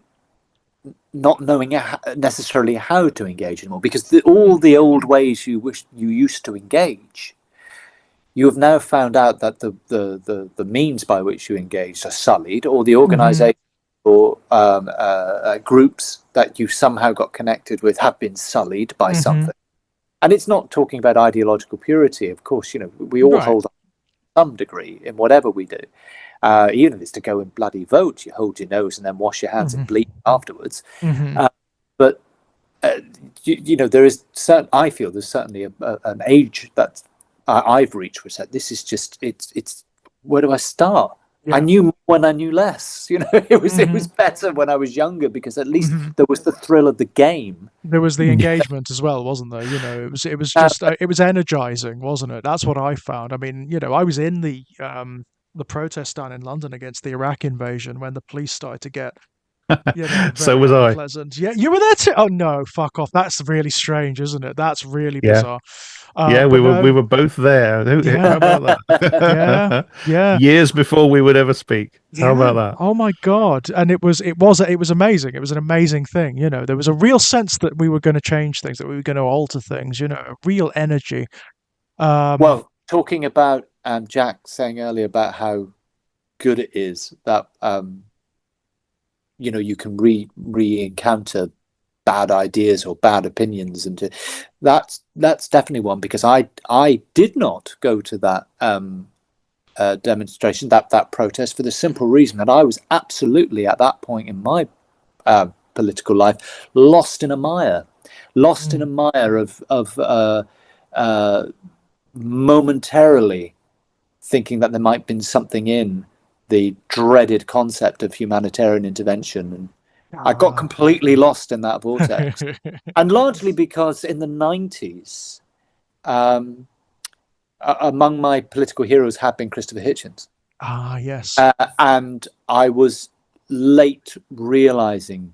not knowing necessarily how to engage anymore because all the old ways you used to engage, you have now found out that the means by which you engaged are sullied, or the Hmm. organisation or groups that you somehow got connected with have been sullied by Hmm. something. And it's not talking about ideological purity. Of course, we all Right. hold on to some degree in whatever we do. Even if it's to go and bloody vote, you hold your nose and then wash your hands and Hmm. bleed afterwards. Hmm. But there is certain. I feel there's certainly an age that I've reached where said this is just it's. Where do I start? I Yeah. knew more when I knew less. It was Hmm. better when I was younger because at least Hmm. there was the thrill of the game. There was the Yeah. engagement as well, wasn't there? It was Uh, just it was energizing, wasn't it? That's what I found. I mean, I was in the protest down in London against the Iraq invasion when the police started to get, So very was I. unpleasant. Yeah, you were there too. Oh no, fuck off. That's really strange, isn't it? That's really Yeah. bizarre. Yeah, we But were no, we were both there. yeah, How about yeah, that? yeah. Years before we would ever speak. How Yeah. about that? Oh my God. And it was amazing. It was an amazing thing. There was a real sense that we were going to change things, that we were going to alter things, a real energy. Um, well, talking about Jack saying earlier about how good it is that you can re-encounter bad ideas or bad opinions, and that's definitely one because I did not go to that demonstration, that protest, for the simple reason that I was absolutely at that point in my political life lost in a mire, mm, of momentarily thinking that there might have been something in the dreaded concept of humanitarian intervention. And I got ah. completely lost in that vortex. And largely because in the 90s, um, among my political heroes had been Christopher Hitchens. Ah, yes. And I was late realizing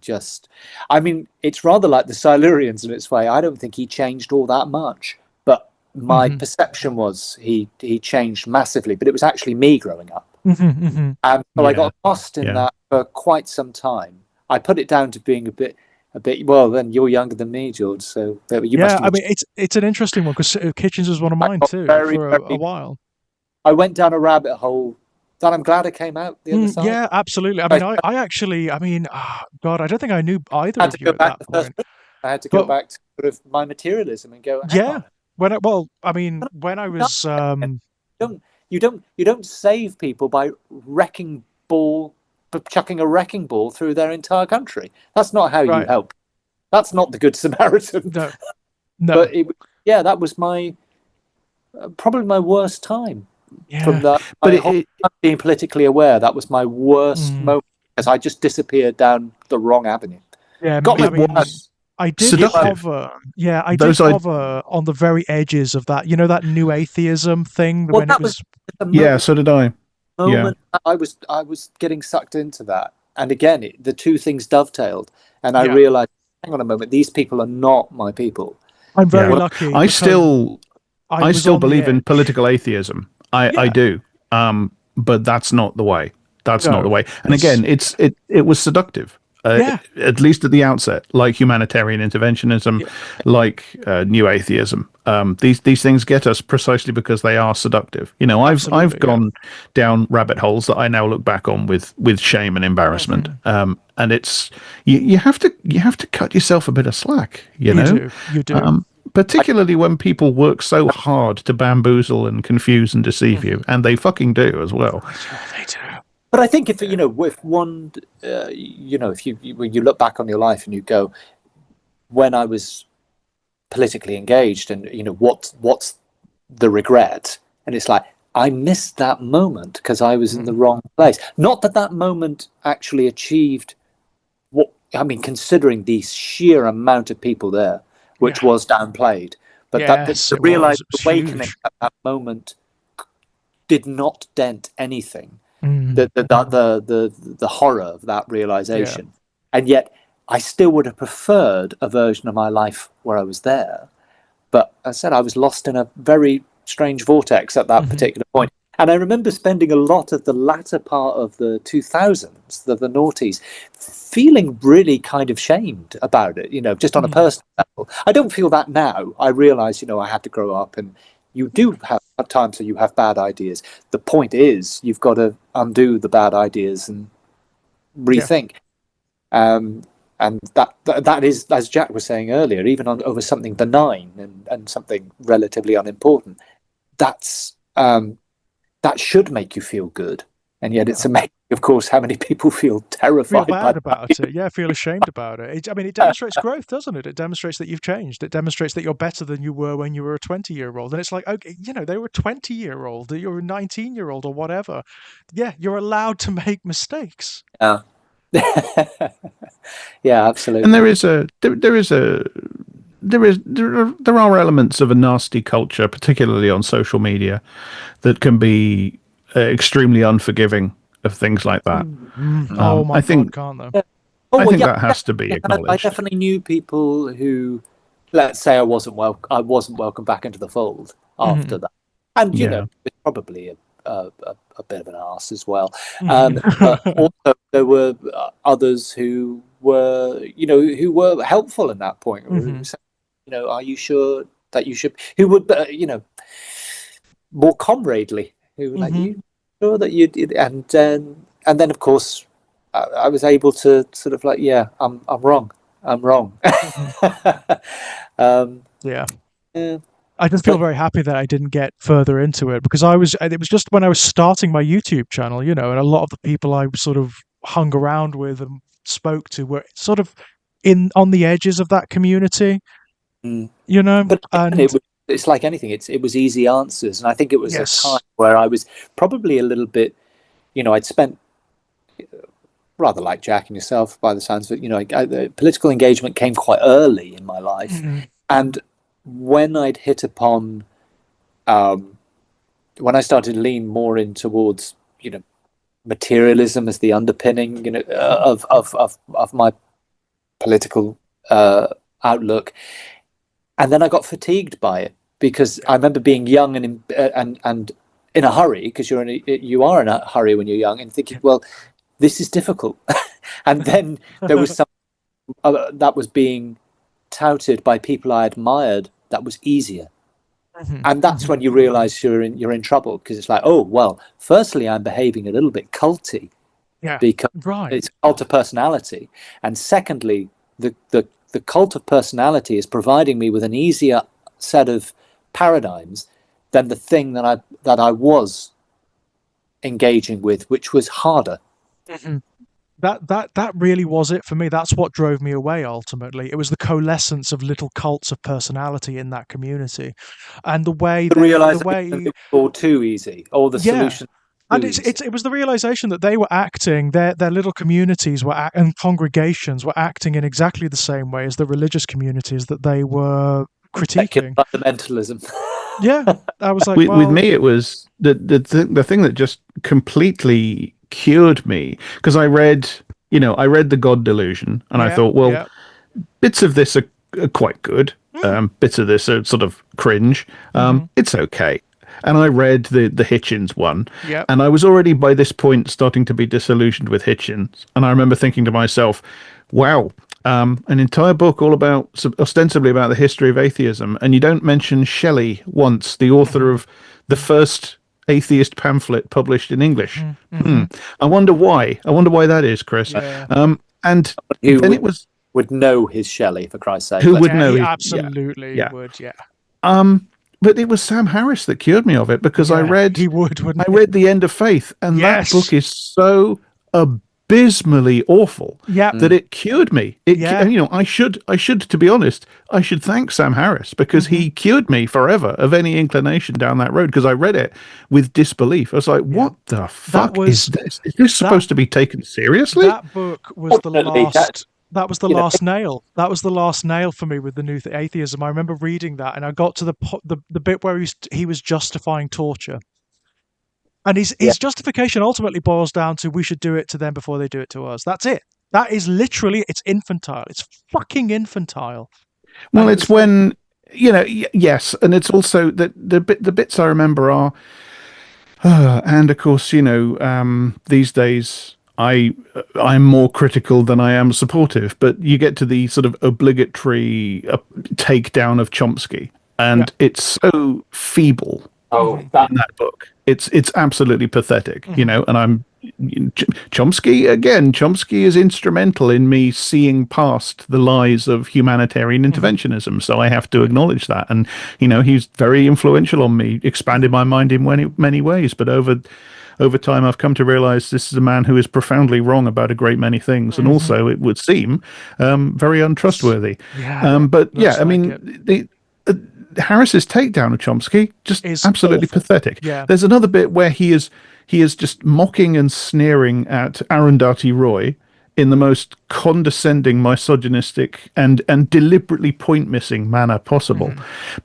I mean, it's rather like the Silurians in its way. I don't think he changed all that much, but my Hmm. perception was he changed massively, but it was actually me growing up. Hmm. Hmm. And so I Yeah. got lost in Yeah. that for quite some time. I put it down to being a bit. Well, then you're younger than me, George, so you must Yeah, have I been. mean, it's an interesting one because Kitchens was one of I mine got too very, for a very while. I went down a rabbit hole that I'm glad I came out the other side. Yeah, absolutely. I mean, I actually, God, I don't think I knew either I had of to you go at back that to point. I had to go But back to sort of my materialism and go, hang yeah, on. when I was, You don't save people by chucking a wrecking ball through their entire country. That's not how you right, help. That's not the Good Samaritan. no, no, But that was my probably my worst time yeah, from that. But My whole time being politically aware, that was my worst mm, moment because I just disappeared down the wrong avenue. yeah. Got I me it mean, was I did seductive. hover. Yeah, I did Those I hover on the very edges of that. You know, that new atheism thing well, when it that was was. the yeah, so did I. Yeah. moment I was getting sucked into that, and again, the two things dovetailed, and I Yeah, realized, hang on a moment, these people are not my people. I'm very Yeah. What lucky I because still I I was still on the believe in edge. political atheism. I Yeah, do. But that's not the way. That's not the no, way. And it's again, it was seductive. yeah, At least at the outset, like humanitarian interventionism, yeah, like new atheism. These things get us precisely because they are seductive. You know, I've absolutely, yeah. gone down rabbit holes that I now look back on with shame and embarrassment. Hmm. And it's you have to cut yourself a bit of slack. You You know, do, you do. particularly when people work so hard to bamboozle and confuse and deceive Hmm. you, and they fucking do as well. They do. But I think if Yeah. if one, if when you look back on your life and you go, when I was politically engaged, and what's the regret, and it's like I missed that moment because I was in the Mm. wrong place. Not that that moment actually achieved what I mean, considering the sheer amount of people there, which Yeah. was downplayed, but that Yes, the it was. realized It the was awakening huge. at that moment did not dent anything. Mm. The horror of that Yeah. realization, and yet I still would have preferred a version of my life where I was there. But as I said, I was lost in a very strange vortex at that Hmm. particular point. And I remember spending a lot of the latter part of the 2000s, the noughties, feeling really kind of shamed about it, just on a Mm. personal level. I don't feel that now. I realize, I had to grow up, and you do have at times that you have bad ideas. The point is, you've got to undo the bad ideas and Yeah. rethink. Um, and that is, as Jack was saying earlier, even over something benign and something relatively unimportant, that's that should make you feel good. And yet it's Yeah. amazing, of course, how many people feel Feel terrified by bad about it. Yeah, feel ashamed about it. I mean, it that. demonstrates growth, doesn't it? It demonstrates that you've changed. It demonstrates that you're better than you were when you were a 20-year-old. And it's like, okay, they were a 20-year-old, you're a 19-year-old or whatever. Yeah, you're allowed to make mistakes. Yeah. Yeah, And absolutely. there are elements of a nasty culture, particularly on social media, that can be extremely unforgiving of things like that. Oh my I God, think can't they? Yeah. Oh I well, think yeah. that has to be I acknowledged. definitely knew people who, let's say, I wasn't welcome back into the fold after Hmm. that, and Yeah. it's probably a bit of an arse as well. Hmm. But also there were others who were, who were helpful in that point. Who Hmm. said, are you sure that you should? Who would, more comradely? Who were like, Hmm. you sure that you did? And then of course, I was able to sort of like, yeah, I'm wrong. I'm wrong. Hmm. um, Yeah. yeah, I just feel but very happy that I didn't get further into it because it was just when I was starting my YouTube channel, and a lot of the people I sort of hung around with and spoke to were sort of on the edges of that community, mm, but again, and it's like anything. It was easy answers, and I think it was a time yes, where I was probably a little bit, I'd spent rather like Jack and yourself by the sounds of it. The political engagement came quite early in my life, mhm, and when I'd hit upon um, when I started to lean more in towards materialism as the underpinning of my political outlook, and then I got fatigued by it because yeah, I remember being young and in a hurry because you are in a hurry when you're young and thinking, yeah, well, this is difficult, and then there was some that was being touted by people I admired that was easier. And that's when you realize you're in trouble, because it's like, oh, well, firstly, I'm behaving a little bit culty because it's a cult of personality. And secondly, the cult of personality is providing me with an easier set of paradigms than the thing that I was engaging with, which was harder. That really was it for me. That's what drove me away ultimately. It was the coalescence of little cults of personality in that community, and the way it was all too easy, all the solutions. And it was the realization that they were acting, their little communities and congregations were acting in exactly the same way as the religious communities that they were critiquing. Fundamentalism. Yeah, I was like, with me, it was the thing that just completely cured me, because I read the God Delusion, and I thought, well, bits of this are quite good, bits of this are sort of cringe. It's okay. And I read the Hitchens one, and I was already by this point starting to be disillusioned with Hitchens. And I remember thinking to myself, wow, an entire book all about, ostensibly about the history of atheism, and you don't mention Shelley once, the author of the first atheist pamphlet published in English. I wonder why. I wonder why that is, Chris. And then it was... would know his Shelley, for Christ's sake. Who would know? He absolutely would, But it was Sam Harris that cured me of it, because I read The End of Faith, and that book is so abysmally awful that it cured me. I should, to be honest, I should thank Sam Harris, because he cured me forever of any inclination down that road, because I read it with disbelief. I was like, what the fuck is this? Is this supposed to be taken seriously? That book was the last... That was the last nail. That was the last nail for me with the new atheism. I remember reading that, and I got to the bit where he was justifying torture, and his justification ultimately boils down to, we should do it to them before they do it to us. That's it. That is literally, it's infantile. It's fucking infantile. Well, it's when yes, and it's also that the bits I remember are, and of course, these days, I'm more critical than I am supportive, but you get to the sort of obligatory takedown of Chomsky, and it's so feeble in that book. It's absolutely pathetic, and I'm Chomsky is instrumental in me seeing past the lies of humanitarian interventionism, so I have to acknowledge that. And he's very influential on me, expanded my mind in many ways, but over time, I've come to realize this is a man who is profoundly wrong about a great many things, and also, it would seem, very untrustworthy. Harris's takedown of Chomsky is absolutely pathetic. There's another bit where he is just mocking and sneering at Arundhati Roy in the most condescending, misogynistic, and deliberately point-missing manner possible.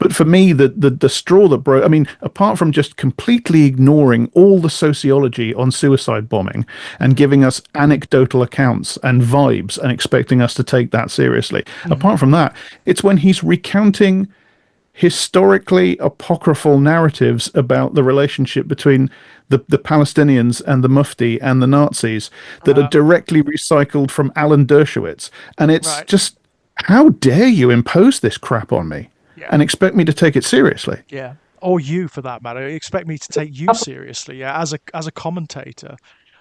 But for me, the straw that broke... I mean, apart from just completely ignoring all the sociology on suicide bombing and giving us anecdotal accounts and vibes and expecting us to take that seriously, apart from that, it's when he's recounting historically apocryphal narratives about the relationship between the Palestinians and the Mufti and the Nazis that are directly recycled from Alan Dershowitz. And it's just, how dare you impose this crap on me and expect me to take it seriously? Yeah. Or you, for that matter. Expect me to take you seriously, as a commentator.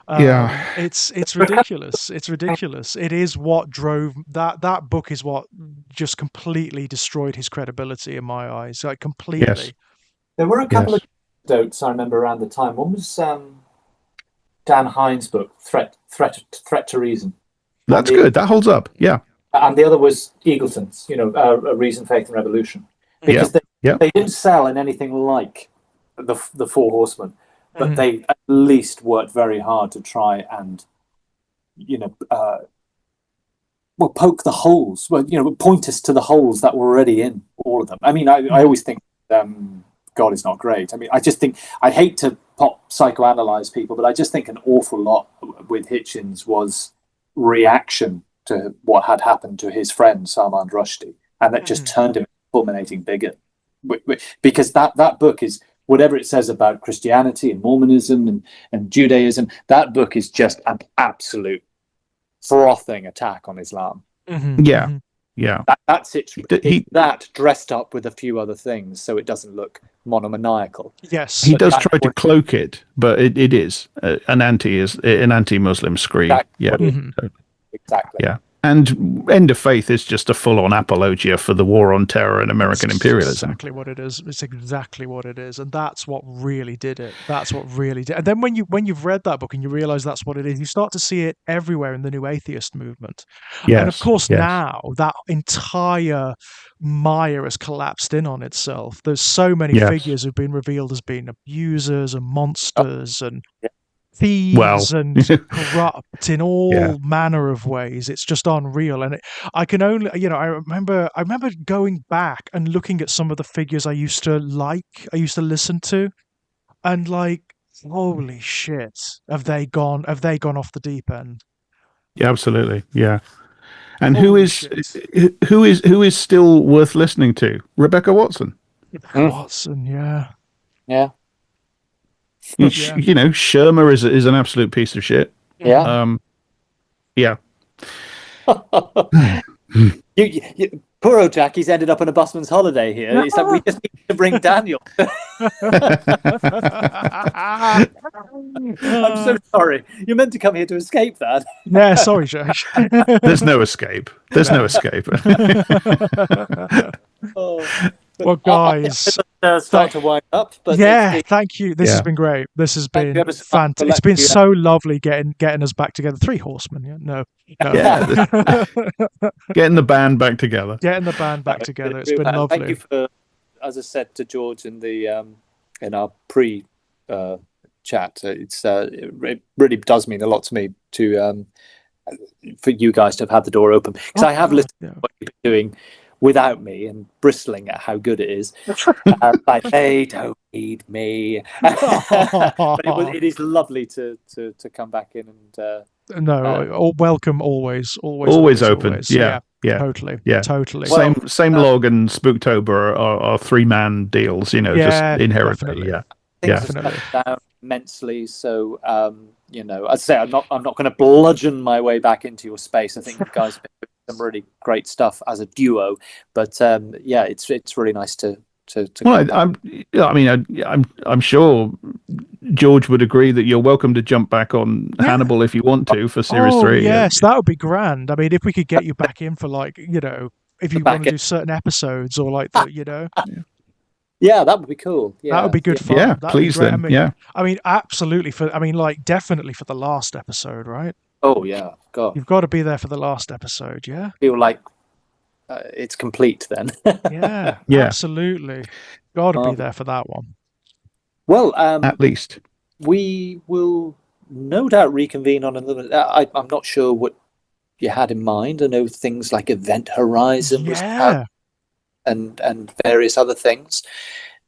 It's ridiculous. It's ridiculous. It is what drove that book is what just completely destroyed his credibility in my eyes. Like, completely. Yes. There were a couple of anecdotes I remember around the time. One was Dan Hines' book, Threat to Reason. That's good. That holds up. Yeah. And the other was Eagleton's, Reason, Faith, and Revolution, because they didn't sell in anything like the Four Horsemen. But they at least worked very hard to try and, poke the holes. Point us to the holes that were already in all of them. I mean, I always think God is not great. I mean, I just think, I hate to psychoanalyze people, but I just think an awful lot with Hitchens was reaction to what had happened to his friend Salman Rushdie, and that just turned him into a fulminating bigot. Because that book is, whatever it says about Christianity and Mormonism and Judaism, that book is just an absolute frothing attack on Islam. Yeah. Yeah. That's it. He That dressed up with a few other things, so it doesn't look monomaniacal. Yes. He does try to cloak it, but it is an anti-Muslim screed. Exactly. Yeah. Exactly. Yeah. And End of Faith is just a full-on apologia for the war on terror and American imperialism. Exactly what it is. It's exactly what it is, and that's what really did it. That's what really did. And then when you've read that book and you realize that's what it is, you start to see it everywhere in the new atheist movement. Yes, and of course, yes. now that entire mire has collapsed in on itself. There's so many figures who've been revealed as being abusers and monsters and thieves and corrupt in all manner of ways. It's just unreal. And I can only, I remember going back and looking at some of the figures I used to listen to, and like, holy shit, have they gone off the deep end? Yeah, absolutely. Yeah. And who is still worth listening to? Rebecca Watson. Watson, yeah. Shermer is an absolute piece of shit. Yeah. Yeah. Poor old Jackie's ended up on a busman's holiday here. It's like we just need to bring Daniel. I'm so sorry. You're meant to come here to escape that. Yeah, sorry, Josh. There's no escape. There's no escape. Well, guys, start to wind up. But thank you. This has been great. This has been fantastic. It's been so lovely getting us back together. Three Horsemen. Yeah, no. Getting the band back together. It's been lovely. Thank you for, as I said to George in the in our pre chat. It really does mean a lot to me to for you guys to have had the door open, because I have listened to what you've been doing without me and bristling at how good it is. Like, they don't need me. But it is lovely to come back in and welcome always open. Always. Yeah. Totally. Same log and Spooktober are 3-man deals, just inherently. Things have down immensely. So as I say, I'm not going to bludgeon my way back into your space. I think you guys have been doing some really great stuff as a duo. But it's really nice to. Well, I'm sure George would agree that you're welcome to jump back on Hannibal if you want to for series 3. Yes, that would be grand. I mean, if we could get you back in for if you want to do certain episodes or Yeah, that would be cool. Yeah, that would be good fun. Yeah, That'd please be great. then. I mean, absolutely. Definitely for the last episode, right? Oh yeah, God, you've got to be there for the last episode. Yeah, feel like it's complete then. yeah, absolutely. Got to be there for that one. Well, at least we will no doubt reconvene on another. I'm not sure what you had in mind. I know things like Event Horizon was out, and various other things.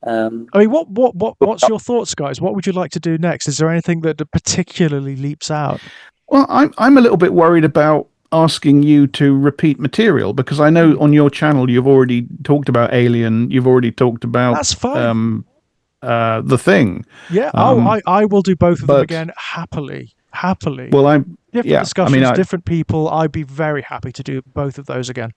I mean, what's your thoughts, guys? What would you like to do next? Is there anything that particularly leaps out? Well, I'm a little bit worried about asking you to repeat material, because I know on your channel you've already talked about Alien, you've already talked about that's fine. The Thing. Yeah, I will do both of them again happily. Well, different discussions, different people. I'd be very happy to do both of those again.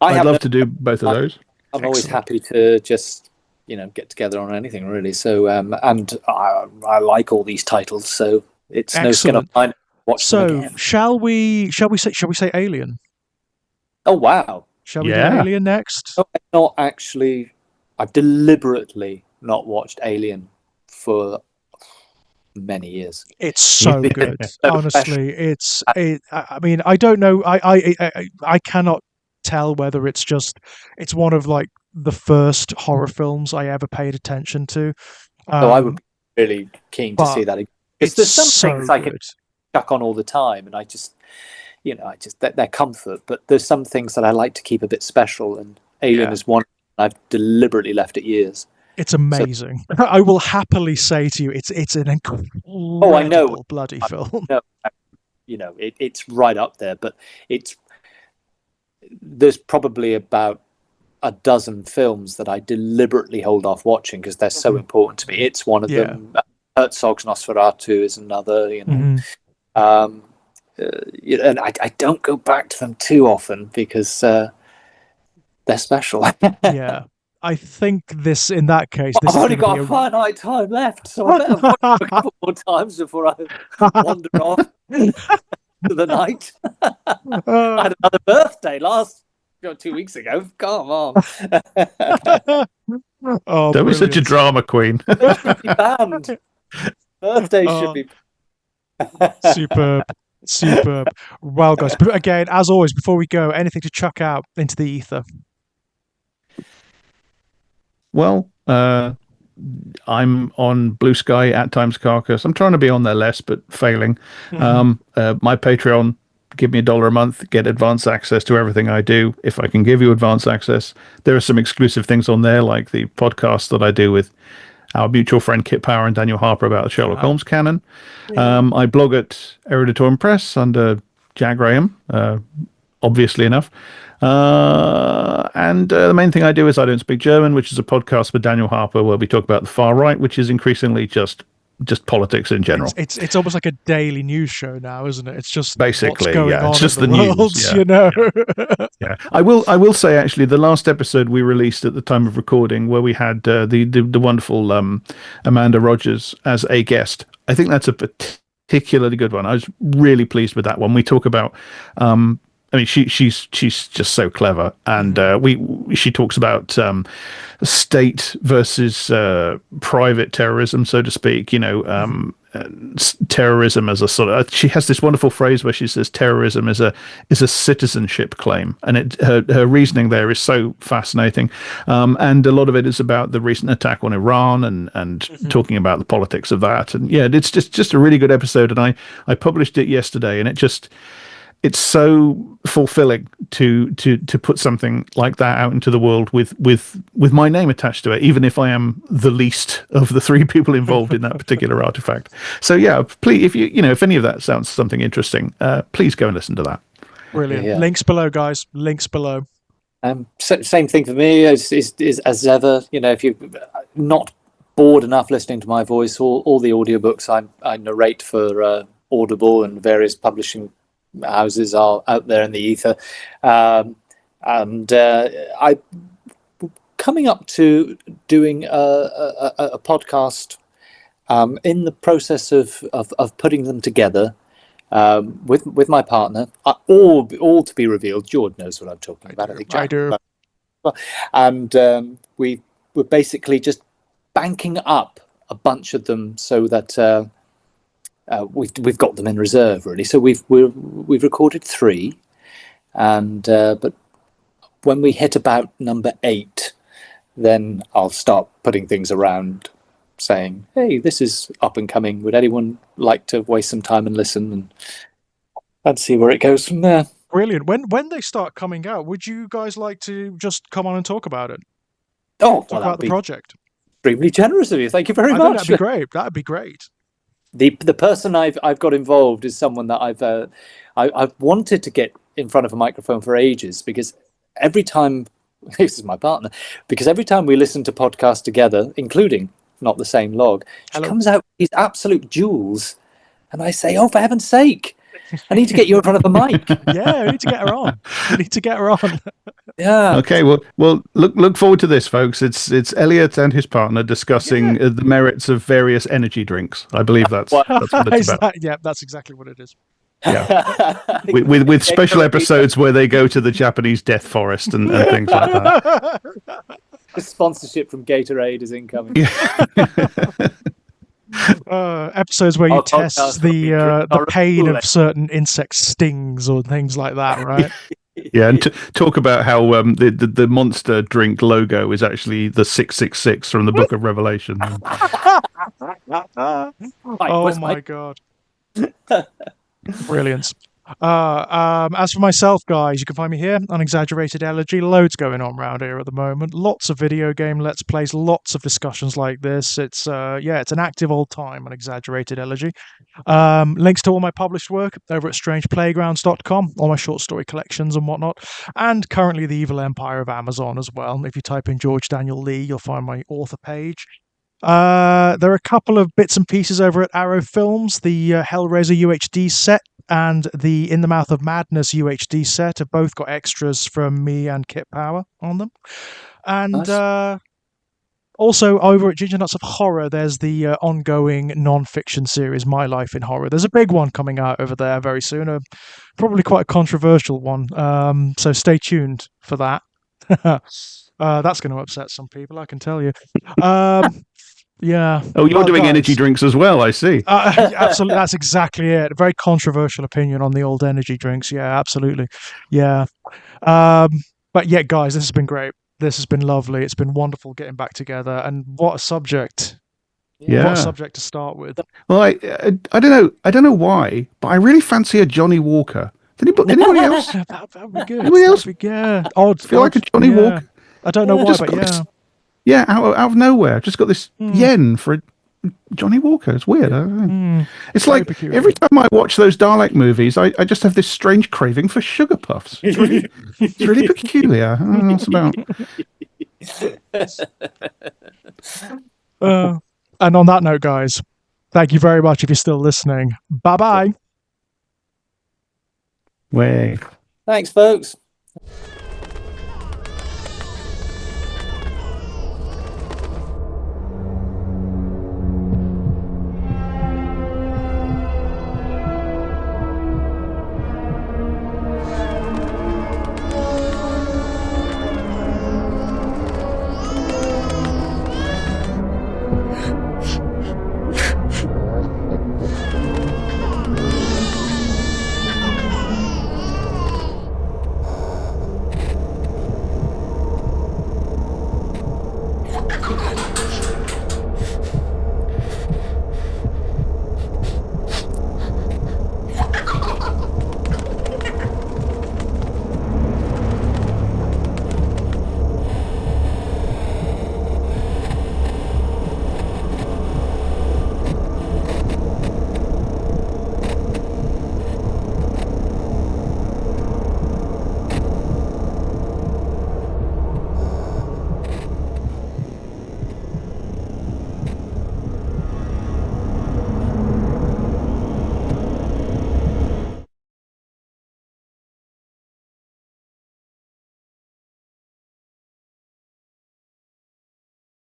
I'd love to do both of those. I'm always happy to just get together on anything really. So and I like all these titles, so it's no skin off mine. So shall we say Alien? Oh wow! Shall we do Alien next? No, I've deliberately not watched Alien for many years. It's so good. Honestly, I mean, I don't know. I cannot tell whether it's one of the first horror films I ever paid attention to. I would be really keen to see that. Because there's some things I can chuck on all the time, and I just they're comfort. But there's some things that I like to keep a bit special, and Alien is one. I've deliberately left it years. It's amazing. So, I will happily say to you, it's an incredible bloody film. It's right up there, but there's probably about a dozen films that I deliberately hold off watching because they're so important to me. It's one of them. Herzog's Nosferatu is another. And I don't go back to them too often because they're special. Yeah. I think in that case, this I've is only going got to a finite time left, so I better watch it a couple more times before I wander off to the night. I had another birthday 2 weeks ago. Come on. Oh, don't be such a drama queen. Should be banned. Birthdays should be superb. Well, guys, but again, as always, before we go, anything to chuck out into the ether? Well, I'm on Blue Sky at Times Carcass. I'm trying to be on there less, but failing. My Patreon, give me $1 a month, get advance access to everything I do. If I can give you advance access, there are some exclusive things on there, like the podcast that I do with our mutual friend Kit Power and Daniel Harper about the Sherlock Holmes canon. I blog at Eruditorium Press under Jack Graham, obviously enough. And the main thing I do is I Don't Speak German, which is a podcast with Daniel Harper where we talk about the far right, which is increasingly just politics in general. It's almost like a daily news show now, isn't it? It's just basically what's going on it's just in the world, news. Yeah. You know. Yeah. I will say actually the last episode we released at the time of recording, where we had the wonderful Amanda Rogers as a guest, I think that's a particularly good one. I was really pleased with that one. We talk about I mean, she's just so clever, and she talks about state versus private terrorism, so to speak. You know, terrorism as a sort of. She has this wonderful phrase where she says terrorism is a citizenship claim, and her reasoning there is so fascinating. And a lot of it is about the recent attack on Iran and talking about the politics of that. And yeah, it's just a really good episode, and I published it yesterday, and it's so fulfilling to put something like that out into the world with my name attached to it, even if I am the least of the three people involved in that particular artifact. So yeah, please, if any of that sounds something interesting, please go and listen to that. Brilliant. Yeah. Links below, guys. Links below. Same thing for me is as ever. You know, if you're not bored enough listening to my voice, all the audiobooks I narrate for Audible and various publishing houses are out there in the ether, and I coming up to doing a podcast, in the process of putting them together with my partner, all to be revealed. George knows what I'm talking about. I think Jack, I do. And we're basically just banking up a bunch of them so that we've got them in reserve, really. So we've recorded 3, and but when we hit about number 8, then I'll start putting things around, saying, "Hey, this is up and coming. Would anyone like to waste some time and listen?" And see where it goes from there. Brilliant. When they start coming out, would you guys like to just come on and talk about it? Talk about the project. Extremely generous of you. Thank you very much. That'd be great. That'd be great. The person I've got involved is someone that I've wanted to get in front of a microphone for ages, because every time this is my partner, because every time we listen to podcasts together, including Not the Same Log, she comes out with these absolute jewels, and I say, "Oh, for heaven's sake, I need to get you in front of a mic." Yeah, we need to get her on. Yeah. Okay. Well, look forward to this, folks. It's Elliot and his partner discussing the merits of various energy drinks. I believe that's what it's about. That's exactly what it is. Yeah. with special episodes where they go to the Japanese death forest and things like that. The sponsorship from Gatorade is incoming. Episodes where you test the pain of certain insect stings or things like that, right? Yeah, and talk about how the monster drink logo is actually the 666 from the Book of Revelation. Oh my god. Brilliant. As for myself, guys, you can find me here on Exaggerated Elegy. Loads going on around here at the moment. Lots of video game let's plays, lots of discussions like this. It's an active old time on Exaggerated Elegy. Links to all my published work over at strangeplaygrounds.com, all my short story collections and whatnot, and currently the Evil Empire of Amazon as well. If you type in George Daniel Lee, you'll find my author page. There are a couple of bits and pieces over at Arrow Films, the Hellraiser UHD set and the In the Mouth of Madness UHD set have both got extras from me and Kit Power on them. And Nice. Also, over at Ginger Nuts of Horror, there's the ongoing non-fiction series, My Life in Horror. There's a big one coming out over there very soon, probably quite a controversial one. So stay tuned for that. That's going to upset some people, I can tell you. Yeah. Oh, you're doing guys, energy drinks as well, I see. Absolutely, that's exactly it. A very controversial opinion on the old energy drinks. Yeah, absolutely. Yeah. But yeah, guys, this has been great. This has been lovely. It's been wonderful getting back together. And what a subject. Yeah. What a subject to start with. Well, I don't know why, but I really fancy a Johnny Walker. Anybody else? That would be good. Anybody else? Yeah. Odd. Feel like a Johnny Walker. I don't know why, but yeah. This, yeah, out of nowhere. Just got this yen for a Johnny Walker. It's weird. It's like peculiar. every time I watch those Dalek movies, I just have this strange craving for sugar puffs. It's really peculiar. I don't know what it's about. And on that note, guys, thank you very much if you're still listening. Bye-bye. Way. Thanks, folks.